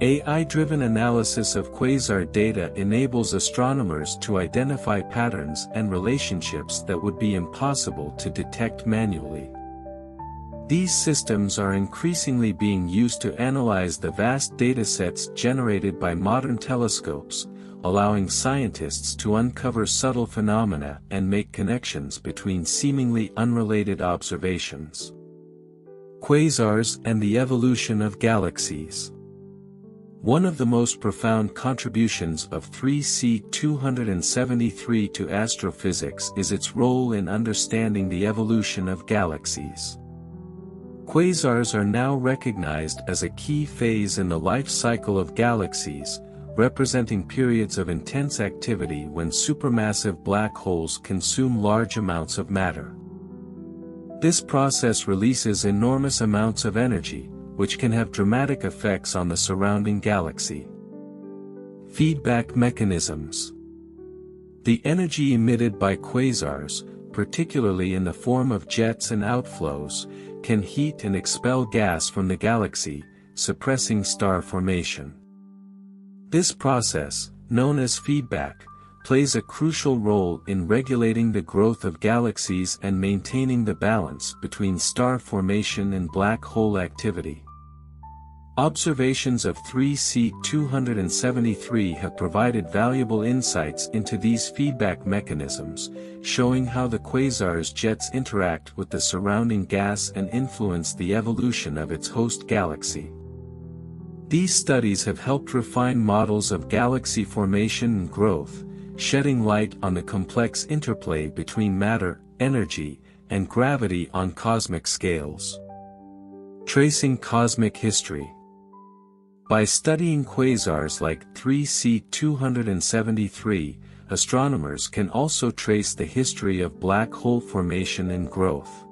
[SPEAKER 1] AI-driven analysis of quasar data enables astronomers to identify patterns and relationships that would be impossible to detect manually. These systems are increasingly being used to analyze the vast datasets generated by modern telescopes, allowing scientists to uncover subtle phenomena and make connections between seemingly unrelated observations. Quasars and the evolution of galaxies. One of the most profound contributions of 3C273 to astrophysics is its role in understanding the evolution of galaxies. Quasars are now recognized as a key phase in the life cycle of galaxies, representing periods of intense activity when supermassive black holes consume large amounts of matter. This process releases enormous amounts of energy, which can have dramatic effects on the surrounding galaxy. Feedback mechanisms. The energy emitted by quasars, particularly in the form of jets and outflows, can heat and expel gas from the galaxy, suppressing star formation. This process, known as feedback, plays a crucial role in regulating the growth of galaxies and maintaining the balance between star formation and black hole activity. Observations of 3C273 have provided valuable insights into these feedback mechanisms, showing how the quasar's jets interact with the surrounding gas and influence the evolution of its host galaxy. These studies have helped refine models of galaxy formation and growth, shedding light on the complex interplay between matter, energy, and gravity on cosmic scales. Tracing cosmic history. By studying quasars like 3C273, astronomers can also trace the history of black hole formation and growth.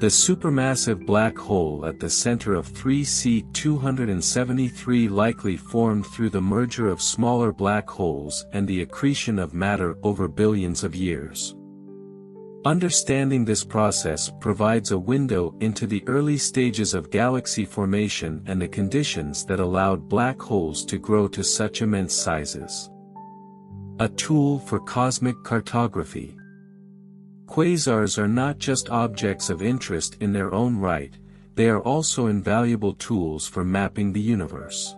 [SPEAKER 1] The supermassive black hole at the center of 3C273 likely formed through the merger of smaller black holes and the accretion of matter over billions of years. Understanding this process provides a window into the early stages of galaxy formation and the conditions that allowed black holes to grow to such immense sizes. A tool for cosmic cartography. Quasars are not just objects of interest in their own right, they are also invaluable tools for mapping the universe.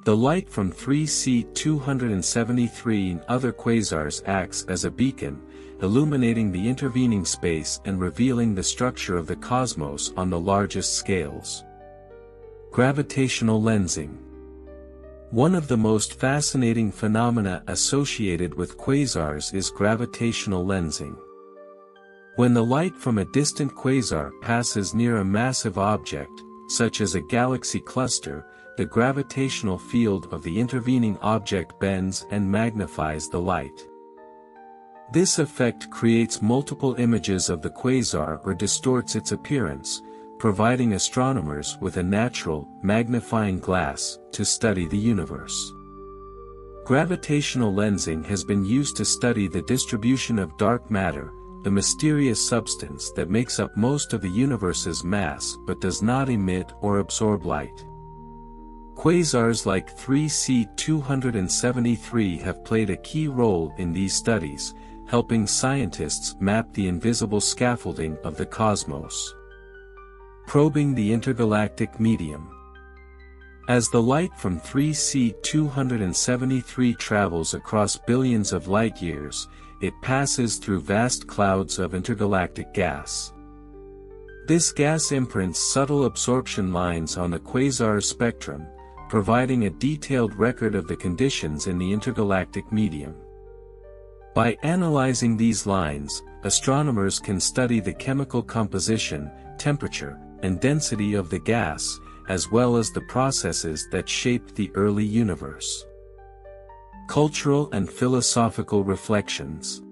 [SPEAKER 1] The light from 3C273 and other quasars acts as a beacon, illuminating the intervening space and revealing the structure of the cosmos on the largest scales. Gravitational lensing. One of the most fascinating phenomena associated with quasars is gravitational lensing. When the light from a distant quasar passes near a massive object, such as a galaxy cluster, the gravitational field of the intervening object bends and magnifies the light. This effect creates multiple images of the quasar or distorts its appearance, providing astronomers with a natural, magnifying glass to study the universe. Gravitational lensing has been used to study the distribution of dark matter, the mysterious substance that makes up most of the universe's mass but does not emit or absorb light. Quasars like 3C273 have played a key role in these studies, helping scientists map the invisible scaffolding of the cosmos. Probing the intergalactic medium. As the light from 3C273 travels across billions of light-years, it passes through vast clouds of intergalactic gas. This gas imprints subtle absorption lines on the quasar's spectrum, providing a detailed record of the conditions in the intergalactic medium. By analyzing these lines, astronomers can study the chemical composition, temperature, and density of the gas, as well as the processes that shaped the early universe. Cultural and philosophical reflections.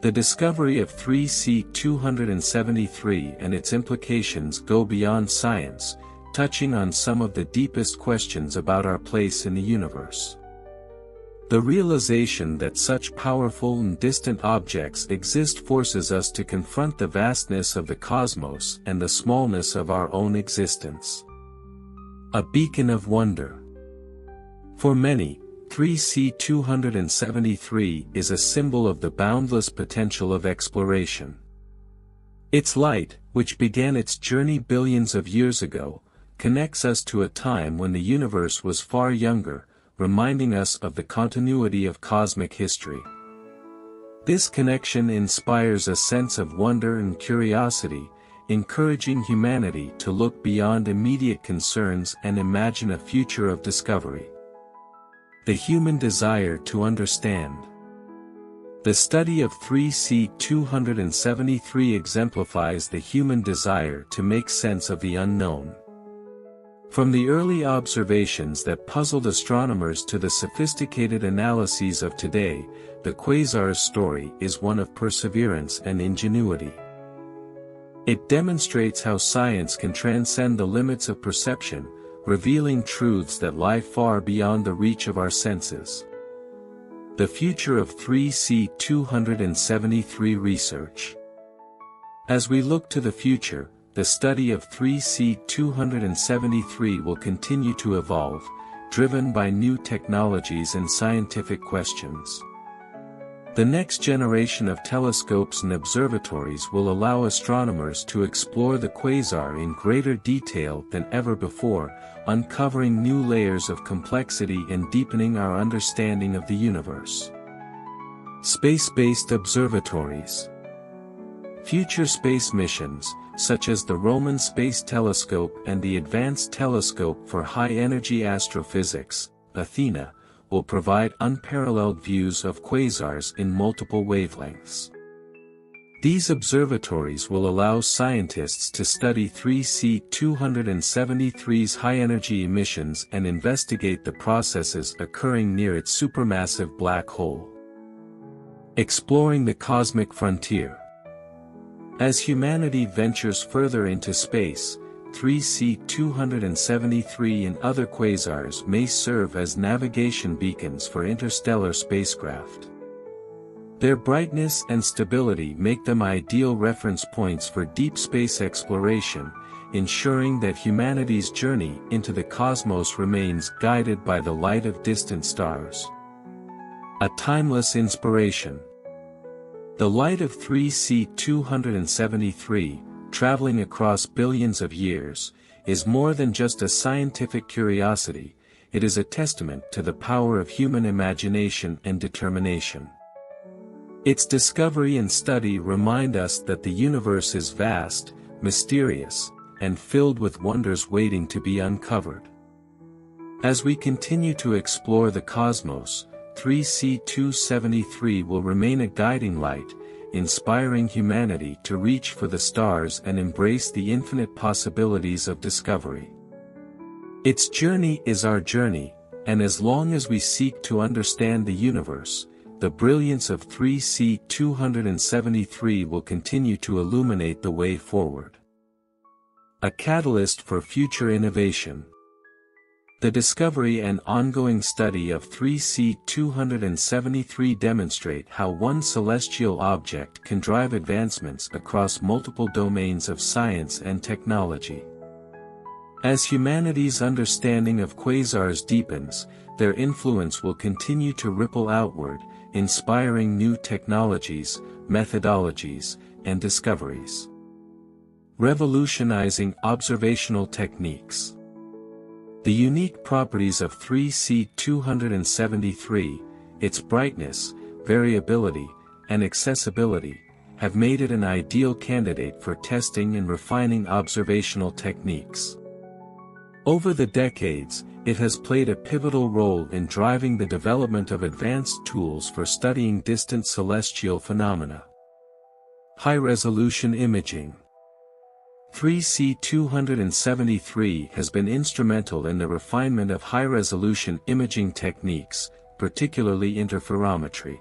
[SPEAKER 1] The discovery of 3C273 and its implications go beyond science, touching on some of the deepest questions about our place in the universe. The realization that such powerful and distant objects exist forces us to confront the vastness of the cosmos and the smallness of our own existence. A beacon of wonder. For many, 3C273 is a symbol of the boundless potential of exploration. Its light, which began its journey billions of years ago, connects us to a time when the universe was far younger, reminding us of the continuity of cosmic history. This connection inspires a sense of wonder and curiosity, encouraging humanity to look beyond immediate concerns and imagine a future of discovery. The human desire to understand. The study of 3C273 exemplifies the human desire to make sense of the unknown. From the early observations that puzzled astronomers to the sophisticated analyses of today, the quasar's story is one of perseverance and ingenuity. It demonstrates how science can transcend the limits of perception, revealing truths that lie far beyond the reach of our senses. The future of 3C273 research. As we look to the future, the study of 3C273 will continue to evolve, driven by new technologies and scientific questions. The next generation of telescopes and observatories will allow astronomers to explore the quasar in greater detail than ever before, uncovering new layers of complexity and deepening our understanding of the universe. Space-based observatories. Future space missions, such as the Roman Space Telescope and the Advanced Telescope for High-Energy Astrophysics, Athena, will provide unparalleled views of quasars in multiple wavelengths. These observatories will allow scientists to study 3C-273's high-energy emissions and investigate the processes occurring near its supermassive black hole. Exploring the cosmic frontier. As humanity ventures further into space, 3C-273 and other quasars may serve as navigation beacons for interstellar spacecraft. Their brightness and stability make them ideal reference points for deep space exploration, ensuring that humanity's journey into the cosmos remains guided by the light of distant stars. A timeless inspiration. The light of 3C-273, traveling across billions of years, is more than just a scientific curiosity, it is a testament to the power of human imagination and determination. Its discovery and study remind us that the universe is vast, mysterious, and filled with wonders waiting to be uncovered. As we continue to explore the cosmos, 3C-273 will remain a guiding light, inspiring humanity to reach for the stars and embrace the infinite possibilities of discovery. Its journey is our journey, and as long as we seek to understand the universe, the brilliance of 3C-273 will continue to illuminate the way forward. A catalyst for future innovation. The discovery and ongoing study of 3C-273 demonstrate how one celestial object can drive advancements across multiple domains of science and technology. As humanity's understanding of quasars deepens, their influence will continue to ripple outward, inspiring new technologies, methodologies, and discoveries. Revolutionizing observational techniques. The unique properties of 3C-273, its brightness, variability, and accessibility, have made it an ideal candidate for testing and refining observational techniques. Over the decades, it has played a pivotal role in driving the development of advanced tools for studying distant celestial phenomena. High-resolution imaging. 3C-273 has been instrumental in the refinement of high-resolution imaging techniques, particularly interferometry.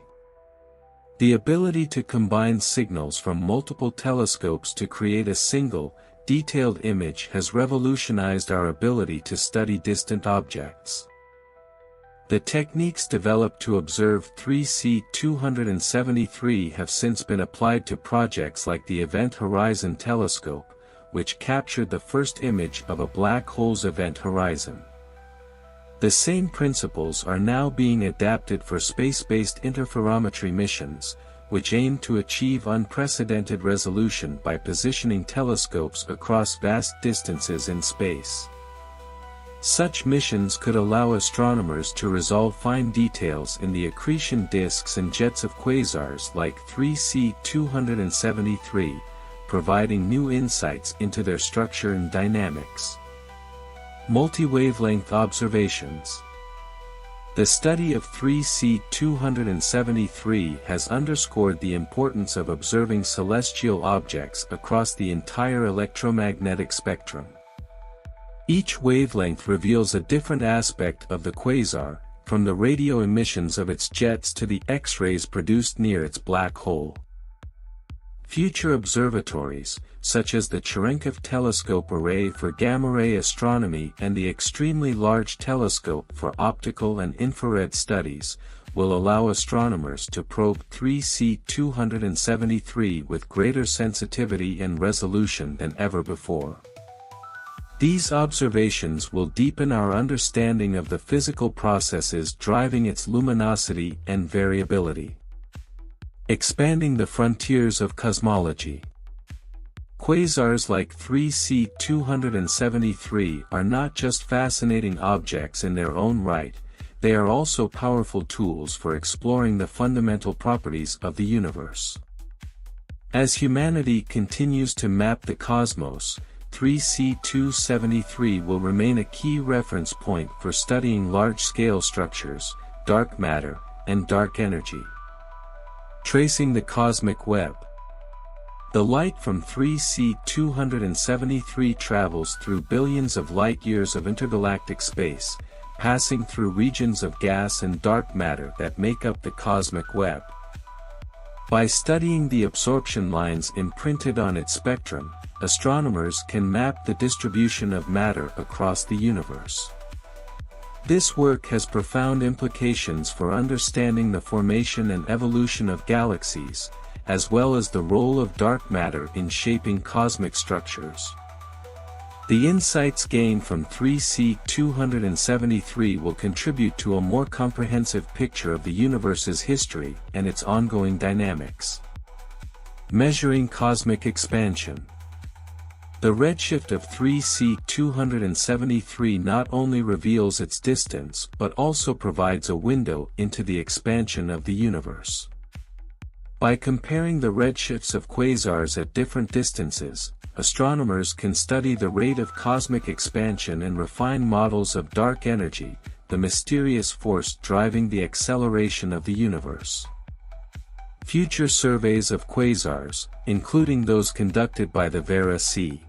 [SPEAKER 1] The ability to combine signals from multiple telescopes to create a single, detailed image has revolutionized our ability to study distant objects. The techniques developed to observe 3C-273 have since been applied to projects like the Event Horizon Telescope, which captured the first image of a black hole's event horizon. The same principles are now being adapted for space-based interferometry missions, which aim to achieve unprecedented resolution by positioning telescopes across vast distances in space. Such missions could allow astronomers to resolve fine details in the accretion disks and jets of quasars like 3C-273, providing new insights into their structure and dynamics. Multi-wavelength observations. The study of 3C-273 has underscored the importance of observing celestial objects across the entire electromagnetic spectrum. Each wavelength reveals a different aspect of the quasar, from the radio emissions of its jets to the X-rays produced near its black hole. Future observatories, such as the Cherenkov Telescope Array for gamma-ray astronomy and the Extremely Large Telescope for optical and infrared studies, will allow astronomers to probe 3C-273 with greater sensitivity and resolution than ever before. These observations will deepen our understanding of the physical processes driving its luminosity and variability. Expanding the frontiers of cosmology. Quasars like 3C-273 are not just fascinating objects in their own right, they are also powerful tools for exploring the fundamental properties of the universe. As humanity continues to map the cosmos, 3C-273 will remain a key reference point for studying large-scale structures, dark matter, and dark energy. Tracing the cosmic web. The light from 3C273 travels through billions of light-years of intergalactic space, passing through regions of gas and dark matter that make up the cosmic web. By studying the absorption lines imprinted on its spectrum, astronomers can map the distribution of matter across the universe. This work has profound implications for understanding the formation and evolution of galaxies, as well as the role of dark matter in shaping cosmic structures. The insights gained from 3C273 will contribute to a more comprehensive picture of the universe's history and its ongoing dynamics. Measuring cosmic expansion. The redshift of 3C273 not only reveals its distance but also provides a window into the expansion of the universe. By comparing the redshifts of quasars at different distances, astronomers can study the rate of cosmic expansion and refine models of dark energy, the mysterious force driving the acceleration of the universe. Future surveys of quasars, including those conducted by the Vera C.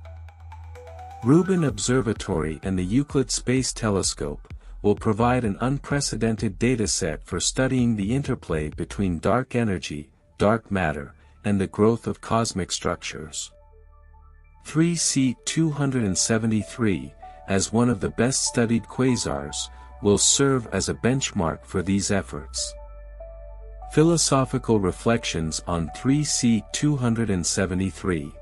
[SPEAKER 1] Rubin Observatory and the Euclid Space Telescope, will provide an unprecedented dataset for studying the interplay between dark energy, dark matter, and the growth of cosmic structures. 3C273, as one of the best-studied quasars, will serve as a benchmark for these efforts. Philosophical reflections on 3C273.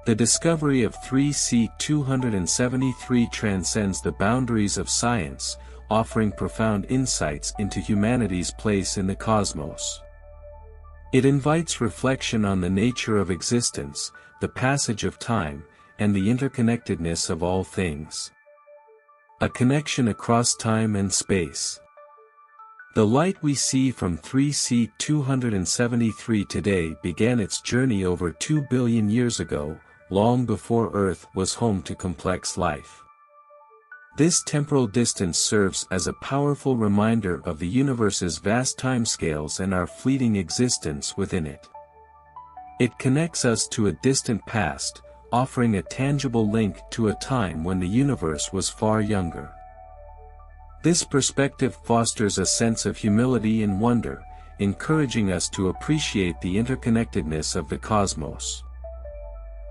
[SPEAKER 1] The discovery of 3C273 transcends the boundaries of science, offering profound insights into humanity's place in the cosmos. It invites reflection on the nature of existence, the passage of time, and the interconnectedness of all things. A connection across time and space. The light we see from 3C273 today began its journey over 2 billion years ago, long before Earth was home to complex life. This temporal distance serves as a powerful reminder of the universe's vast timescales and our fleeting existence within it. It connects us to a distant past, offering a tangible link to a time when the universe was far younger. This perspective fosters a sense of humility and wonder, encouraging us to appreciate the interconnectedness of the cosmos.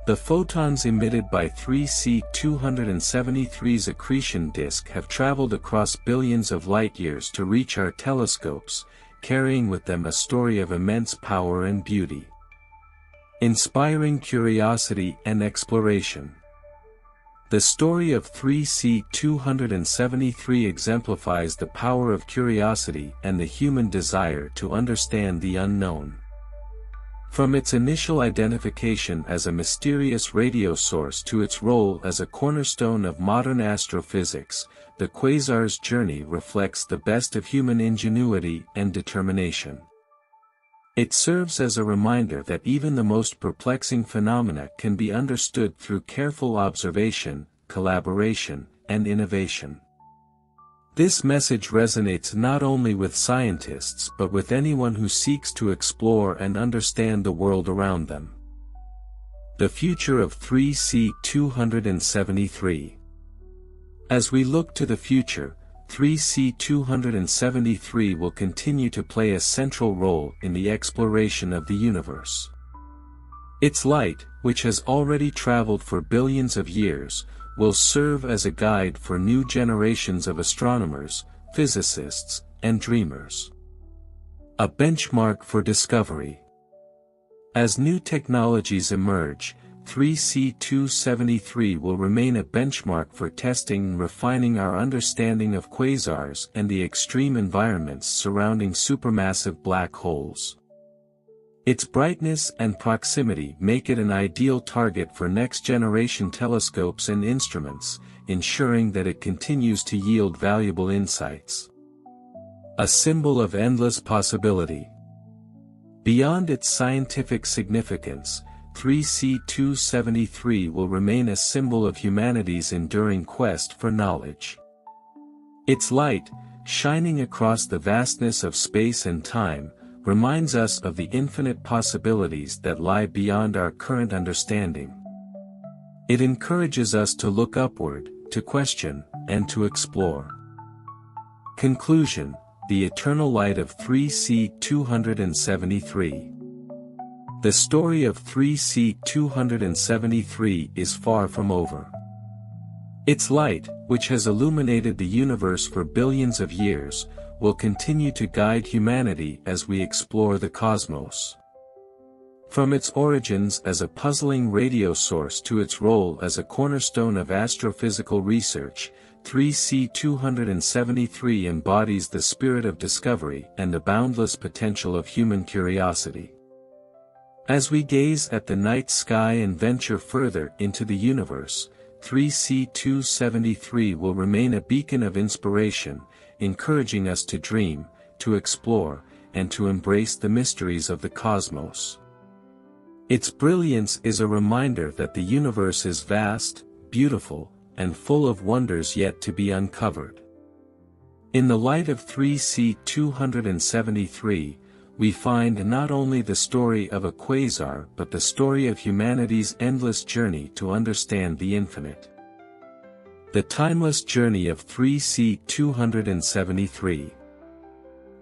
[SPEAKER 1] The photons emitted by 3C273's accretion disk have traveled across billions of light-years to reach our telescopes, carrying with them a story of immense power and beauty. Inspiring curiosity and exploration. The story of 3C273 exemplifies the power of curiosity and the human desire to understand the unknown. From its initial identification as a mysterious radio source to its role as a cornerstone of modern astrophysics, the quasar's journey reflects the best of human ingenuity and determination. It serves as a reminder that even the most perplexing phenomena can be understood through careful observation, collaboration, and innovation. This message resonates not only with scientists but with anyone who seeks to explore and understand the world around them. The future of 3C273. As we look to the future, 3C273 will continue to play a central role in the exploration of the universe. Its light, which has already traveled for billions of years, will serve as a guide for new generations of astronomers, physicists, and dreamers. A benchmark for discovery. As new technologies emerge, 3C273 will remain a benchmark for testing and refining our understanding of quasars and the extreme environments surrounding supermassive black holes. Its brightness and proximity make it an ideal target for next-generation telescopes and instruments, ensuring that it continues to yield valuable insights. A symbol of endless possibility. Beyond its scientific significance, 3C273 will remain a symbol of humanity's enduring quest for knowledge. Its light, shining across the vastness of space and time, reminds us of the infinite possibilities that lie beyond our current understanding. It encourages us to look upward, to question, and to explore. Conclusion: the eternal light of 3C273. The story of 3C273 is far from over. Its light, which has illuminated the universe for billions of years, will continue to guide humanity as we explore the cosmos. From its origins as a puzzling radio source to its role as a cornerstone of astrophysical research, 3C273 embodies the spirit of discovery and the boundless potential of human curiosity. As we gaze at the night sky and venture further into the universe, 3C273 will remain a beacon of inspiration, encouraging us to dream, to explore, and to embrace the mysteries of the cosmos. Its brilliance is a reminder that the universe is vast, beautiful, and full of wonders yet to be uncovered. In the light of 3C273, we find not only the story of a quasar but the story of humanity's endless journey to understand the infinite. The timeless journey of 3C273.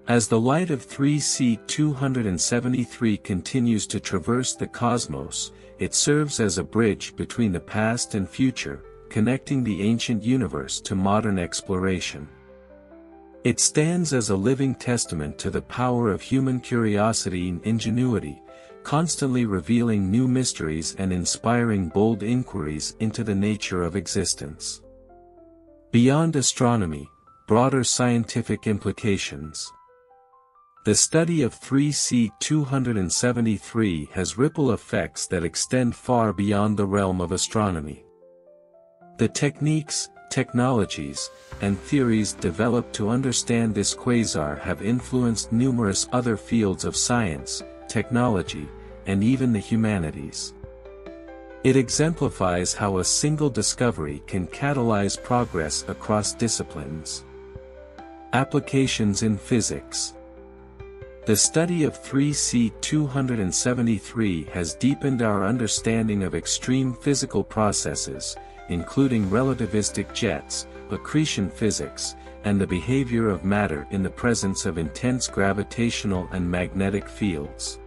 [SPEAKER 1] As the light of 3C273 continues to traverse the cosmos, it serves as a bridge between the past and future, connecting the ancient universe to modern exploration. It stands as a living testament to the power of human curiosity and ingenuity, constantly revealing new mysteries and inspiring bold inquiries into the nature of existence. Beyond astronomy, broader scientific implications. The study of 3C273 has ripple effects that extend far beyond the realm of astronomy. The techniques, technologies, and theories developed to understand this quasar have influenced numerous other fields of science, technology, and even the humanities. It exemplifies how a single discovery can catalyze progress across disciplines. Applications in physics. The study of 3C273 has deepened our understanding of extreme physical processes, including relativistic jets, accretion physics, and the behavior of matter in the presence of intense gravitational and magnetic fields.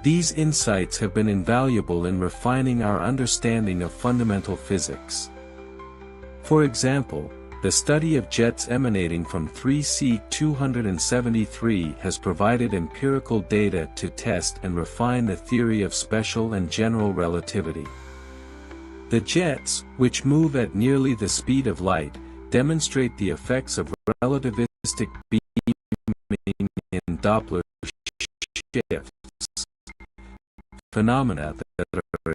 [SPEAKER 1] These insights have been invaluable in refining our understanding of fundamental physics. For example, the study of jets emanating from 3C273 has provided empirical data to test and refine the theory of special and general relativity. The jets, which move at nearly the speed of light, demonstrate the effects of relativistic beaming and Doppler shifts, phenomena that are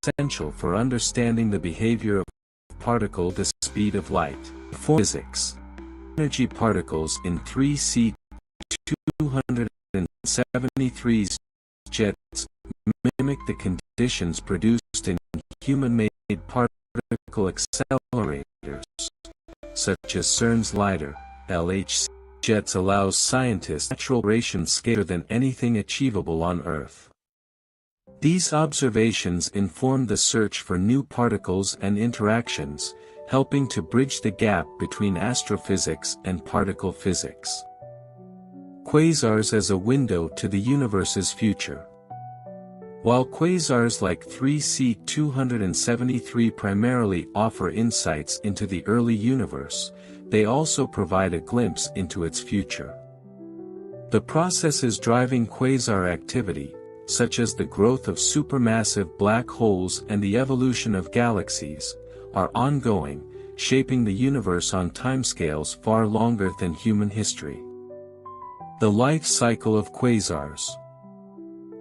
[SPEAKER 1] essential for understanding the behavior of particle at the speed of light. For physics, energy particles in 3C273's jets mimic the conditions produced in human-made particle accelerators, such as CERN's LIDAR, LHC. Jets allows scientists natural acceleration greater than anything achievable on Earth. These observations inform the search for new particles and interactions, helping to bridge the gap between astrophysics and particle physics. Quasars as a window to the universe's future. While quasars like 3C273 primarily offer insights into the early universe, they also provide a glimpse into its future. The processes driving quasar activity, such as the growth of supermassive black holes and the evolution of galaxies, are ongoing, shaping the universe on timescales far longer than human history. The life cycle of quasars.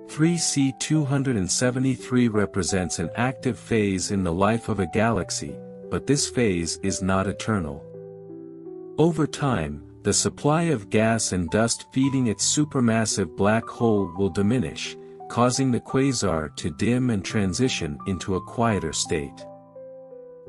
[SPEAKER 1] 3C273 represents an active phase in the life of a galaxy, but this phase is not eternal. Over time, the supply of gas and dust feeding its supermassive black hole will diminish, causing the quasar to dim and transition into a quieter state.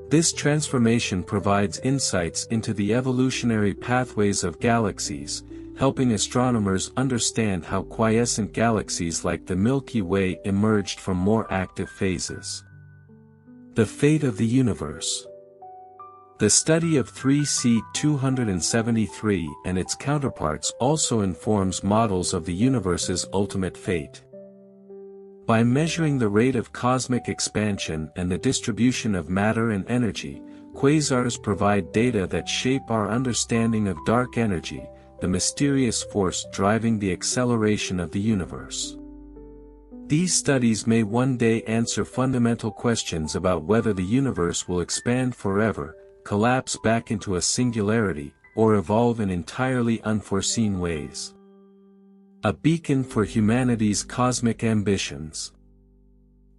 [SPEAKER 1] This transformation provides insights into the evolutionary pathways of galaxies, helping astronomers understand how quiescent galaxies like the Milky Way emerged from more active phases. The fate of the universe. The study of 3C273 and its counterparts also informs models of the universe's ultimate fate. By measuring the rate of cosmic expansion and the distribution of matter and energy, quasars provide data that shape our understanding of dark energy, the mysterious force driving the acceleration of the universe. These studies may one day answer fundamental questions about whether the universe will expand forever, collapse back into a singularity, or evolve in entirely unforeseen ways. A beacon for humanity's cosmic ambitions.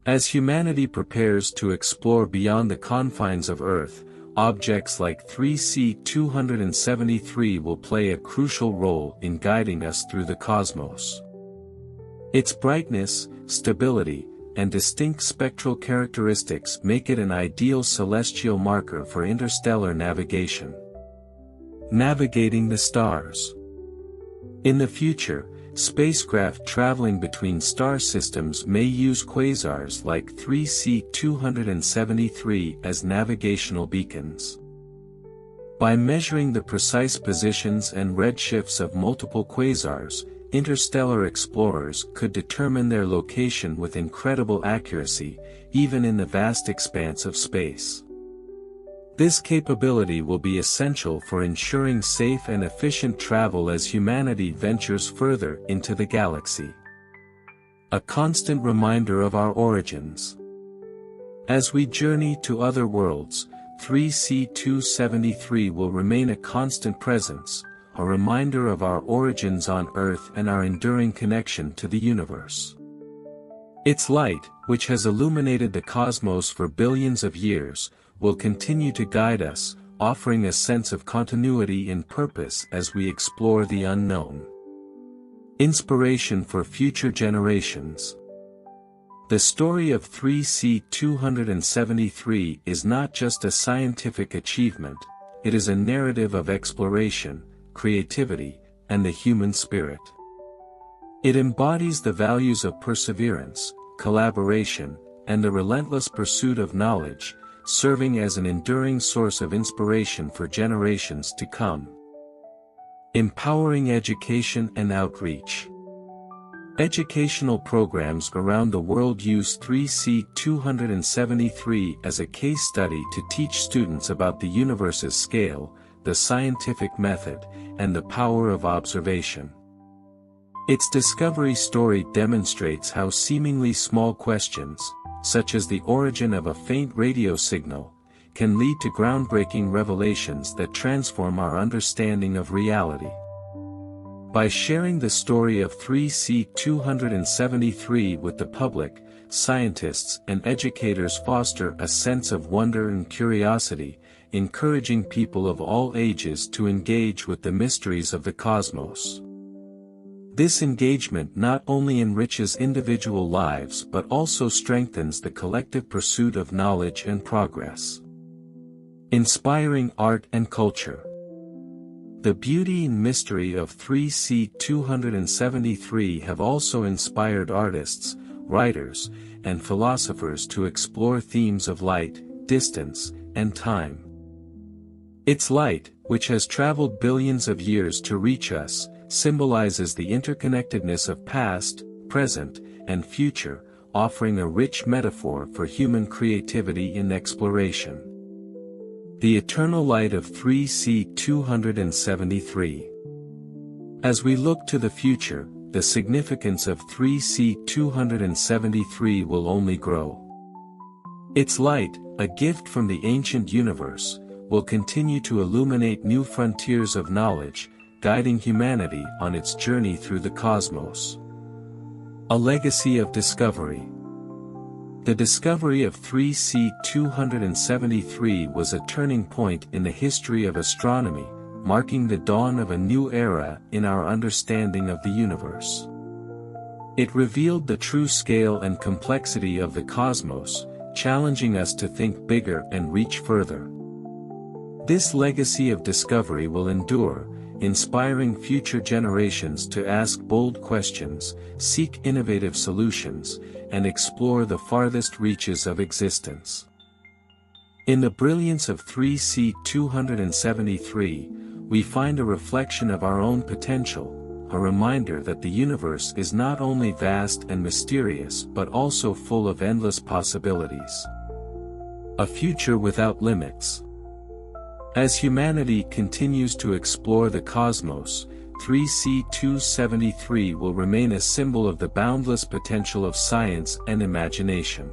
[SPEAKER 1] As humanity prepares to explore beyond the confines of Earth, objects like 3C273 will play a crucial role in guiding us through the cosmos. Its brightness, stability, and distinct spectral characteristics make it an ideal celestial marker for interstellar navigation. Navigating the stars. In the future, spacecraft traveling between star systems may use quasars like 3C273 as navigational beacons. By measuring the precise positions and redshifts of multiple quasars, interstellar explorers could determine their location with incredible accuracy, even in the vast expanse of space. This capability will be essential for ensuring safe and efficient travel as humanity ventures further into the galaxy. A constant reminder of our origins. As we journey to other worlds, 3C273 will remain a constant presence, a reminder of our origins on Earth and our enduring connection to the universe. Its light, which has illuminated the cosmos for billions of years, will continue to guide us, offering a sense of continuity and purpose as we explore the unknown. Inspiration for future generations. The story of 3C273 is not just a scientific achievement, it is a narrative of exploration, creativity, and the human spirit. It embodies the values of perseverance, collaboration, and the relentless pursuit of knowledge, serving as an enduring source of inspiration for generations to come. Empowering education and outreach. Educational programs around the world use 3C273 as a case study to teach students about the universe's scale, the scientific method, and the power of observation. Its discovery story demonstrates how seemingly small questions, such as the origin of a faint radio signal, can lead to groundbreaking revelations that transform our understanding of reality. By sharing the story of 3C273 with the public, scientists and educators foster a sense of wonder and curiosity, encouraging people of all ages to engage with the mysteries of the cosmos. This engagement not only enriches individual lives but also strengthens the collective pursuit of knowledge and progress. Inspiring art and culture. The beauty and mystery of 3C273 have also inspired artists, writers, and philosophers to explore themes of light, distance, and time. Its light, which has traveled billions of years to reach us, symbolizes the interconnectedness of past, present, and future, offering a rich metaphor for human creativity and exploration. The eternal light of 3C273. As we look to the future, the significance of 3C273 will only grow. Its light, a gift from the ancient universe, will continue to illuminate new frontiers of knowledge, guiding humanity on its journey through the cosmos. A legacy of discovery. The discovery of 3C273 was a turning point in the history of astronomy, marking the dawn of a new era in our understanding of the universe. It revealed the true scale and complexity of the cosmos, challenging us to think bigger and reach further. This legacy of discovery will endure, inspiring future generations to ask bold questions, seek innovative solutions, and explore the farthest reaches of existence. In the brilliance of 3C273, we find a reflection of our own potential, a reminder that the universe is not only vast and mysterious but also full of endless possibilities. A future without limits. As humanity continues to explore the cosmos, 3C273 will remain a symbol of the boundless potential of science and imagination.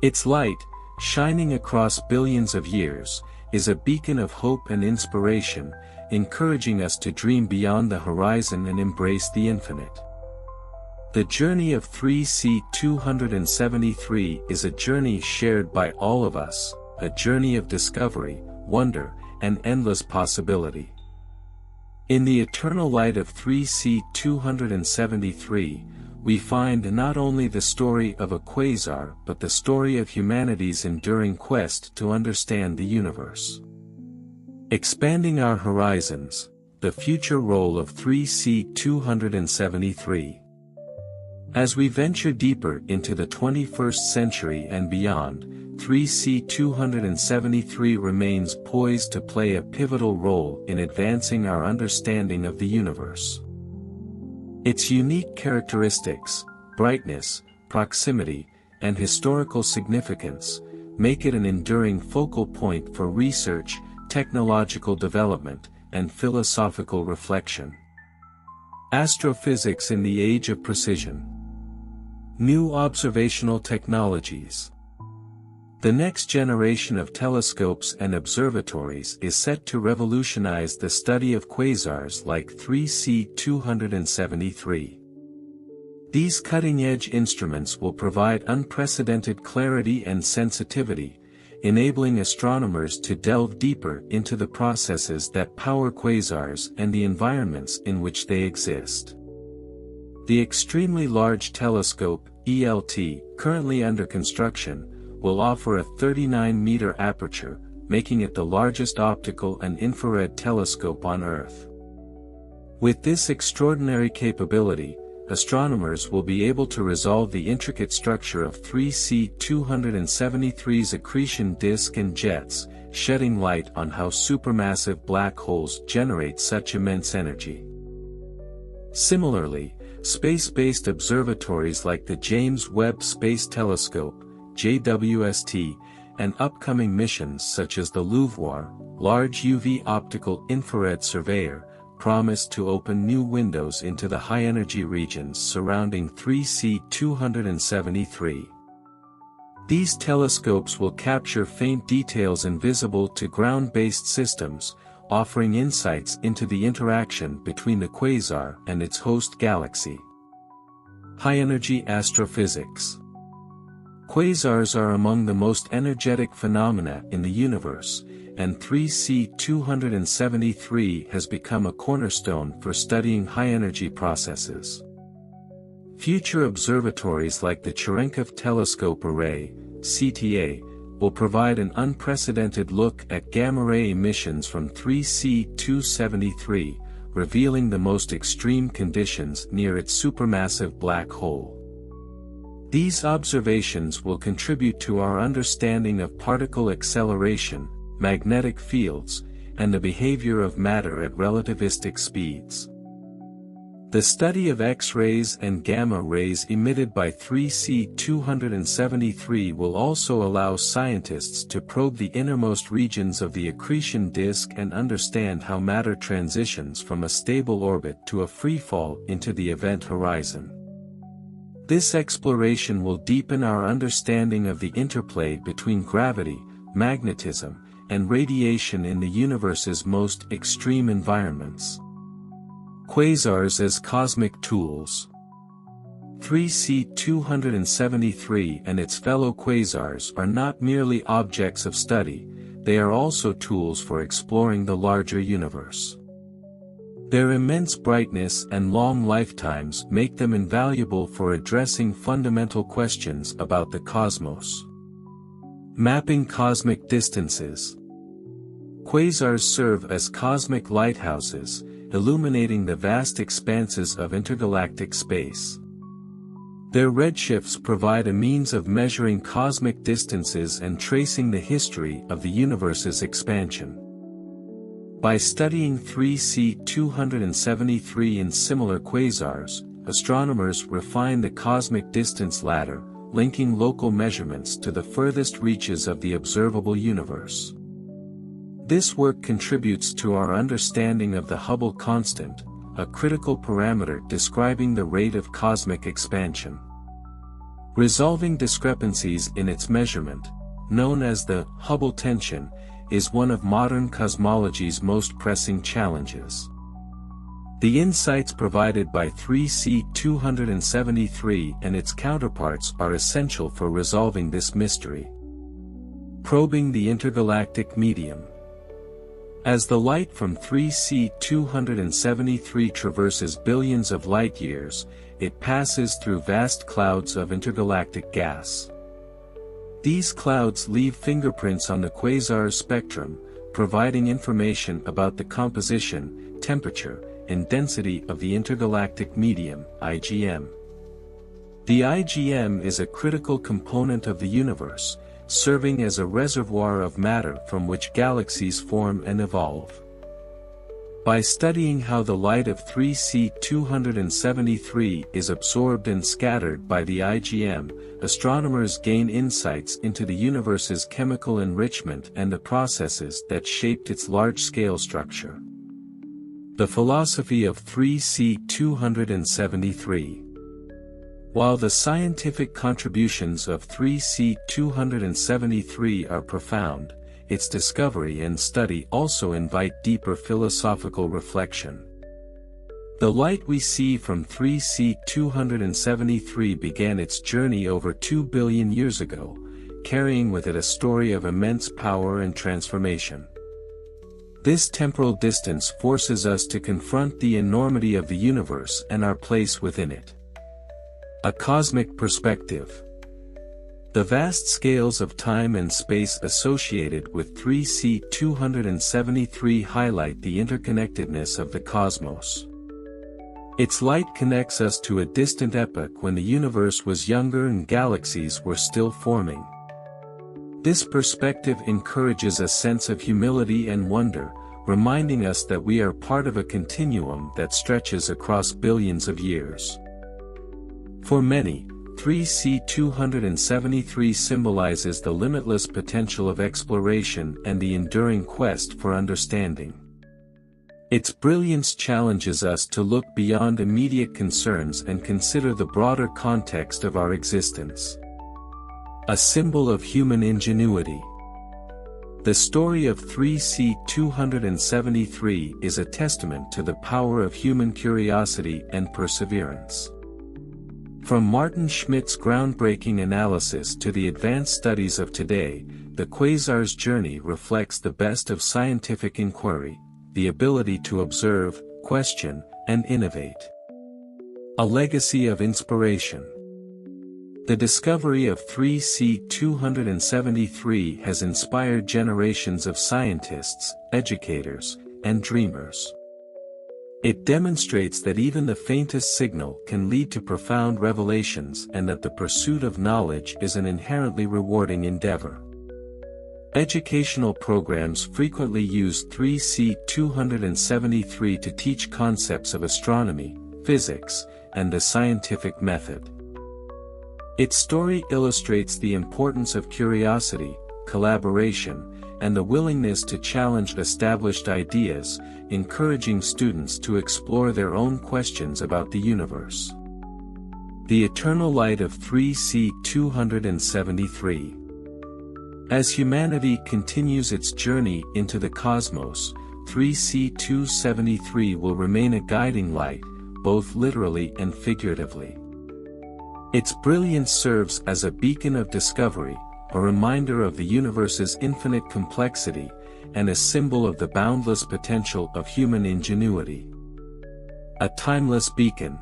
[SPEAKER 1] Its light, shining across billions of years, is a beacon of hope and inspiration, encouraging us to dream beyond the horizon and embrace the infinite. The journey of 3C273 is a journey shared by all of us, a journey of discovery, wonder, and endless possibility. In the eternal light of 3C273, we find not only the story of a quasar but the story of humanity's enduring quest to understand the universe. Expanding our horizons, the future role of 3C273. As we venture deeper into the 21st century and beyond, 3C273 remains poised to play a pivotal role in advancing our understanding of the universe. Its unique characteristics, brightness, proximity, and historical significance, make it an enduring focal point for research, technological development, and philosophical reflection. Astrophysics in the age of precision. New observational technologies. The next generation of telescopes and observatories is set to revolutionize the study of quasars like 3C273. These cutting-edge instruments will provide unprecedented clarity and sensitivity, enabling astronomers to delve deeper into the processes that power quasars and the environments in which they exist. The Extremely Large Telescope, ELT, currently under construction, will offer a 39-meter aperture, making it the largest optical and infrared telescope on Earth. With this extraordinary capability, astronomers will be able to resolve the intricate structure of 3C273's accretion disk and jets, shedding light on how supermassive black holes generate such immense energy. Similarly, space-based observatories like the James Webb Space Telescope, JWST, and upcoming missions such as the LUVOIR, Large UV Optical Infrared Surveyor, promise to open new windows into the high-energy regions surrounding 3C273. These telescopes will capture faint details invisible to ground-based systems, offering insights into the interaction between the quasar and its host galaxy. High-energy astrophysics. Quasars are among the most energetic phenomena in the universe, and 3C273 has become a cornerstone for studying high-energy processes. Future observatories like the Cherenkov Telescope Array, CTA, will provide an unprecedented look at gamma-ray emissions from 3C273, revealing the most extreme conditions near its supermassive black hole. These observations will contribute to our understanding of particle acceleration, magnetic fields, and the behavior of matter at relativistic speeds. The study of X-rays and gamma rays emitted by 3C273 will also allow scientists to probe the innermost regions of the accretion disk and understand how matter transitions from a stable orbit to a freefall into the event horizon. This exploration will deepen our understanding of the interplay between gravity, magnetism, and radiation in the universe's most extreme environments. Quasars as cosmic tools. 3C273 and its fellow quasars are not merely objects of study, they are also tools for exploring the larger universe. Their immense brightness and long lifetimes make them invaluable for addressing fundamental questions about the cosmos. Mapping cosmic distances. Quasars serve as cosmic lighthouses, illuminating the vast expanses of intergalactic space. Their redshifts provide a means of measuring cosmic distances and tracing the history of the universe's expansion. By studying 3C273 and similar quasars, astronomers refine the cosmic distance ladder, linking local measurements to the furthest reaches of the observable universe. This work contributes to our understanding of the Hubble constant, a critical parameter describing the rate of cosmic expansion. Resolving discrepancies in its measurement, known as the Hubble tension, is one of modern cosmology's most pressing challenges. The insights provided by 3C273 and its counterparts are essential for resolving this mystery. Probing the intergalactic medium. As the light from 3C273 traverses billions of light-years, it passes through vast clouds of intergalactic gas. These clouds leave fingerprints on the quasar's spectrum, providing information about the composition, temperature, and density of the intergalactic medium, IgM. The IgM is a critical component of the universe, serving as a reservoir of matter from which galaxies form and evolve. By studying how the light of 3C273 is absorbed and scattered by the IgM, astronomers gain insights into the universe's chemical enrichment and the processes that shaped its large-scale structure. The philosophy of 3C273. While the scientific contributions of 3C273 are profound, its discovery and study also invite deeper philosophical reflection. The light we see from 3C273 began its journey over 2 billion years ago, carrying with it a story of immense power and transformation. This temporal distance forces us to confront the enormity of the universe and our place within it. A cosmic perspective. The vast scales of time and space associated with 3C273 highlight the interconnectedness of the cosmos. Its light connects us to a distant epoch when the universe was younger and galaxies were still forming. This perspective encourages a sense of humility and wonder, reminding us that we are part of a continuum that stretches across billions of years. For many, 3C273 symbolizes the limitless potential of exploration and the enduring quest for understanding. Its brilliance challenges us to look beyond immediate concerns and consider the broader context of our existence. A symbol of human ingenuity. The story of 3C273 is a testament to the power of human curiosity and perseverance. From Martin Schmidt's groundbreaking analysis to the advanced studies of today, the quasar's journey reflects the best of scientific inquiry, the ability to observe, question, and innovate. A legacy of inspiration. The discovery of 3C273 has inspired generations of scientists, educators, and dreamers. It demonstrates that even the faintest signal can lead to profound revelations and that the pursuit of knowledge is an inherently rewarding endeavor. Educational programs frequently use 3C273 to teach concepts of astronomy, physics, and the scientific method. Its story illustrates the importance of curiosity, collaboration, and the willingness to challenge established ideas, encouraging students to explore their own questions about the universe. The eternal light of 3C273. As humanity continues its journey into the cosmos, 3C273 will remain a guiding light, both literally and figuratively. Its brilliance serves as a beacon of discovery, a reminder of the universe's infinite complexity, and a symbol of the boundless potential of human ingenuity. A timeless beacon.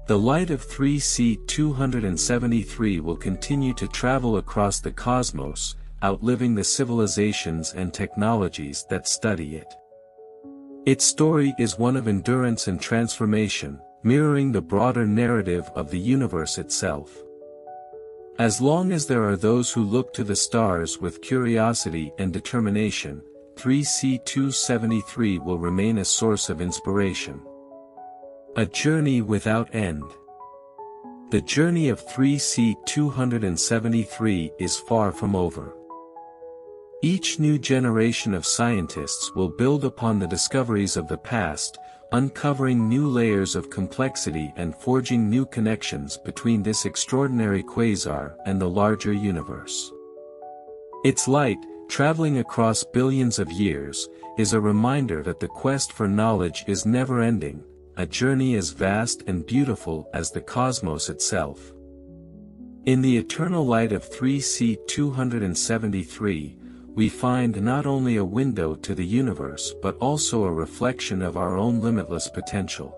[SPEAKER 1] The light of 3C273 will continue to travel across the cosmos, outliving the civilizations and technologies that study it. Its story is one of endurance and transformation, mirroring the broader narrative of the universe itself. As long as there are those who look to the stars with curiosity and determination, 3C273 will remain a source of inspiration. A journey without end. The journey of 3C273 is far from over. Each new generation of scientists will build upon the discoveries of the past, uncovering new layers of complexity and forging new connections between this extraordinary quasar and the larger universe. Its light, traveling across billions of years, is a reminder that the quest for knowledge is never-ending, a journey as vast and beautiful as the cosmos itself. In the eternal light of 3C273, we find not only a window to the universe but also a reflection of our own limitless potential.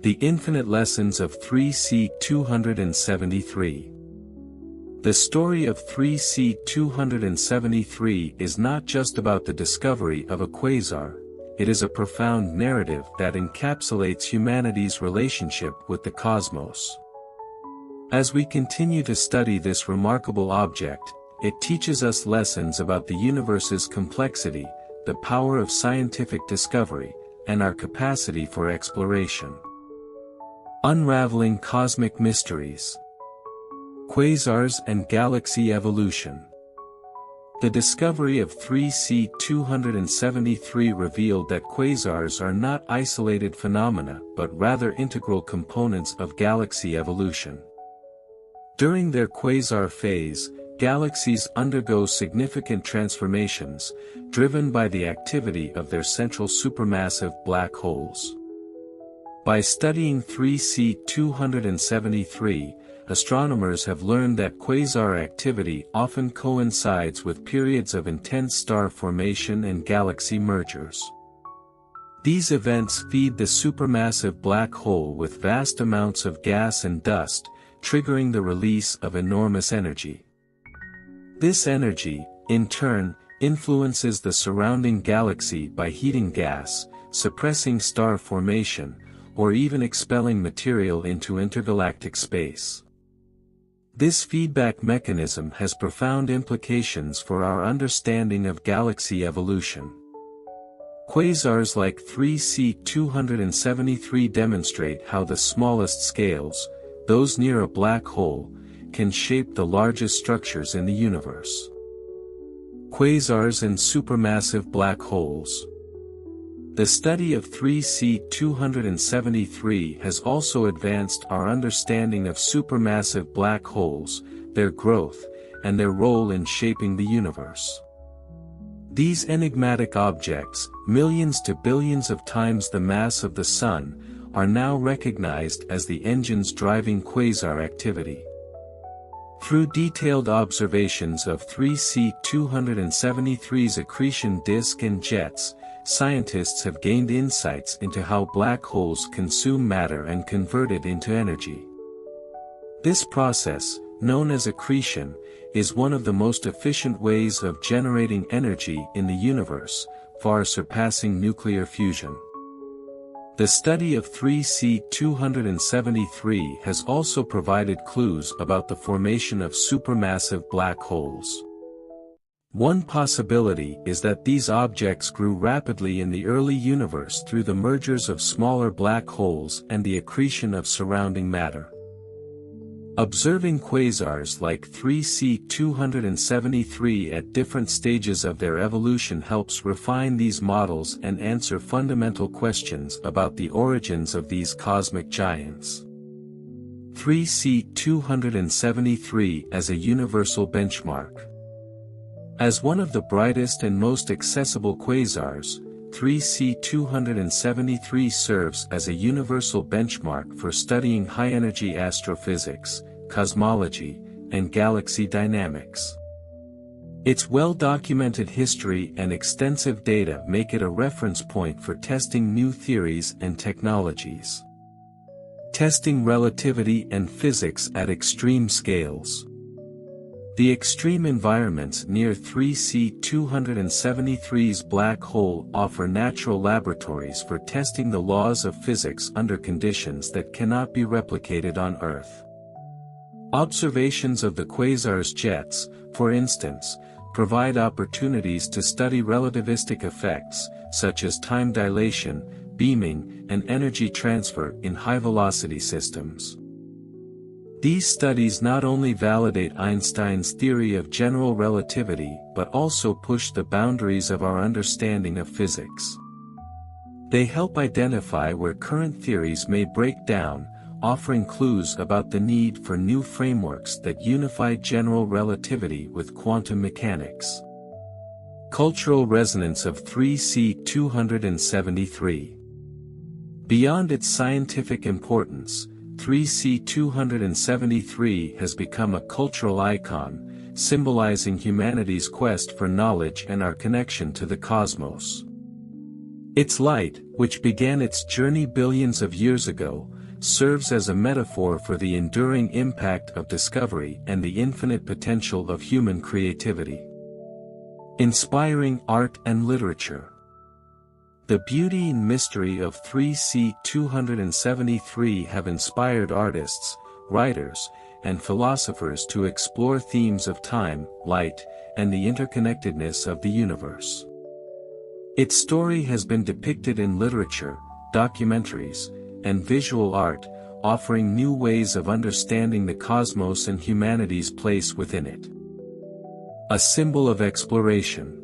[SPEAKER 1] The infinite lessons of 3C273. The story of 3C273 is not just about the discovery of a quasar, it is a profound narrative that encapsulates humanity's relationship with the cosmos. As we continue to study this remarkable object, it teaches us lessons about the universe's complexity, the power of scientific discovery, and our capacity for exploration. Unraveling cosmic mysteries. Quasars and galaxy evolution. The discovery of 3C273 revealed that quasars are not isolated phenomena but rather integral components of galaxy evolution. During their quasar phase, galaxies undergo significant transformations, driven by the activity of their central supermassive black holes. By studying 3C273, astronomers have learned that quasar activity often coincides with periods of intense star formation and galaxy mergers. These events feed the supermassive black hole with vast amounts of gas and dust, triggering the release of enormous energy. This energy, in turn, influences the surrounding galaxy by heating gas, suppressing star formation, or even expelling material into intergalactic space. This feedback mechanism has profound implications for our understanding of galaxy evolution. Quasars like 3C273 demonstrate how the smallest scales, those near a black hole, can shape the largest structures in the universe. Quasars and supermassive black holes. The study of 3C273 has also advanced our understanding of supermassive black holes, their growth, and their role in shaping the universe. These enigmatic objects, millions to billions of times the mass of the Sun, are now recognized as the engines driving quasar activity. Through detailed observations of 3C273's accretion disk and jets, scientists have gained insights into how black holes consume matter and convert it into energy. This process, known as accretion, is one of the most efficient ways of generating energy in the universe, far surpassing nuclear fusion. The study of 3C273 has also provided clues about the formation of supermassive black holes. One possibility is that these objects grew rapidly in the early universe through the mergers of smaller black holes and the accretion of surrounding matter. Observing quasars like 3C273 at different stages of their evolution helps refine these models and answer fundamental questions about the origins of these cosmic giants. 3C273 as a universal benchmark. As one of the brightest and most accessible quasars, 3C273 serves as a universal benchmark for studying high-energy astrophysics, cosmology, and galaxy dynamics. Its well-documented history and extensive data make it a reference point for testing new theories and technologies. Testing relativity and physics at extreme scales. The extreme environments near 3C273's black hole offer natural laboratories for testing the laws of physics under conditions that cannot be replicated on Earth. Observations of the quasar's jets, for instance, provide opportunities to study relativistic effects, such as time dilation, beaming, and energy transfer in high-velocity systems. These studies not only validate Einstein's theory of general relativity but also push the boundaries of our understanding of physics. They help identify where current theories may break down, offering clues about the need for new frameworks that unify general relativity with quantum mechanics. Cultural resonance of 3C273. Beyond its scientific importance, 3C273 has become a cultural icon, symbolizing humanity's quest for knowledge and our connection to the cosmos. Its light, which began its journey billions of years ago, serves as a metaphor for the enduring impact of discovery and the infinite potential of human creativity. Inspiring art and literature. The beauty and mystery of 3C273 have inspired artists, writers, and philosophers to explore themes of time, light, and the interconnectedness of the universe. Its story has been depicted in literature, documentaries, and visual art, offering new ways of understanding the cosmos and humanity's place within it. A symbol of exploration.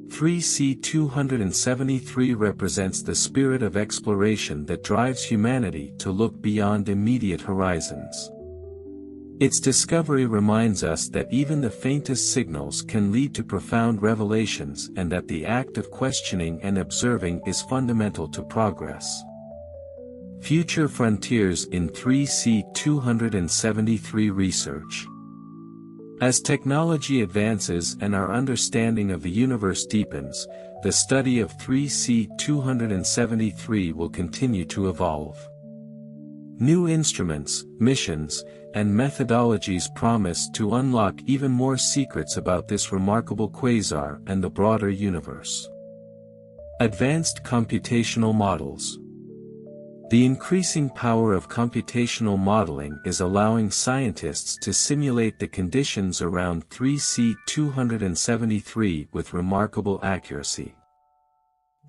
[SPEAKER 1] 3C273 represents the spirit of exploration that drives humanity to look beyond immediate horizons. Its discovery reminds us that even the faintest signals can lead to profound revelations and that the act of questioning and observing is fundamental to progress. Future frontiers in 3C273 research. As technology advances and our understanding of the universe deepens, the study of 3C273 will continue to evolve. New instruments, missions, and methodologies promise to unlock even more secrets about this remarkable quasar and the broader universe. Advanced computational models. The increasing power of computational modeling is allowing scientists to simulate the conditions around 3C273 with remarkable accuracy.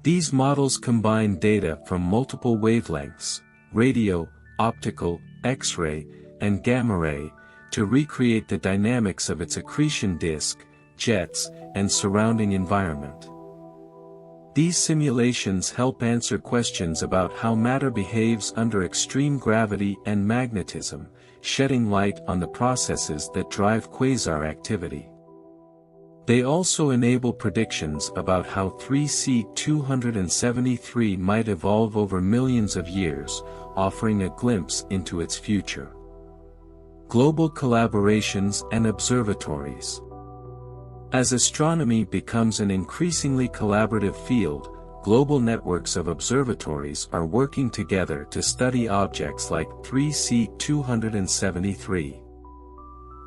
[SPEAKER 1] These models combine data from multiple wavelengths, radio, optical, X-ray, and gamma-ray, to recreate the dynamics of its accretion disk, jets, and surrounding environment. These simulations help answer questions about how matter behaves under extreme gravity and magnetism, shedding light on the processes that drive quasar activity. They also enable predictions about how 3C273 might evolve over millions of years, offering a glimpse into its future. Global collaborations and observatories. As astronomy becomes an increasingly collaborative field, global networks of observatories are working together to study objects like 3C273.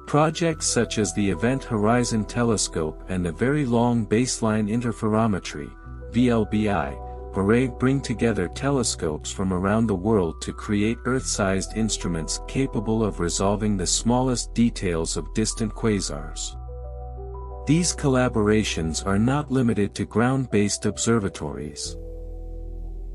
[SPEAKER 1] Projects such as the Event Horizon Telescope and the Very Long Baseline Interferometry (VLBI) array bring together telescopes from around the world to create Earth-sized instruments capable of resolving the smallest details of distant quasars. These collaborations are not limited to ground-based observatories.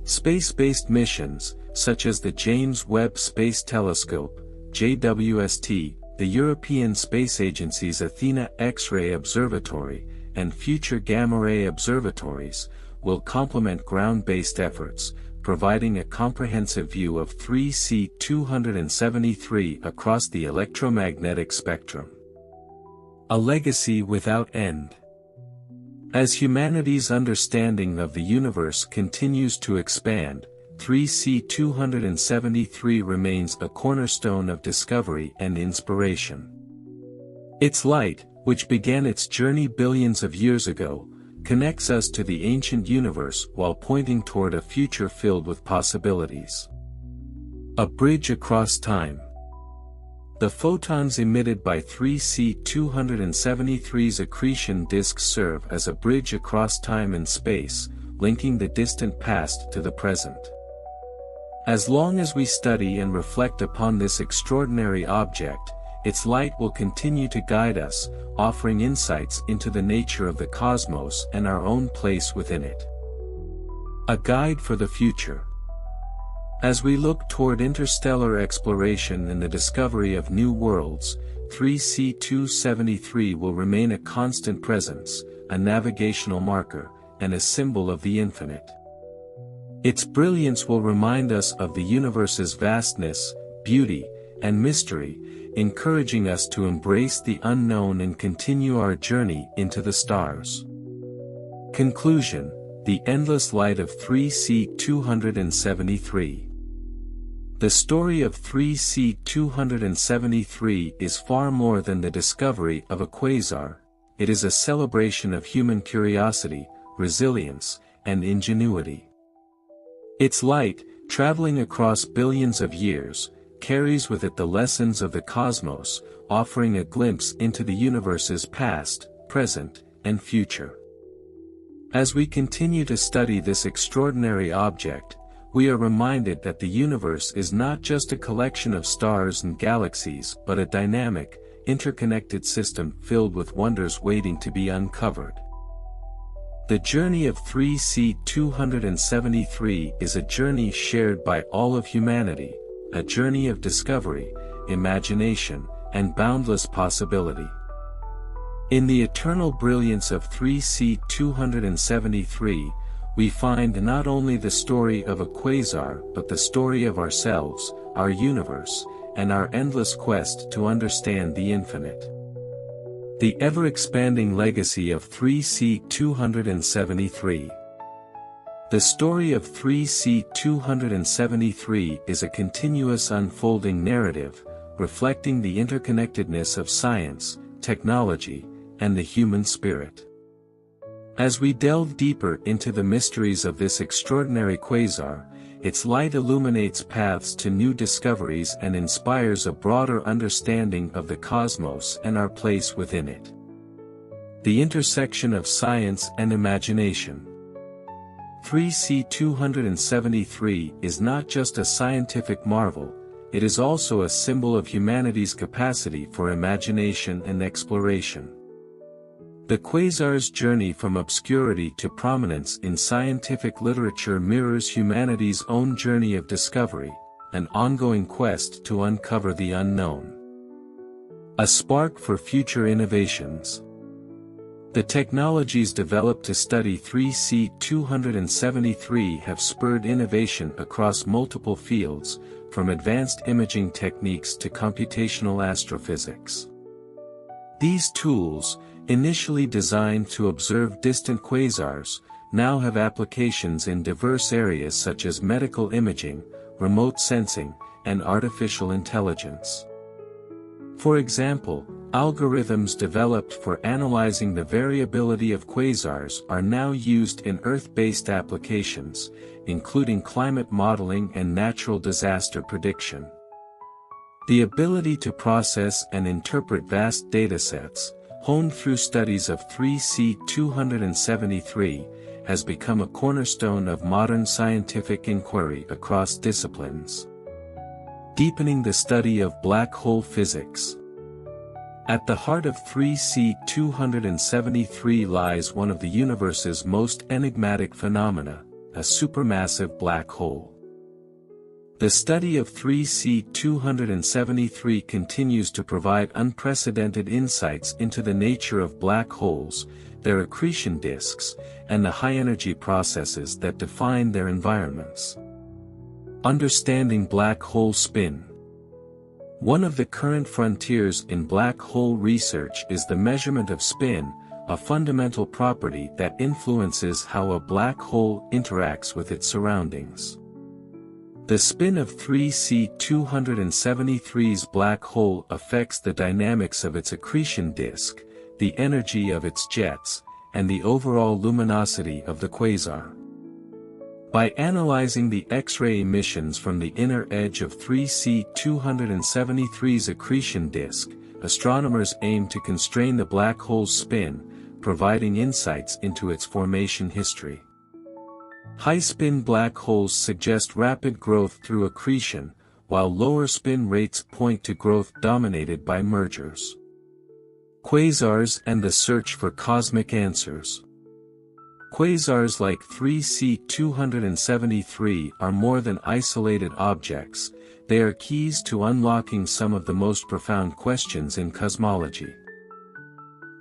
[SPEAKER 1] Space-based missions, such as the James Webb Space Telescope, JWST, the European Space Agency's Athena X-ray Observatory, and future gamma-ray observatories, will complement ground-based efforts, providing a comprehensive view of 3C273 across the electromagnetic spectrum. A legacy without end. As humanity's understanding of the universe continues to expand, 3C273 remains a cornerstone of discovery and inspiration. Its light, which began its journey billions of years ago, connects us to the ancient universe while pointing toward a future filled with possibilities. A bridge across time. The photons emitted by 3C273's accretion disk serve as a bridge across time and space, linking the distant past to the present. As long as we study and reflect upon this extraordinary object, its light will continue to guide us, offering insights into the nature of the cosmos and our own place within it. A guide for the future. As we look toward interstellar exploration and the discovery of new worlds, 3C273 will remain a constant presence, a navigational marker, and a symbol of the infinite. Its brilliance will remind us of the universe's vastness, beauty, and mystery, encouraging us to embrace the unknown and continue our journey into the stars. Conclusion: the endless light of 3C273. The story of 3C273 is far more than the discovery of a quasar. It is a celebration of human curiosity, resilience, and ingenuity. Its light, traveling across billions of years, carries with it the lessons of the cosmos, offering a glimpse into the universe's past, present, and future. As we continue to study this extraordinary object, we are reminded that the universe is not just a collection of stars and galaxies but a dynamic, interconnected system filled with wonders waiting to be uncovered. The journey of 3C273 is a journey shared by all of humanity, a journey of discovery, imagination, and boundless possibility. In the eternal brilliance of 3C273, we find not only the story of a quasar but the story of ourselves, our universe, and our endless quest to understand the infinite. The ever-expanding legacy of 3C273. The story of 3C273 is a continuous unfolding narrative, reflecting the interconnectedness of science, technology, and the human spirit. As we delve deeper into the mysteries of this extraordinary quasar, its light illuminates paths to new discoveries and inspires a broader understanding of the cosmos and our place within it. The intersection of science and imagination. 3C273 is not just a scientific marvel, it is also a symbol of humanity's capacity for imagination and exploration. The quasar's journey from obscurity to prominence in scientific literature mirrors humanity's own journey of discovery, an ongoing quest to uncover the unknown. A spark for future innovations. The technologies developed to study 3C273 have spurred innovation across multiple fields, from advanced imaging techniques to computational astrophysics. These tools, initially designed to observe distant quasars, now have applications in diverse areas such as medical imaging, remote sensing, and artificial intelligence. For example, algorithms developed for analyzing the variability of quasars are now used in Earth-based applications, including climate modeling and natural disaster prediction. The ability to process and interpret vast datasets, honed through studies of 3C273, has become a cornerstone of modern scientific inquiry across disciplines. Deepening the study of black hole physics. At the heart of 3C273 lies one of the universe's most enigmatic phenomena, a supermassive black hole. The study of 3C273 continues to provide unprecedented insights into the nature of black holes, their accretion disks, and the high-energy processes that define their environments. Understanding black hole spin. One of the current frontiers in black hole research is the measurement of spin, a fundamental property that influences how a black hole interacts with its surroundings. The spin of 3C273's black hole affects the dynamics of its accretion disk, the energy of its jets, and the overall luminosity of the quasar. By analyzing the X-ray emissions from the inner edge of 3C273's accretion disk, astronomers aim to constrain the black hole's spin, providing insights into its formation history. High-spin black holes suggest rapid growth through accretion, while lower spin rates point to growth dominated by mergers. Quasars and the search for cosmic answers. Quasars like 3C273 are more than isolated objects, they are keys to unlocking some of the most profound questions in cosmology.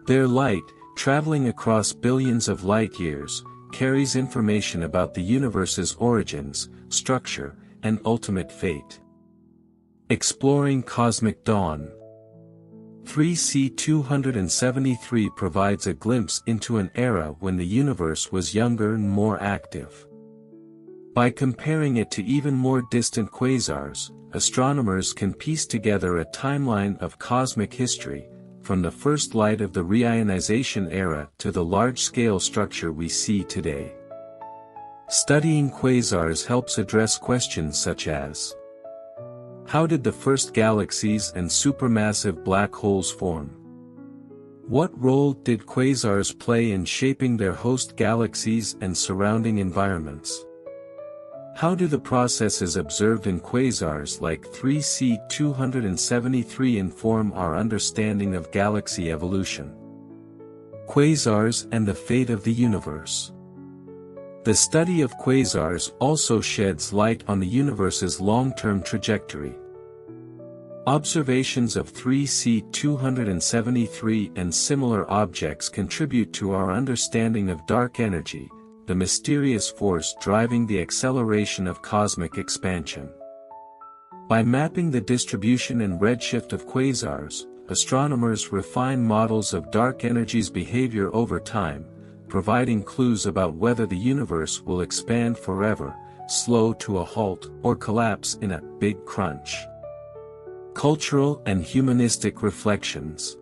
[SPEAKER 1] Their light, traveling across billions of light-years, carries information about the universe's origins, structure, and ultimate fate. Exploring cosmic dawn. 3C273 provides a glimpse into an era when the universe was younger and more active. By comparing it to even more distant quasars, astronomers can piece together a timeline of cosmic history, from the first light of the reionization era to the large-scale structure we see today. Studying quasars helps address questions such as: how did the first galaxies and supermassive black holes form? What role did quasars play in shaping their host galaxies and surrounding environments? How do the processes observed in quasars like 3C273 inform our understanding of galaxy evolution? Quasars and the fate of the universe. The study of quasars also sheds light on the universe's long-term trajectory. Observations of 3C273 and similar objects contribute to our understanding of dark energy, the mysterious force driving the acceleration of cosmic expansion. By mapping the distribution and redshift of quasars, astronomers refine models of dark energy's behavior over time, providing clues about whether the universe will expand forever, slow to a halt, or collapse in a big crunch. Cultural and humanistic reflections.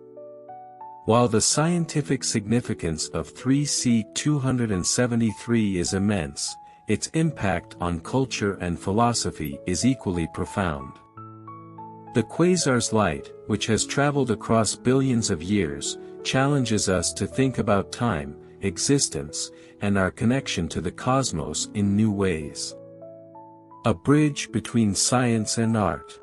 [SPEAKER 1] While the scientific significance of 3C273 is immense, its impact on culture and philosophy is equally profound. The quasar's light, which has traveled across billions of years, challenges us to think about time, existence, and our connection to the cosmos in new ways. A bridge between science and art.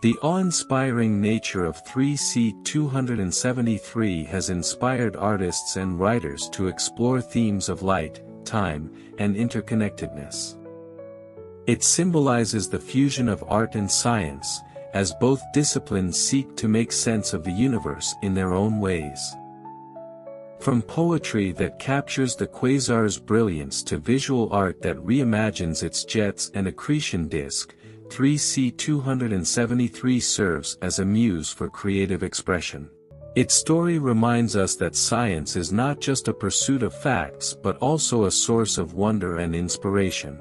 [SPEAKER 1] The awe-inspiring nature of 3C273 has inspired artists and writers to explore themes of light, time, and interconnectedness. It symbolizes the fusion of art and science, as both disciplines seek to make sense of the universe in their own ways. From poetry that captures the quasar's brilliance to visual art that reimagines its jets and accretion disk, 3C273 serves as a muse for creative expression. Its story reminds us that science is not just a pursuit of facts but also a source of wonder and inspiration.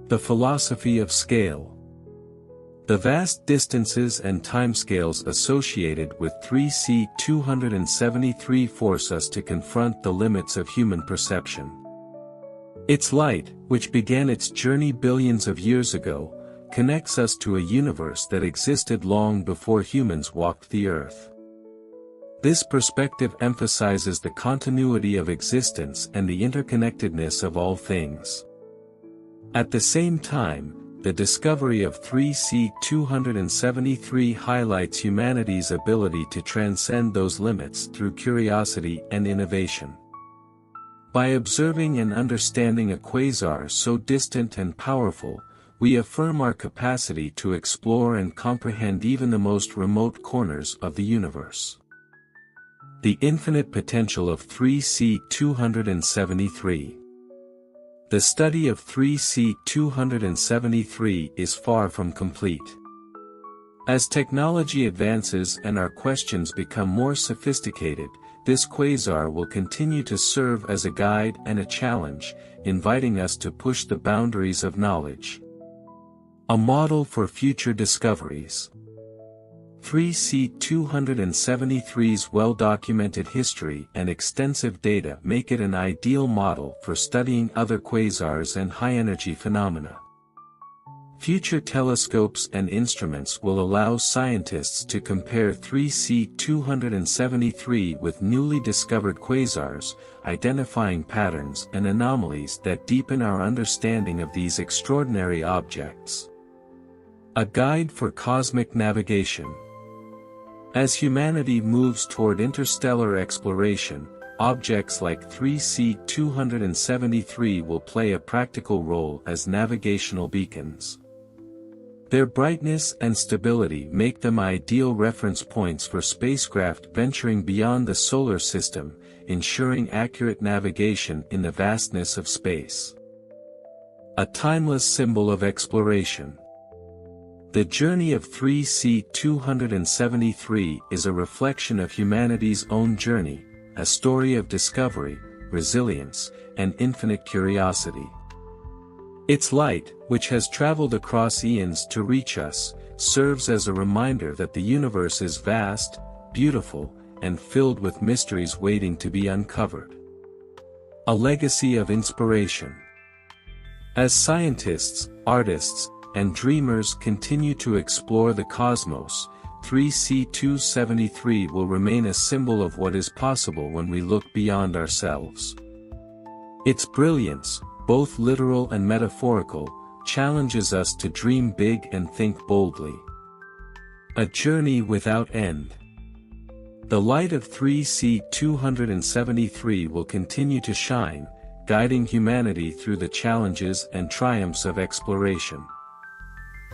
[SPEAKER 1] The philosophy of scale. The vast distances and timescales associated with 3C273 force us to confront the limits of human perception. Its light, which began its journey billions of years ago, connects us to a universe that existed long before humans walked the earth. This perspective emphasizes the continuity of existence and the interconnectedness of all things. At the same time, the discovery of 3C273 highlights humanity's ability to transcend those limits through curiosity and innovation. By observing and understanding a quasar so distant and powerful, we affirm our capacity to explore and comprehend even the most remote corners of the universe. The infinite potential of 3C273. The study of 3C273 is far from complete. As technology advances and our questions become more sophisticated, this quasar will continue to serve as a guide and a challenge, inviting us to push the boundaries of knowledge. A model for future discoveries. 3C273's well-documented history and extensive data make it an ideal model for studying other quasars and high-energy phenomena. Future telescopes and instruments will allow scientists to compare 3C273 with newly discovered quasars, identifying patterns and anomalies that deepen our understanding of these extraordinary objects. A guide for cosmic navigation. As humanity moves toward interstellar exploration, objects like 3C273 will play a practical role as navigational beacons. Their brightness and stability make them ideal reference points for spacecraft venturing beyond the solar system, ensuring accurate navigation in the vastness of space. A timeless symbol of exploration. The journey of 3C273 is a reflection of humanity's own journey, a story of discovery, resilience, and infinite curiosity. Its light, which has traveled across eons to reach us, serves as a reminder that the universe is vast, beautiful, and filled with mysteries waiting to be uncovered. A legacy of inspiration. As scientists, artists, and dreamers continue to explore the cosmos, 3C273 will remain a symbol of what is possible when we look beyond ourselves. Its brilliance, both literal and metaphorical, challenges us to dream big and think boldly. A journey without end. The light of 3C273 will continue to shine, guiding humanity through the challenges and triumphs of exploration.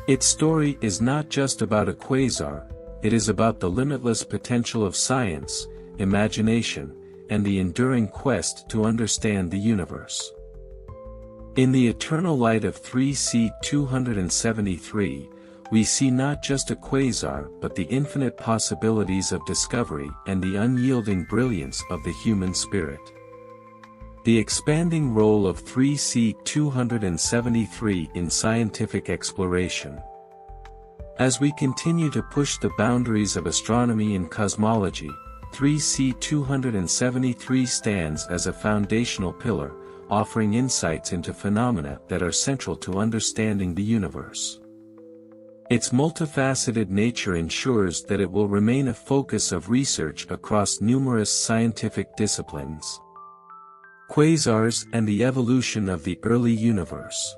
[SPEAKER 1] Its story is not just about a quasar, it is about the limitless potential of science, imagination, and the enduring quest to understand the universe. In the eternal light of 3C273, we see not just a quasar but the infinite possibilities of discovery and the unyielding brilliance of the human spirit. The expanding role of 3C273 in scientific exploration. As we continue to push the boundaries of astronomy and cosmology, 3C273 stands as a foundational pillar, offering insights into phenomena that are central to understanding the universe. Its multifaceted nature ensures that it will remain a focus of research across numerous scientific disciplines. Quasars and the evolution of the early universe.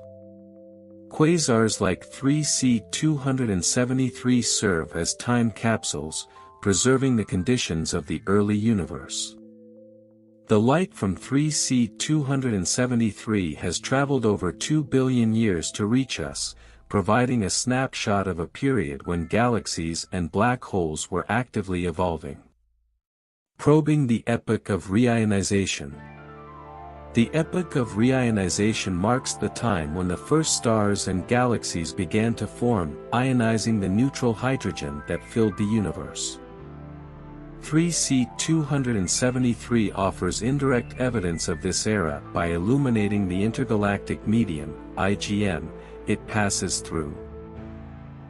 [SPEAKER 1] Quasars like 3C273 serve as time capsules, preserving the conditions of the early universe. The light from 3C273 has traveled over 2 billion years to reach us, providing a snapshot of a period when galaxies and black holes were actively evolving. Probing the epoch of reionization. The epoch of reionization marks the time when the first stars and galaxies began to form, ionizing the neutral hydrogen that filled the universe. 3C273 offers indirect evidence of this era by illuminating the intergalactic medium, IGM, it passes through.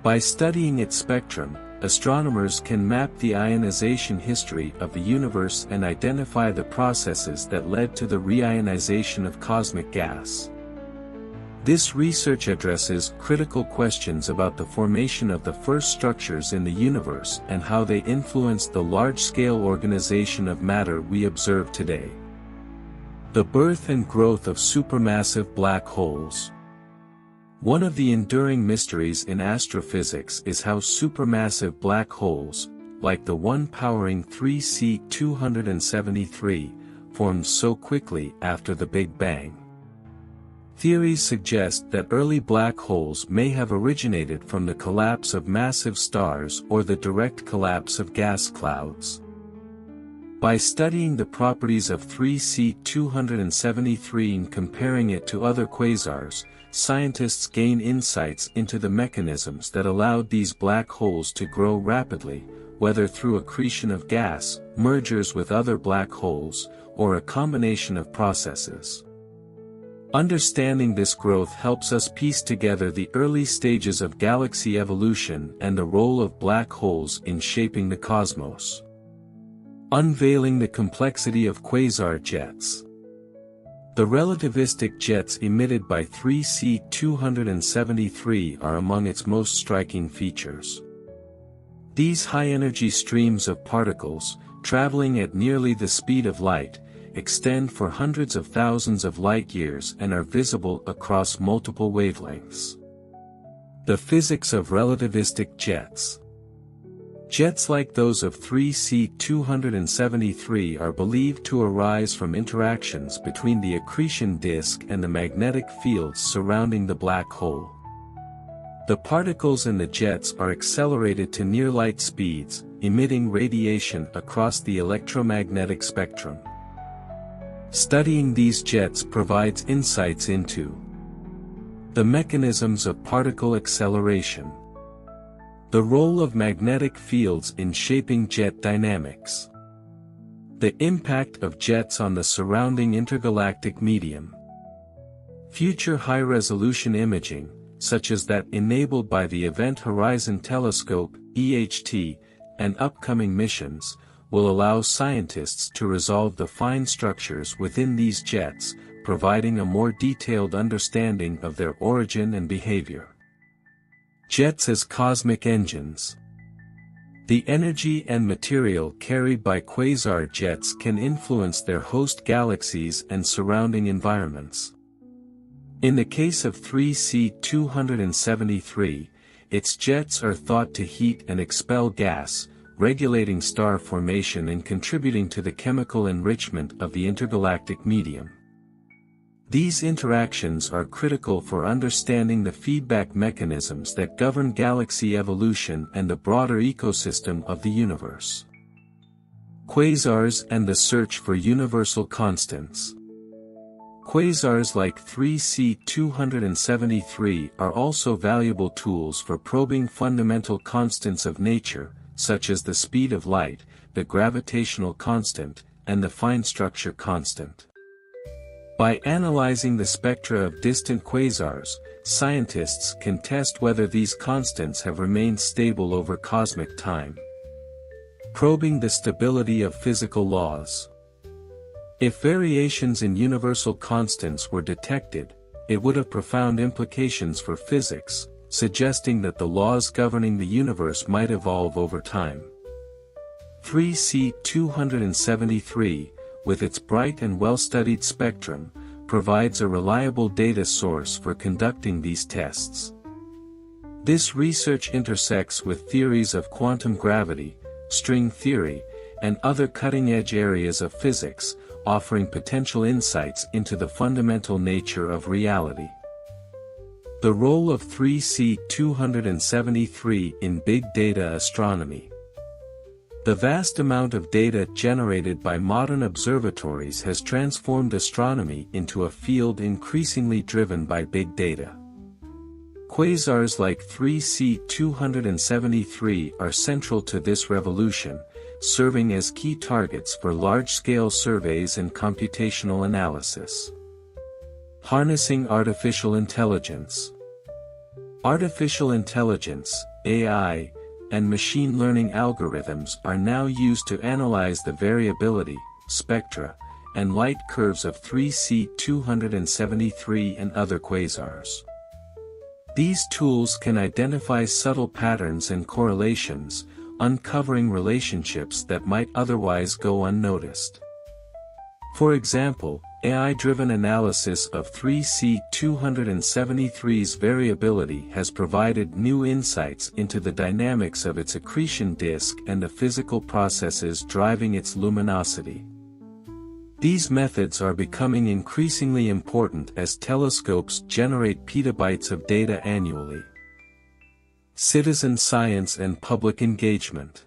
[SPEAKER 1] By studying its spectrum, astronomers can map the ionization history of the universe and identify the processes that led to the reionization of cosmic gas. This research addresses critical questions about the formation of the first structures in the universe and how they influenced the large-scale organization of matter we observe today. The birth and growth of supermassive black holes. One of the enduring mysteries in astrophysics is how supermassive black holes, like the one powering 3C273, formed so quickly after the Big Bang. Theories suggest that early black holes may have originated from the collapse of massive stars or the direct collapse of gas clouds. By studying the properties of 3C273 and comparing it to other quasars, scientists gain insights into the mechanisms that allowed these black holes to grow rapidly, whether through accretion of gas, mergers with other black holes, or a combination of processes. Understanding this growth helps us piece together the early stages of galaxy evolution and the role of black holes in shaping the cosmos. Unveiling the complexity of quasar jets. The relativistic jets emitted by 3C273 are among its most striking features. These high-energy streams of particles, traveling at nearly the speed of light, extend for hundreds of thousands of light-years and are visible across multiple wavelengths. The physics of relativistic jets. Jets like those of 3C273 are believed to arise from interactions between the accretion disk and the magnetic fields surrounding the black hole. The particles in the jets are accelerated to near-light speeds, emitting radiation across the electromagnetic spectrum. Studying these jets provides insights into the mechanisms of particle acceleration, the role of magnetic fields in shaping jet dynamics, the impact of jets on the surrounding intergalactic medium, future high-resolution imaging, such as that enabled by the Event Horizon Telescope, EHT, and upcoming missions, will allow scientists to resolve the fine structures within these jets, providing a more detailed understanding of their origin and behavior. Jets as cosmic engines. The energy and material carried by quasar jets can influence their host galaxies and surrounding environments. In the case of 3C273, its jets are thought to heat and expel gas, regulating star formation and contributing to the chemical enrichment of the intergalactic medium. These interactions are critical for understanding the feedback mechanisms that govern galaxy evolution and the broader ecosystem of the universe. Quasars and the search for universal constants. Quasars like 3C273 are also valuable tools for probing fundamental constants of nature, such as the speed of light, the gravitational constant, and the fine structure constant. By analyzing the spectra of distant quasars, scientists can test whether these constants have remained stable over cosmic time. Probing the stability of physical laws. If variations in universal constants were detected, it would have profound implications for physics, suggesting that the laws governing the universe might evolve over time. 3C273, with its bright and well-studied spectrum, provides a reliable data source for conducting these tests. This research intersects with theories of quantum gravity, string theory, and other cutting-edge areas of physics, offering potential insights into the fundamental nature of reality. The role of 3C273 in big data astronomy. The vast amount of data generated by modern observatories has transformed astronomy into a field increasingly driven by big data. Quasars like 3C273 are central to this revolution, serving as key targets for large-scale surveys and computational analysis. Harnessing artificial intelligence. Artificial intelligence, AI, and machine learning algorithms are now used to analyze the variability, spectra, and light curves of 3C273 and other quasars. These tools can identify subtle patterns and correlations, uncovering relationships that might otherwise go unnoticed. For example, AI-driven analysis of 3C273's variability has provided new insights into the dynamics of its accretion disk and the physical processes driving its luminosity. These methods are becoming increasingly important as telescopes generate petabytes of data annually. Citizen science and public engagement.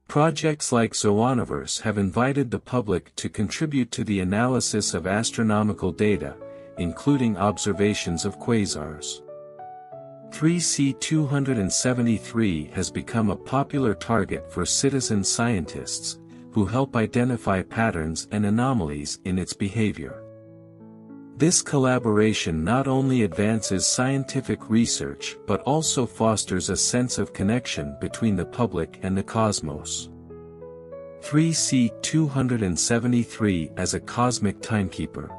[SPEAKER 1] Projects like Zooniverse have invited the public to contribute to the analysis of astronomical data, including observations of quasars. 3C273 has become a popular target for citizen scientists, who help identify patterns and anomalies in its behavior. This collaboration not only advances scientific research but also fosters a sense of connection between the public and the cosmos. 3C273 as a cosmic timekeeper.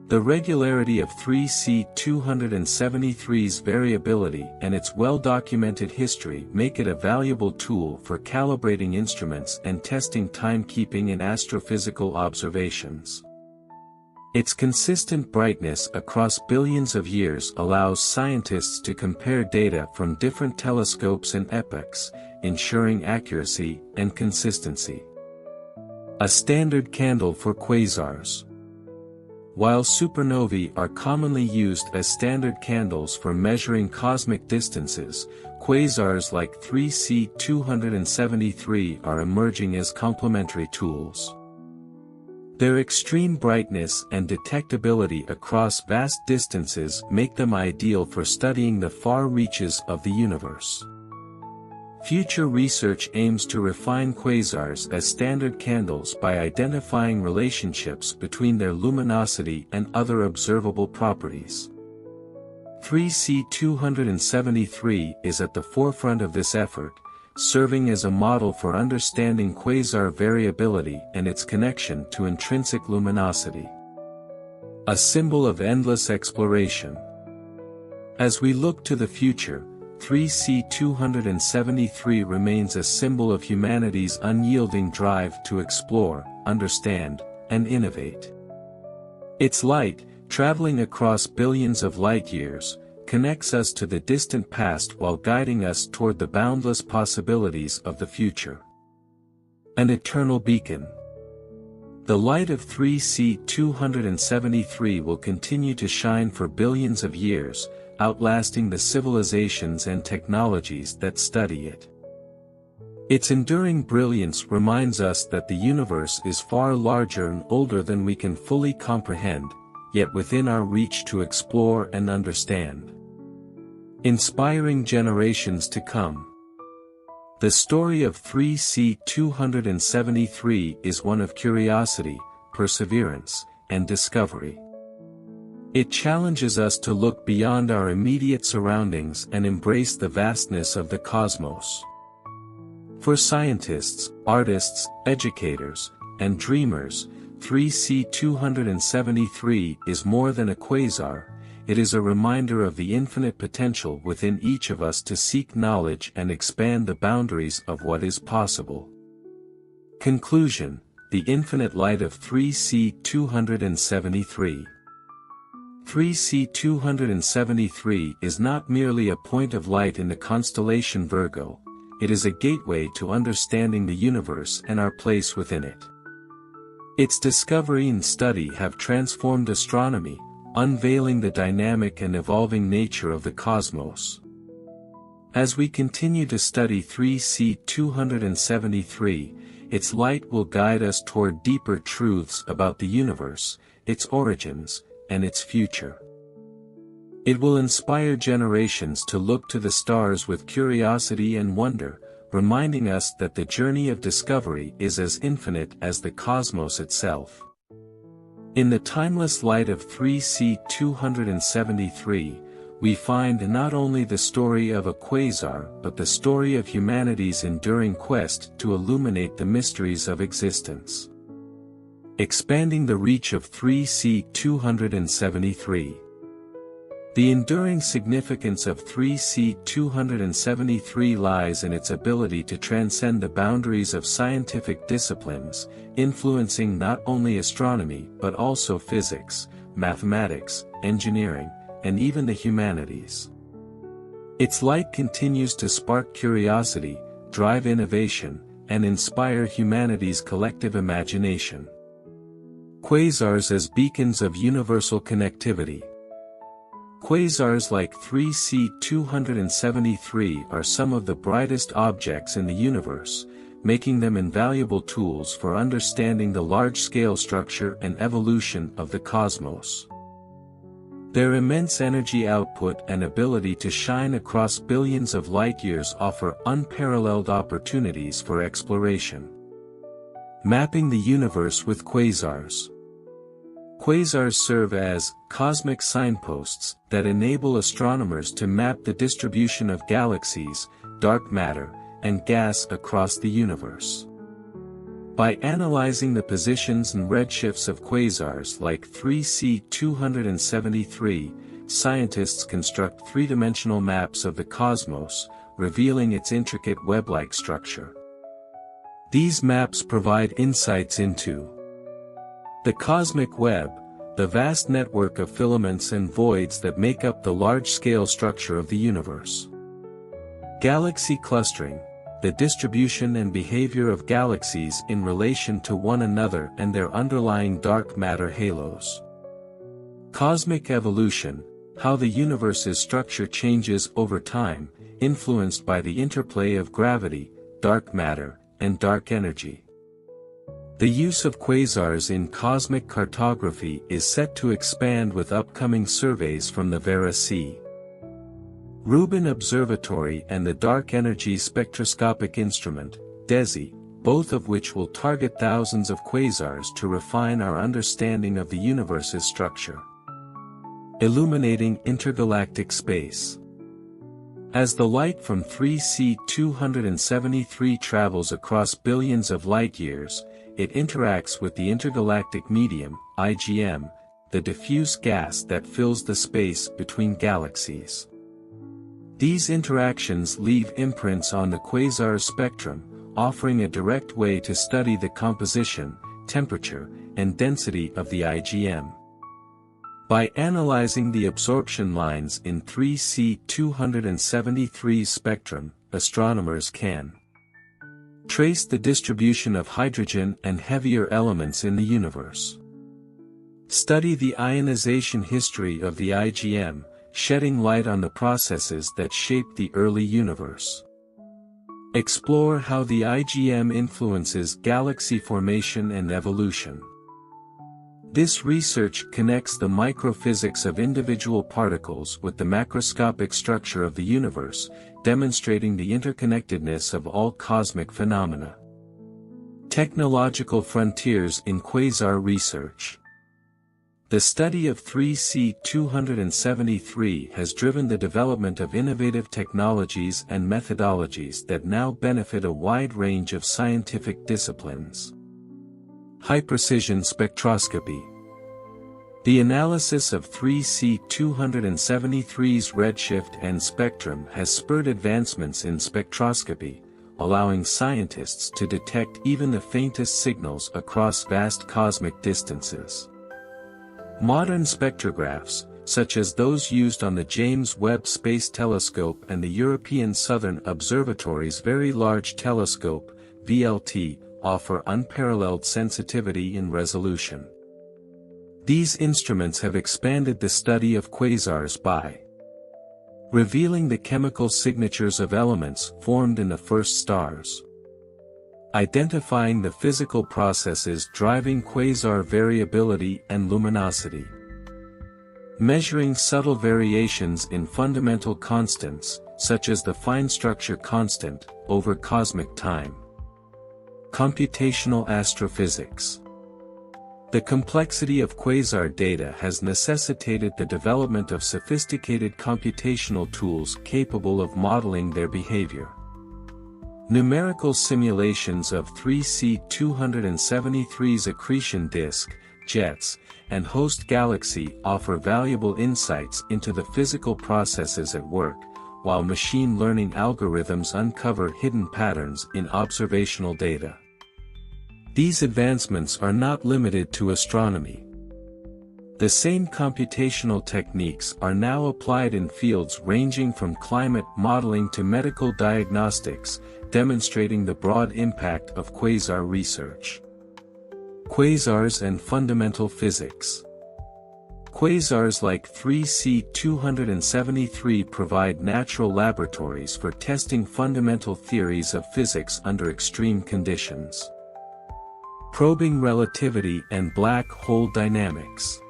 [SPEAKER 1] The regularity of 3C273's variability and its well-documented history make it a valuable tool for calibrating instruments and testing timekeeping in astrophysical observations. Its consistent brightness across billions of years allows scientists to compare data from different telescopes and epochs, ensuring accuracy and consistency. A standard candle for quasars. While supernovae are commonly used as standard candles for measuring cosmic distances, quasars like 3C273 are emerging as complementary tools. Their extreme brightness and detectability across vast distances make them ideal for studying the far reaches of the universe. Future research aims to refine quasars as standard candles by identifying relationships between their luminosity and other observable properties. 3C273 is at the forefront of this effort, serving as a model for understanding quasar variability and its connection to intrinsic luminosity. A symbol of endless exploration. As we look to the future, 3C273 remains a symbol of humanity's unyielding drive to explore, understand, and innovate. Its light, traveling across billions of light-years, connects us to the distant past while guiding us toward the boundless possibilities of the future. An eternal beacon. The light of 3C273 will continue to shine for billions of years, outlasting the civilizations and technologies that study it. Its enduring brilliance reminds us that the universe is far larger and older than we can fully comprehend, yet within our reach to explore and understand. Inspiring generations to come. The story of 3C273 is one of curiosity, perseverance, and discovery. It challenges us to look beyond our immediate surroundings and embrace the vastness of the cosmos. For scientists, artists, educators, and dreamers, 3C273 is more than a quasar. It is a reminder of the infinite potential within each of us to seek knowledge and expand the boundaries of what is possible. Conclusion: the infinite light of 3C273. 3C273 is not merely a point of light in the constellation Virgo, it is a gateway to understanding the universe and our place within it. Its discovery and study have transformed astronomy, unveiling the dynamic and evolving nature of the cosmos. As we continue to study 3C273, its light will guide us toward deeper truths about the universe, its origins, and its future. It will inspire generations to look to the stars with curiosity and wonder, reminding us that the journey of discovery is as infinite as the cosmos itself. In the timeless light of 3C273, we find not only the story of a quasar but the story of humanity's enduring quest to illuminate the mysteries of existence. Expanding the reach of 3C273. The enduring significance of 3C273 lies in its ability to transcend the boundaries of scientific disciplines, influencing not only astronomy but also physics, mathematics, engineering, and even the humanities. Its light continues to spark curiosity, drive innovation, and inspire humanity's collective imagination. Quasars as beacons of universal connectivity. Quasars like 3C273 are some of the brightest objects in the universe, making them invaluable tools for understanding the large-scale structure and evolution of the cosmos. Their immense energy output and ability to shine across billions of light-years offer unparalleled opportunities for exploration. Mapping the universe with quasars. Quasars serve as cosmic signposts that enable astronomers to map the distribution of galaxies, dark matter, and gas across the universe. By analyzing the positions and redshifts of quasars like 3C273, scientists construct three-dimensional maps of the cosmos, revealing its intricate web-like structure. These maps provide insights into the cosmic web, the vast network of filaments and voids that make up the large-scale structure of the universe. Galaxy clustering, the distribution and behavior of galaxies in relation to one another and their underlying dark matter halos. Cosmic evolution, how the universe's structure changes over time, influenced by the interplay of gravity, dark matter, and dark energy. The use of quasars in cosmic cartography is set to expand with upcoming surveys from the Vera C. Rubin Observatory and the Dark Energy Spectroscopic Instrument, DESI, both of which will target thousands of quasars to refine our understanding of the universe's structure. Illuminating intergalactic space. As the light from 3C273 travels across billions of light-years, it interacts with the intergalactic medium, IgM, the diffuse gas that fills the space between galaxies. These interactions leave imprints on the quasar's spectrum, offering a direct way to study the composition, temperature, and density of the IgM. By analyzing the absorption lines in 3C273's spectrum, astronomers can trace the distribution of hydrogen and heavier elements in the universe. Study the ionization history of the IgM, shedding light on the processes that shaped the early universe. Explore how the IgM influences galaxy formation and evolution. This research connects the microphysics of individual particles with the macroscopic structure of the universe, demonstrating the interconnectedness of all cosmic phenomena. Technological frontiers in quasar research. The study of 3C273 has driven the development of innovative technologies and methodologies that now benefit a wide range of scientific disciplines. High-precision spectroscopy. The analysis of 3C273's redshift and spectrum has spurred advancements in spectroscopy, allowing scientists to detect even the faintest signals across vast cosmic distances. Modern spectrographs, such as those used on the James Webb Space Telescope and the European Southern Observatory's Very Large Telescope, VLT, offer unparalleled sensitivity and resolution. These instruments have expanded the study of quasars by revealing the chemical signatures of elements formed in the first stars, identifying the physical processes driving quasar variability and luminosity, measuring subtle variations in fundamental constants, such as the fine structure constant, over cosmic time. Computational astrophysics. The complexity of quasar data has necessitated the development of sophisticated computational tools capable of modeling their behavior. Numerical simulations of 3C273's accretion disk, jets, and host galaxy offer valuable insights into the physical processes at work, while machine learning algorithms uncover hidden patterns in observational data. These advancements are not limited to astronomy. The same computational techniques are now applied in fields ranging from climate modeling to medical diagnostics, demonstrating the broad impact of quasar research. Quasars and fundamental physics. Quasars like 3C273 provide natural laboratories for testing fundamental theories of physics under extreme conditions. Probing relativity and black hole dynamics.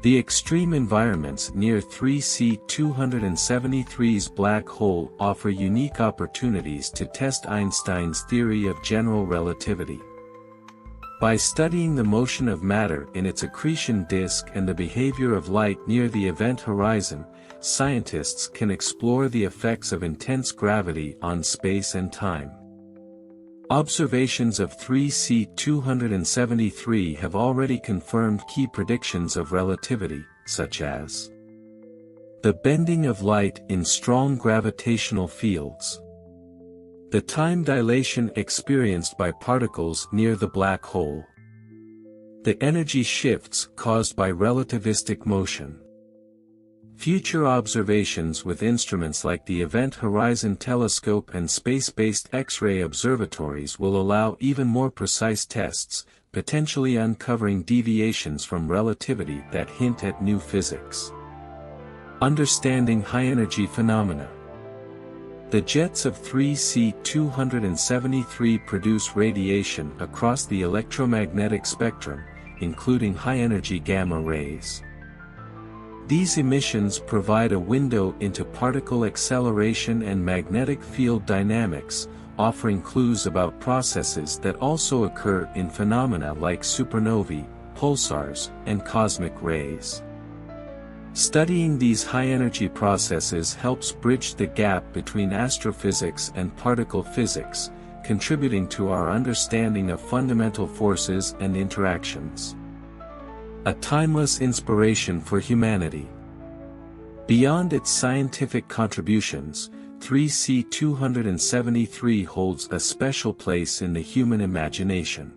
[SPEAKER 1] The extreme environments near 3C273's black hole offer unique opportunities to test Einstein's theory of general relativity. By studying the motion of matter in its accretion disk and the behavior of light near the event horizon, scientists can explore the effects of intense gravity on space and time. Observations of 3C273 have already confirmed key predictions of relativity, such as the bending of light in strong gravitational fields, the time dilation experienced by particles near the black hole, the energy shifts caused by relativistic motion. Future observations with instruments like the Event Horizon Telescope and space-based X-ray observatories will allow even more precise tests, potentially uncovering deviations from relativity that hint at new physics. Understanding high-energy phenomena. The jets of 3C273 produce radiation across the electromagnetic spectrum, including high-energy gamma rays. These emissions provide a window into particle acceleration and magnetic field dynamics, offering clues about processes that also occur in phenomena like supernovae, pulsars, and cosmic rays. Studying these high-energy processes helps bridge the gap between astrophysics and particle physics, contributing to our understanding of fundamental forces and interactions. A timeless inspiration for humanity. Beyond its scientific contributions, 3C273 holds a special place in the human imagination.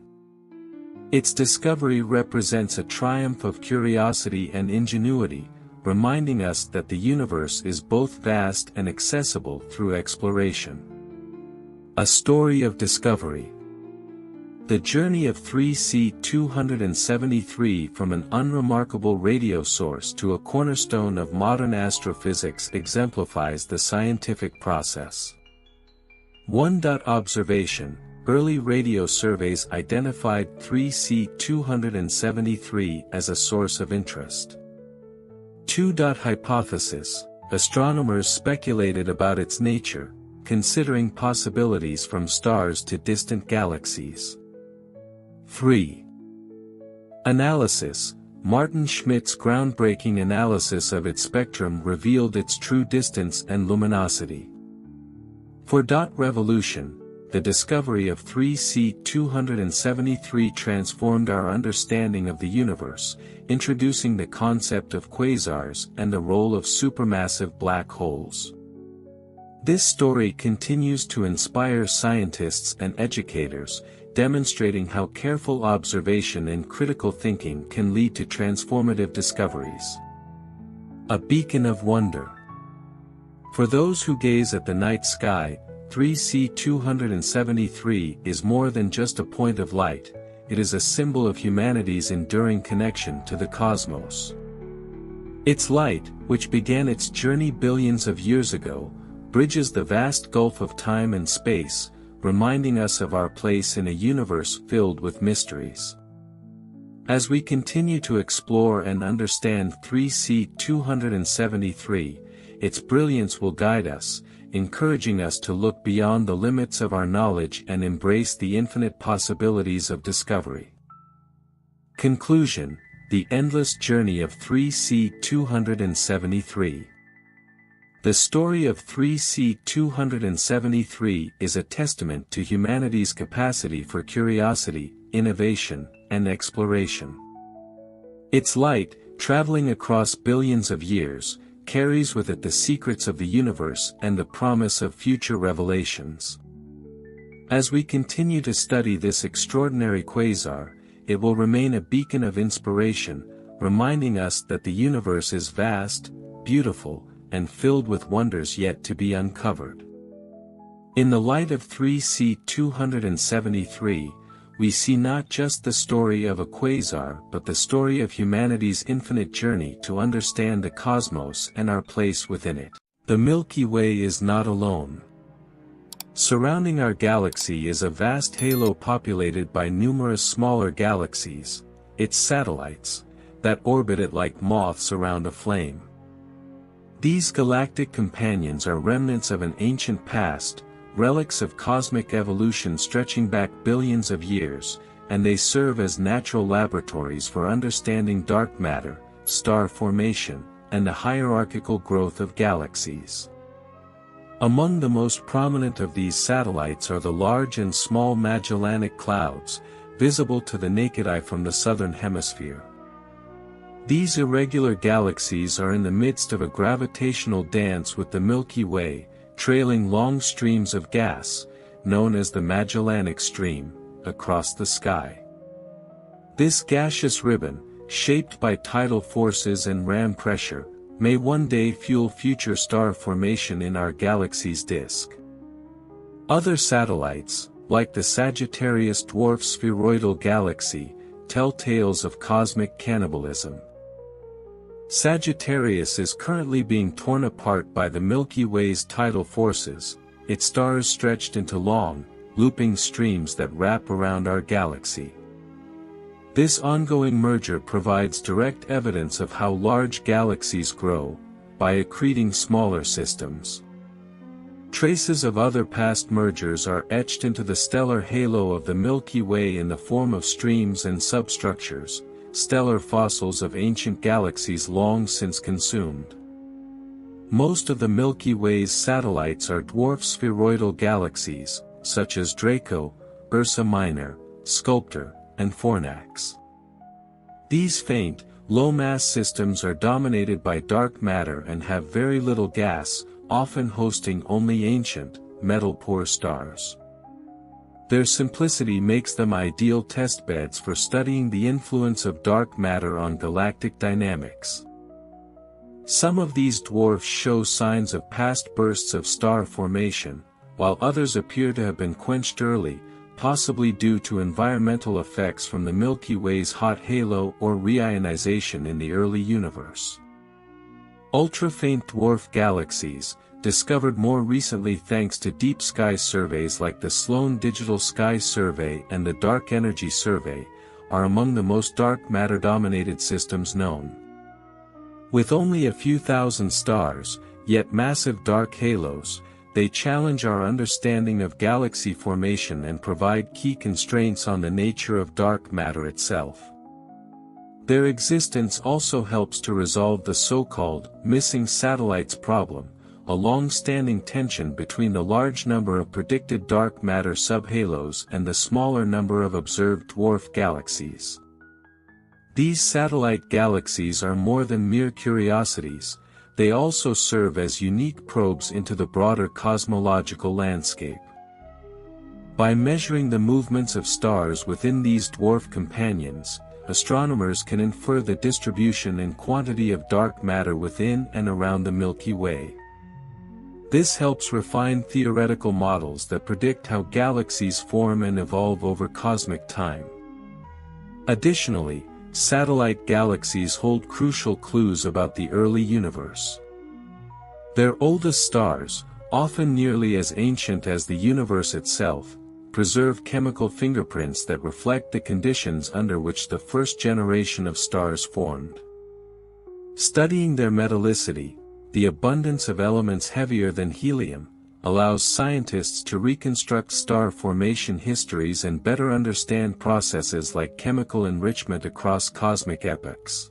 [SPEAKER 1] Its discovery represents a triumph of curiosity and ingenuity, reminding us that the universe is both vast and accessible through exploration. A story of discovery. The journey of 3C273 from an unremarkable radio source to a cornerstone of modern astrophysics exemplifies the scientific process. 1. Observation. Early radio surveys identified 3C273 as a source of interest. 2. Hypothesis. Astronomers speculated about its nature, considering possibilities from stars to distant galaxies. 3. Analysis. Martin Schmidt's groundbreaking analysis of its spectrum revealed its true distance and luminosity. 4. Revolution. The discovery of 3C273 transformed our understanding of the universe, introducing the concept of quasars and the role of supermassive black holes. This story continues to inspire scientists and educators, demonstrating how careful observation and critical thinking can lead to transformative discoveries. A beacon of wonder. For those who gaze at the night sky, 3C273 is more than just a point of light, it is a symbol of humanity's enduring connection to the cosmos. Its light, which began its journey billions of years ago, bridges the vast gulf of time and space, reminding us of our place in a universe filled with mysteries. As we continue to explore and understand 3C273, its brilliance will guide us, encouraging us to look beyond the limits of our knowledge and embrace the infinite possibilities of discovery. Conclusion: the endless journey of 3C273. The story of 3C273 is a testament to humanity's capacity for curiosity, innovation, and exploration. Its light, traveling across billions of years, carries with it the secrets of the universe and the promise of future revelations. As we continue to study this extraordinary quasar, it will remain a beacon of inspiration, reminding us that the universe is vast, beautiful, and filled with wonders yet to be uncovered. In the light of 3C273, we see not just the story of a quasar but the story of humanity's infinite journey to understand the cosmos and our place within it. The Milky Way is not alone. Surrounding our galaxy is a vast halo populated by numerous smaller galaxies, its satellites, that orbit it like moths around a flame. These galactic companions are remnants of an ancient past, relics of cosmic evolution stretching back billions of years, and they serve as natural laboratories for understanding dark matter, star formation, and the hierarchical growth of galaxies. Among the most prominent of these satellites are the Large and Small Magellanic Clouds, visible to the naked eye from the southern hemisphere. These irregular galaxies are in the midst of a gravitational dance with the Milky Way, trailing long streams of gas, known as the Magellanic Stream, across the sky. This gaseous ribbon, shaped by tidal forces and ram pressure, may one day fuel future star formation in our galaxy's disk. Other satellites, like the Sagittarius dwarf spheroidal galaxy, tell tales of cosmic cannibalism. Sagittarius is currently being torn apart by the Milky Way's tidal forces, its stars stretched into long, looping streams that wrap around our galaxy. This ongoing merger provides direct evidence of how large galaxies grow, by accreting smaller systems. Traces of other past mergers are etched into the stellar halo of the Milky Way in the form of streams and substructures, stellar fossils of ancient galaxies long since consumed. Most of the Milky Way's satellites are dwarf spheroidal galaxies, such as Draco, Ursa Minor, Sculptor, and Fornax. These faint, low-mass systems are dominated by dark matter and have very little gas, often hosting only ancient, metal-poor stars. Their simplicity makes them ideal testbeds for studying the influence of dark matter on galactic dynamics. Some of these dwarfs show signs of past bursts of star formation, while others appear to have been quenched early, possibly due to environmental effects from the Milky Way's hot halo or reionization in the early universe. Ultra-faint dwarf galaxies, discovered more recently thanks to deep sky surveys like the Sloan Digital Sky Survey and the Dark Energy Survey, are among the most dark matter-dominated systems known. With only a few thousand stars, yet massive dark halos, they challenge our understanding of galaxy formation and provide key constraints on the nature of dark matter itself. Their existence also helps to resolve the so-called missing satellites problem, a long-standing tension between the large number of predicted dark matter subhalos and the smaller number of observed dwarf galaxies. These satellite galaxies are more than mere curiosities, they also serve as unique probes into the broader cosmological landscape. By measuring the movements of stars within these dwarf companions, astronomers can infer the distribution and quantity of dark matter within and around the Milky Way. This helps refine theoretical models that predict how galaxies form and evolve over cosmic time. Additionally, satellite galaxies hold crucial clues about the early universe. Their oldest stars, often nearly as ancient as the universe itself, preserve chemical fingerprints that reflect the conditions under which the first generation of stars formed. Studying their metallicity, the abundance of elements heavier than helium, allows scientists to reconstruct star formation histories and better understand processes like chemical enrichment across cosmic epochs.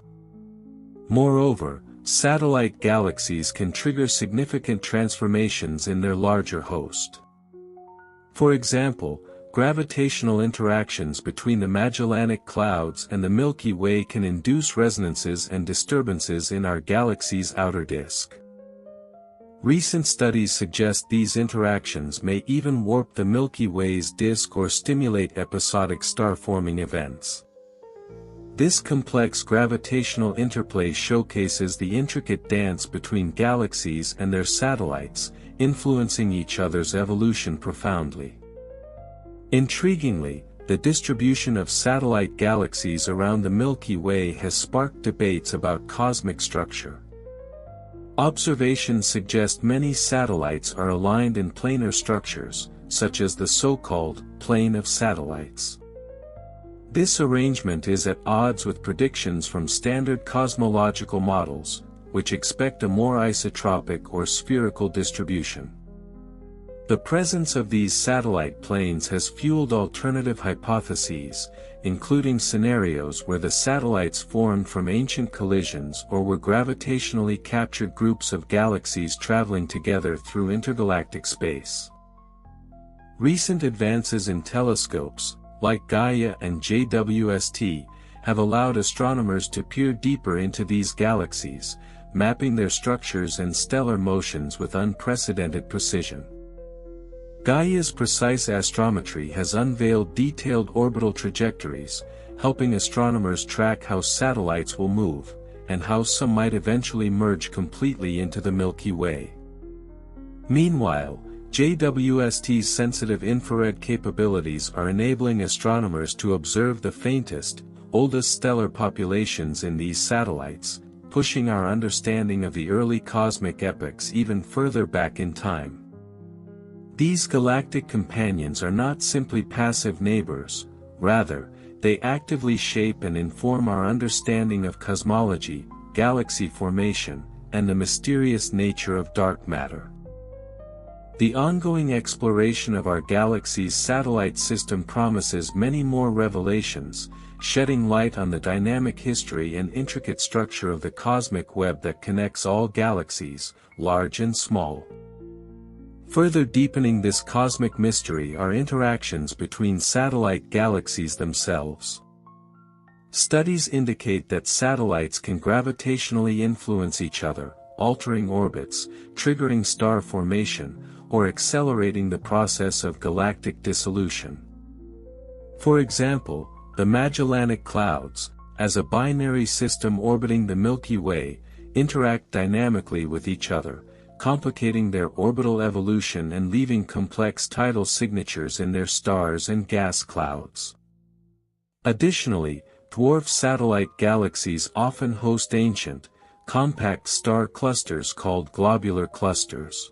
[SPEAKER 1] Moreover, satellite galaxies can trigger significant transformations in their larger host. For example, gravitational interactions between the Magellanic Clouds and the Milky Way can induce resonances and disturbances in our galaxy's outer disk. Recent studies suggest these interactions may even warp the Milky Way's disk or stimulate episodic star-forming events. This complex gravitational interplay showcases the intricate dance between galaxies and their satellites, influencing each other's evolution profoundly. Intriguingly, the distribution of satellite galaxies around the Milky Way has sparked debates about cosmic structure. Observations suggest many satellites are aligned in planar structures, such as the so-called plane of satellites. This arrangement is at odds with predictions from standard cosmological models, which expect a more isotropic or spherical distribution. The presence of these satellite planes has fueled alternative hypotheses, including scenarios where the satellites formed from ancient collisions or were gravitationally captured groups of galaxies traveling together through intergalactic space. Recent advances in telescopes, like Gaia and JWST, have allowed astronomers to peer deeper into these galaxies, mapping their structures and stellar motions with unprecedented precision. Gaia's precise astrometry has unveiled detailed orbital trajectories, helping astronomers track how satellites will move, and how some might eventually merge completely into the Milky Way. Meanwhile, JWST's sensitive infrared capabilities are enabling astronomers to observe the faintest, oldest stellar populations in these satellites, pushing our understanding of the early cosmic epochs even further back in time. These galactic companions are not simply passive neighbors, rather, they actively shape and inform our understanding of cosmology, galaxy formation, and the mysterious nature of dark matter. The ongoing exploration of our galaxy's satellite system promises many more revelations, shedding light on the dynamic history and intricate structure of the cosmic web that connects all galaxies, large and small. Further deepening this cosmic mystery are interactions between satellite galaxies themselves. Studies indicate that satellites can gravitationally influence each other, altering orbits, triggering star formation, or accelerating the process of galactic dissolution. For example, the Magellanic Clouds, as a binary system orbiting the Milky Way, interact dynamically with each other, complicating their orbital evolution and leaving complex tidal signatures in their stars and gas clouds. Additionally, dwarf satellite galaxies often host ancient, compact star clusters called globular clusters.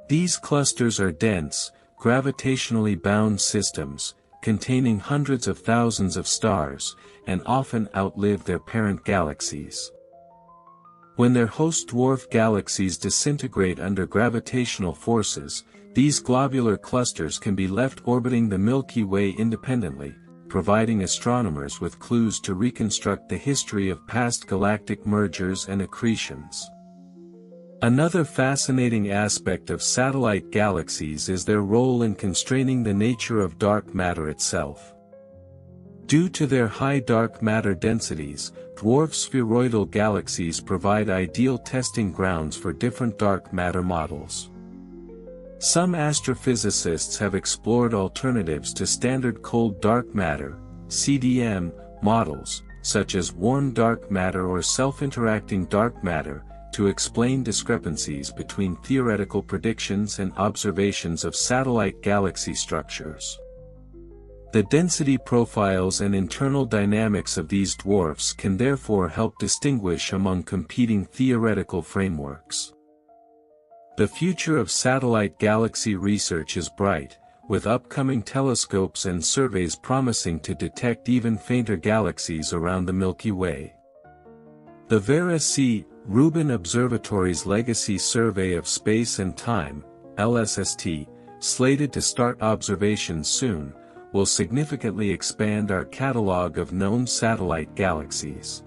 [SPEAKER 1] These clusters are dense, gravitationally bound systems, containing hundreds of thousands of stars, and often outlive their parent galaxies. When their host dwarf galaxies disintegrate under gravitational forces, these globular clusters can be left orbiting the Milky Way independently, providing astronomers with clues to reconstruct the history of past galactic mergers and accretions. Another fascinating aspect of satellite galaxies is their role in constraining the nature of dark matter itself. Due to their high dark matter densities, dwarf spheroidal galaxies provide ideal testing grounds for different dark matter models. Some astrophysicists have explored alternatives to standard cold dark matter, CDM, models, such as warm dark matter or self-interacting dark matter, to explain discrepancies between theoretical predictions and observations of satellite galaxy structures. The density profiles and internal dynamics of these dwarfs can therefore help distinguish among competing theoretical frameworks. The future of satellite galaxy research is bright, with upcoming telescopes and surveys promising to detect even fainter galaxies around the Milky Way. The Vera C. Rubin Observatory's Legacy Survey of Space and Time, LSST, slated to start observations soon, will significantly expand our catalog of known satellite galaxies.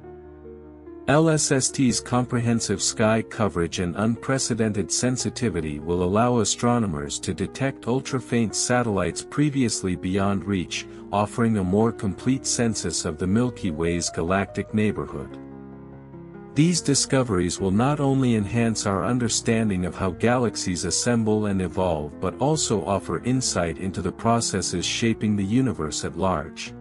[SPEAKER 1] LSST's comprehensive sky coverage and unprecedented sensitivity will allow astronomers to detect ultra-faint satellites previously beyond reach, offering a more complete census of the Milky Way's galactic neighborhood. These discoveries will not only enhance our understanding of how galaxies assemble and evolve but also offer insight into the processes shaping the universe at large.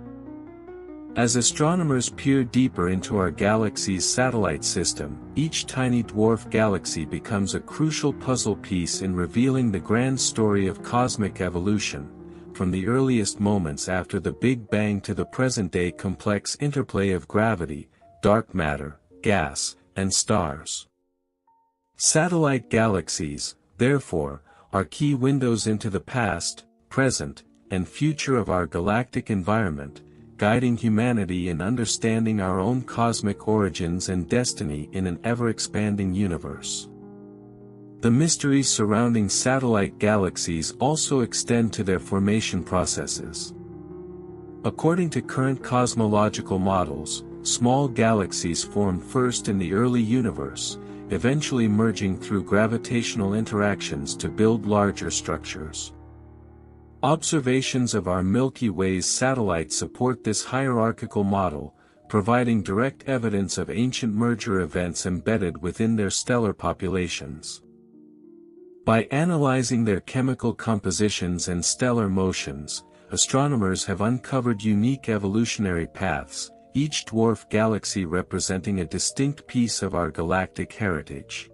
[SPEAKER 1] As astronomers peer deeper into our galaxy's satellite system, each tiny dwarf galaxy becomes a crucial puzzle piece in revealing the grand story of cosmic evolution, from the earliest moments after the Big Bang to the present-day complex interplay of gravity, dark matter, gas, and stars. Satellite galaxies, therefore, are key windows into the past, present, and future of our galactic environment, guiding humanity in understanding our own cosmic origins and destiny in an ever-expanding universe. The mysteries surrounding satellite galaxies also extend to their formation processes. According to current cosmological models, small galaxies formed first in the early universe, eventually merging through gravitational interactions to build larger structures. Observations of our Milky Way's satellites support this hierarchical model, providing direct evidence of ancient merger events embedded within their stellar populations. By analyzing their chemical compositions and stellar motions, astronomers have uncovered unique evolutionary paths, each dwarf galaxy representing a distinct piece of our galactic heritage.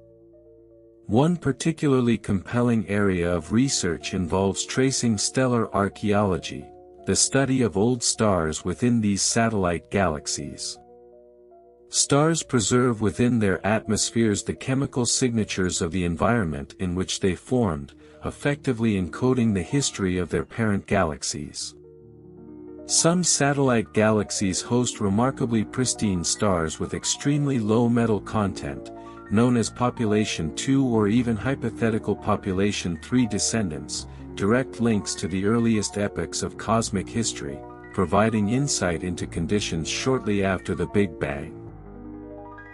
[SPEAKER 1] One particularly compelling area of research involves tracing stellar archaeology, the study of old stars within these satellite galaxies. Stars preserve within their atmospheres the chemical signatures of the environment in which they formed, effectively encoding the history of their parent galaxies. Some satellite galaxies host remarkably pristine stars with extremely low metal content, known as population 2 or even hypothetical population 3 descendants, direct links to the earliest epochs of cosmic history, providing insight into conditions shortly after the Big Bang.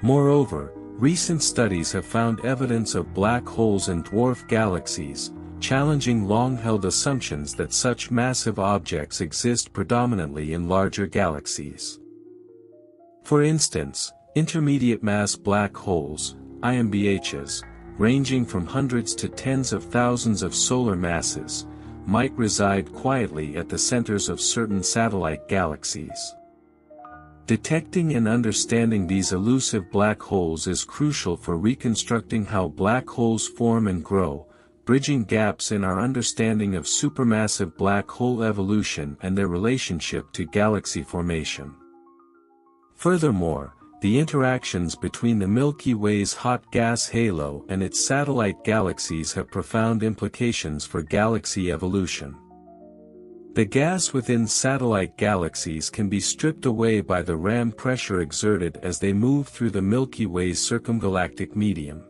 [SPEAKER 1] Moreover, recent studies have found evidence of black holes and dwarf galaxies, challenging long-held assumptions that such massive objects exist predominantly in larger galaxies. For instance, intermediate-mass black holes, IMBHs, ranging from hundreds to tens of thousands of solar masses, might reside quietly at the centers of certain satellite galaxies. Detecting and understanding these elusive black holes is crucial for reconstructing how black holes form and grow, bridging gaps in our understanding of supermassive black hole evolution and their relationship to galaxy formation. Furthermore, the interactions between the Milky Way's hot gas halo and its satellite galaxies have profound implications for galaxy evolution. The gas within satellite galaxies can be stripped away by the ram pressure exerted as they move through the Milky Way's circumgalactic medium.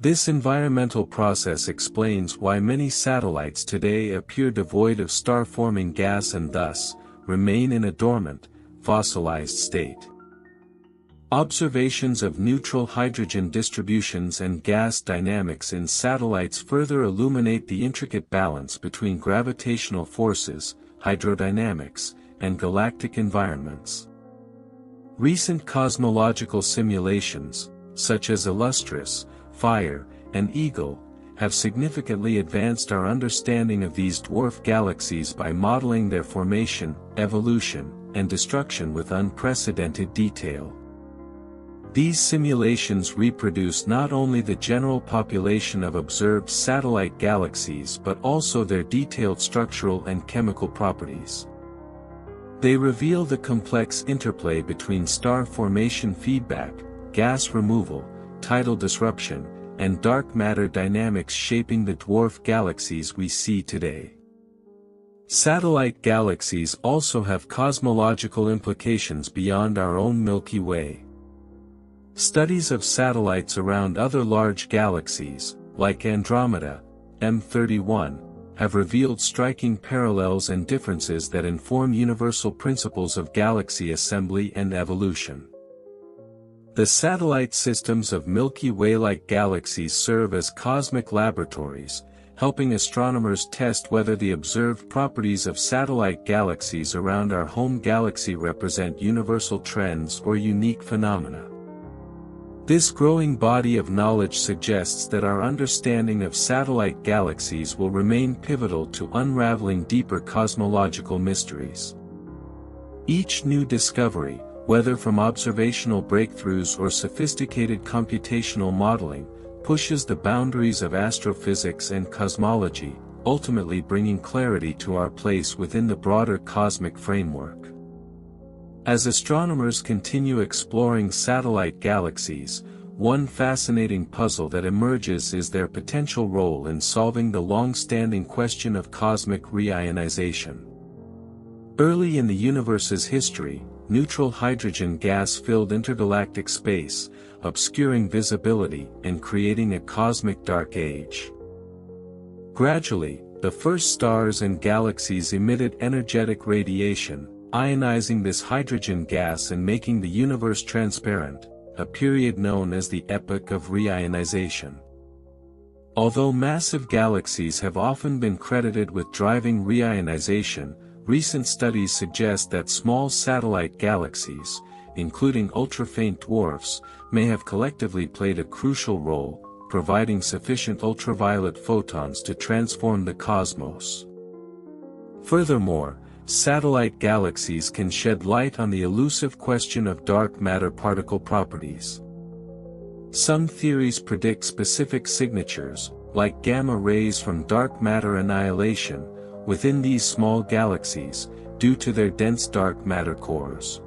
[SPEAKER 1] This environmental process explains why many satellites today appear devoid of star-forming gas and thus, remain in a dormant, fossilized state. Observations of neutral hydrogen distributions and gas dynamics in satellites further illuminate the intricate balance between gravitational forces, hydrodynamics, and galactic environments. Recent cosmological simulations, such as Illustris, Fire, and Eagle, have significantly advanced our understanding of these dwarf galaxies by modeling their formation, evolution, and destruction with unprecedented detail. These simulations reproduce not only the general population of observed satellite galaxies but also their detailed structural and chemical properties. They reveal the complex interplay between star formation feedback, gas removal, tidal disruption, and dark matter dynamics shaping the dwarf galaxies we see today. Satellite galaxies also have cosmological implications beyond our own Milky Way. Studies of satellites around other large galaxies, like Andromeda, M31, have revealed striking parallels and differences that inform universal principles of galaxy assembly and evolution. The satellite systems of Milky Way-like galaxies serve as cosmic laboratories, helping astronomers test whether the observed properties of satellite galaxies around our home galaxy represent universal trends or unique phenomena. This growing body of knowledge suggests that our understanding of satellite galaxies will remain pivotal to unraveling deeper cosmological mysteries. Each new discovery, whether from observational breakthroughs or sophisticated computational modeling, pushes the boundaries of astrophysics and cosmology, ultimately bringing clarity to our place within the broader cosmic framework. As astronomers continue exploring satellite galaxies, one fascinating puzzle that emerges is their potential role in solving the long-standing question of cosmic reionization. Early in the universe's history, neutral hydrogen gas filled intergalactic space, obscuring visibility and creating a cosmic dark age. Gradually, the first stars and galaxies emitted energetic radiation, ionizing this hydrogen gas and making the universe transparent, a period known as the Epoch of Reionization. Although massive galaxies have often been credited with driving reionization, recent studies suggest that small satellite galaxies, including ultra-faint dwarfs, may have collectively played a crucial role, providing sufficient ultraviolet photons to transform the cosmos. Furthermore, satellite galaxies can shed light on the elusive question of dark matter particle properties. Some theories predict specific signatures, like gamma rays from dark matter annihilation, within these small galaxies, due to their dense dark matter cores.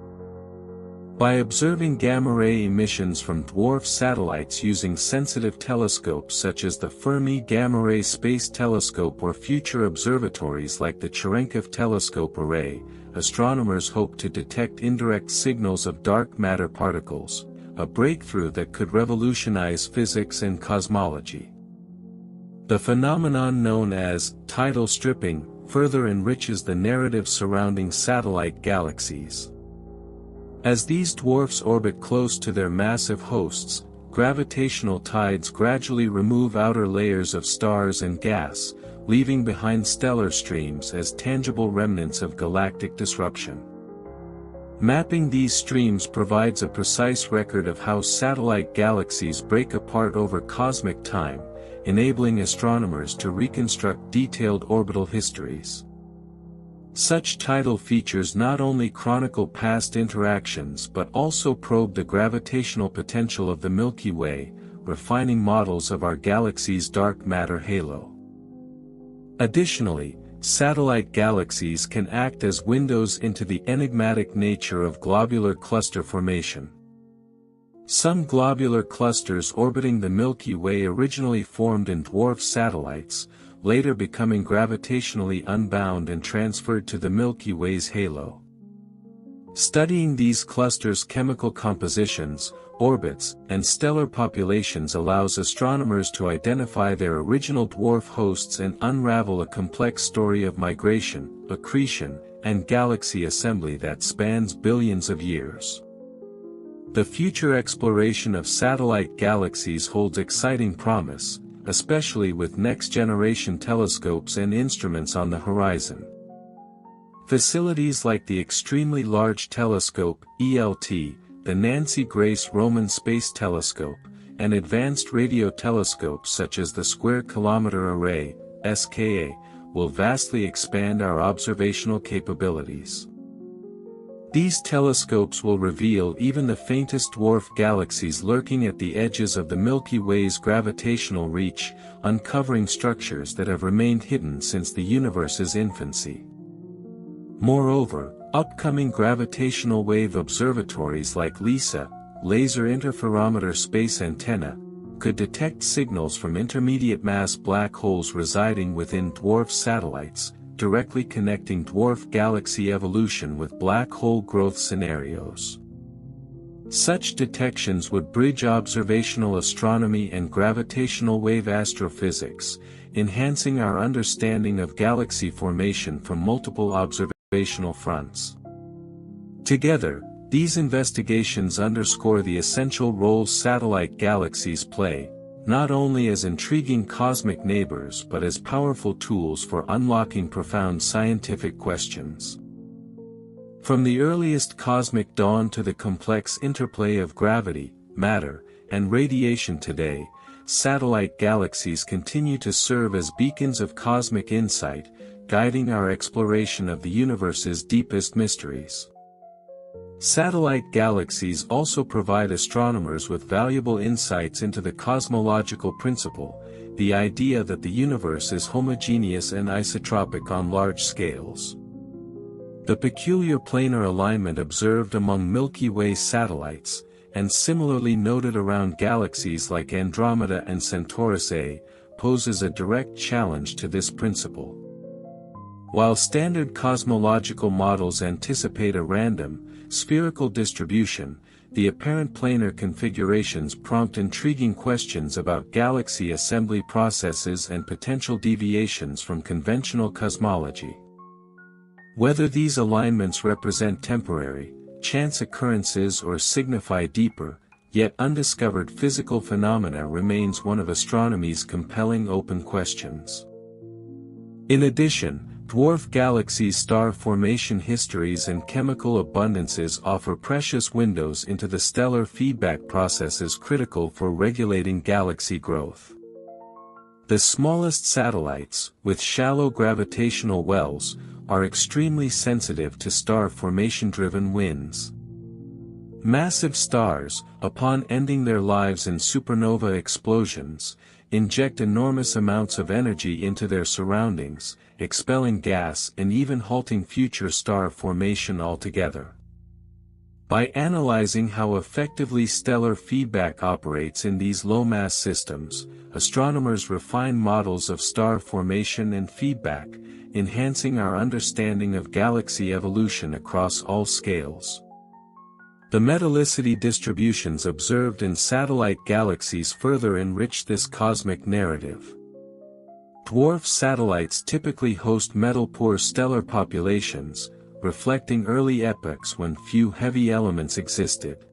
[SPEAKER 1] By observing gamma-ray emissions from dwarf satellites using sensitive telescopes such as the Fermi Gamma-Ray Space Telescope or future observatories like the Cherenkov Telescope Array, astronomers hope to detect indirect signals of dark matter particles, a breakthrough that could revolutionize physics and cosmology. The phenomenon known as tidal stripping further enriches the narrative surrounding satellite galaxies. As these dwarfs orbit close to their massive hosts, gravitational tides gradually remove outer layers of stars and gas, leaving behind stellar streams as tangible remnants of galactic disruption. Mapping these streams provides a precise record of how satellite galaxies break apart over cosmic time, enabling astronomers to reconstruct detailed orbital histories. Such tidal features not only chronicle past interactions but also probe the gravitational potential of the Milky Way, refining models of our galaxy's dark matter halo. Additionally, satellite galaxies can act as windows into the enigmatic nature of globular cluster formation. Some globular clusters orbiting the Milky Way originally formed in dwarf satellites, later becoming gravitationally unbound and transferred to the Milky Way's halo. Studying these clusters' chemical compositions, orbits, and stellar populations allows astronomers to identify their original dwarf hosts and unravel a complex story of migration, accretion, and galaxy assembly that spans billions of years. The future exploration of satellite galaxies holds exciting promise, especially with next-generation telescopes and instruments on the horizon. Facilities like the Extremely Large Telescope, ELT, the Nancy Grace Roman Space Telescope, and advanced radio telescopes such as the Square Kilometre Array, SKA, will vastly expand our observational capabilities. These telescopes will reveal even the faintest dwarf galaxies lurking at the edges of the Milky Way's gravitational reach, uncovering structures that have remained hidden since the universe's infancy. Moreover, upcoming gravitational wave observatories like LISA, Laser Interferometer Space Antenna, could detect signals from intermediate-mass black holes residing within dwarf satellites, directly connecting dwarf galaxy evolution with black hole growth scenarios. Such detections would bridge observational astronomy and gravitational wave astrophysics, enhancing our understanding of galaxy formation from multiple observational fronts. Together, these investigations underscore the essential role satellite galaxies play, not only as intriguing cosmic neighbors but as powerful tools for unlocking profound scientific questions. From the earliest cosmic dawn to the complex interplay of gravity, matter, and radiation today, satellite galaxies continue to serve as beacons of cosmic insight, guiding our exploration of the universe's deepest mysteries. Satellite galaxies also provide astronomers with valuable insights into the cosmological principle, the idea that the universe is homogeneous and isotropic on large scales. The peculiar planar alignment observed among Milky Way satellites, and similarly noted around galaxies like Andromeda and Centaurus A, poses a direct challenge to this principle. While standard cosmological models anticipate a random, spherical distribution, the apparent planar configurations prompt intriguing questions about galaxy assembly processes and potential deviations from conventional cosmology. Whether these alignments represent temporary, chance occurrences or signify deeper, yet undiscovered physical phenomena remains one of astronomy's compelling open questions. In addition, dwarf galaxies' star formation histories and chemical abundances offer precious windows into the stellar feedback processes critical for regulating galaxy growth. The smallest satellites, with shallow gravitational wells, are extremely sensitive to star formation-driven winds. Massive stars, upon ending their lives in supernova explosions, inject enormous amounts of energy into their surroundings, expelling gas and even halting future star formation altogether. By analyzing how effectively stellar feedback operates in these low-mass systems, astronomers refine models of star formation and feedback, enhancing our understanding of galaxy evolution across all scales. The metallicity distributions observed in satellite galaxies further enrich this cosmic narrative. Dwarf satellites typically host metal-poor stellar populations, reflecting early epochs when few heavy elements existed.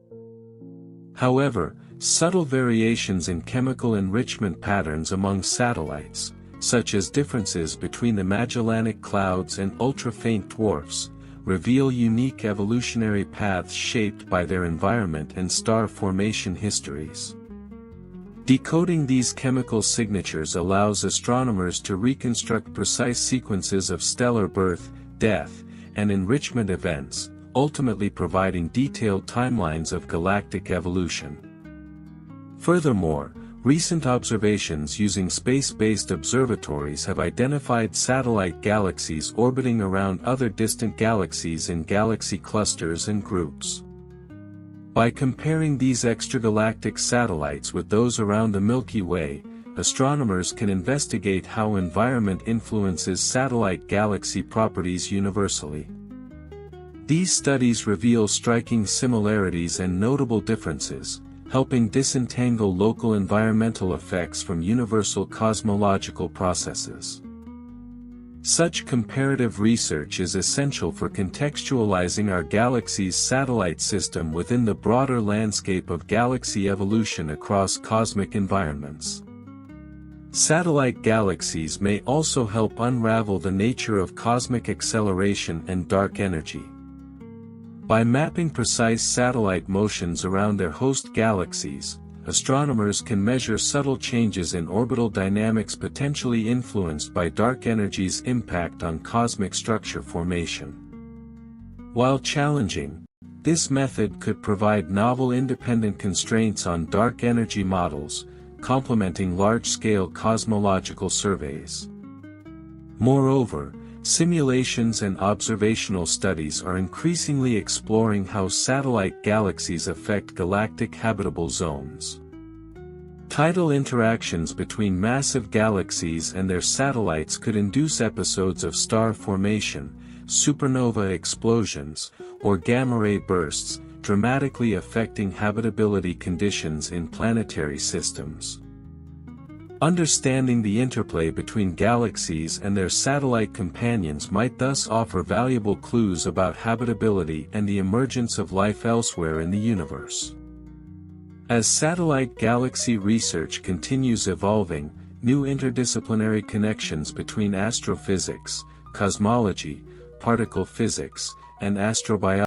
[SPEAKER 1] However, subtle variations in chemical enrichment patterns among satellites, such as differences between the Magellanic Clouds and ultra-faint dwarfs, reveal unique evolutionary paths shaped by their environment and star formation histories. Decoding these chemical signatures allows astronomers to reconstruct precise sequences of stellar birth, death, and enrichment events, ultimately providing detailed timelines of galactic evolution. Furthermore, recent observations using space-based observatories have identified satellite galaxies orbiting around other distant galaxies in galaxy clusters and groups. By comparing these extragalactic satellites with those around the Milky Way, astronomers can investigate how environment influences satellite galaxy properties universally. These studies reveal striking similarities and notable differences, helping disentangle local environmental effects from universal cosmological processes. Such comparative research is essential for contextualizing our galaxy's satellite system within the broader landscape of galaxy evolution across cosmic environments. Satellite galaxies may also help unravel the nature of cosmic acceleration and dark energy. By mapping precise satellite motions around their host galaxies, astronomers can measure subtle changes in orbital dynamics potentially influenced by dark energy's impact on cosmic structure formation. While challenging, this method could provide novel independent constraints on dark energy models, complementing large-scale cosmological surveys. Moreover, simulations and observational studies are increasingly exploring how satellite galaxies affect galactic habitable zones. Tidal interactions between massive galaxies and their satellites could induce episodes of star formation, supernova explosions, or gamma-ray bursts, dramatically affecting habitability conditions in planetary systems. Understanding the interplay between galaxies and their satellite companions might thus offer valuable clues about habitability and the emergence of life elsewhere in the universe. As satellite galaxy research continues evolving, new interdisciplinary connections between astrophysics, cosmology, particle physics, and astrobiology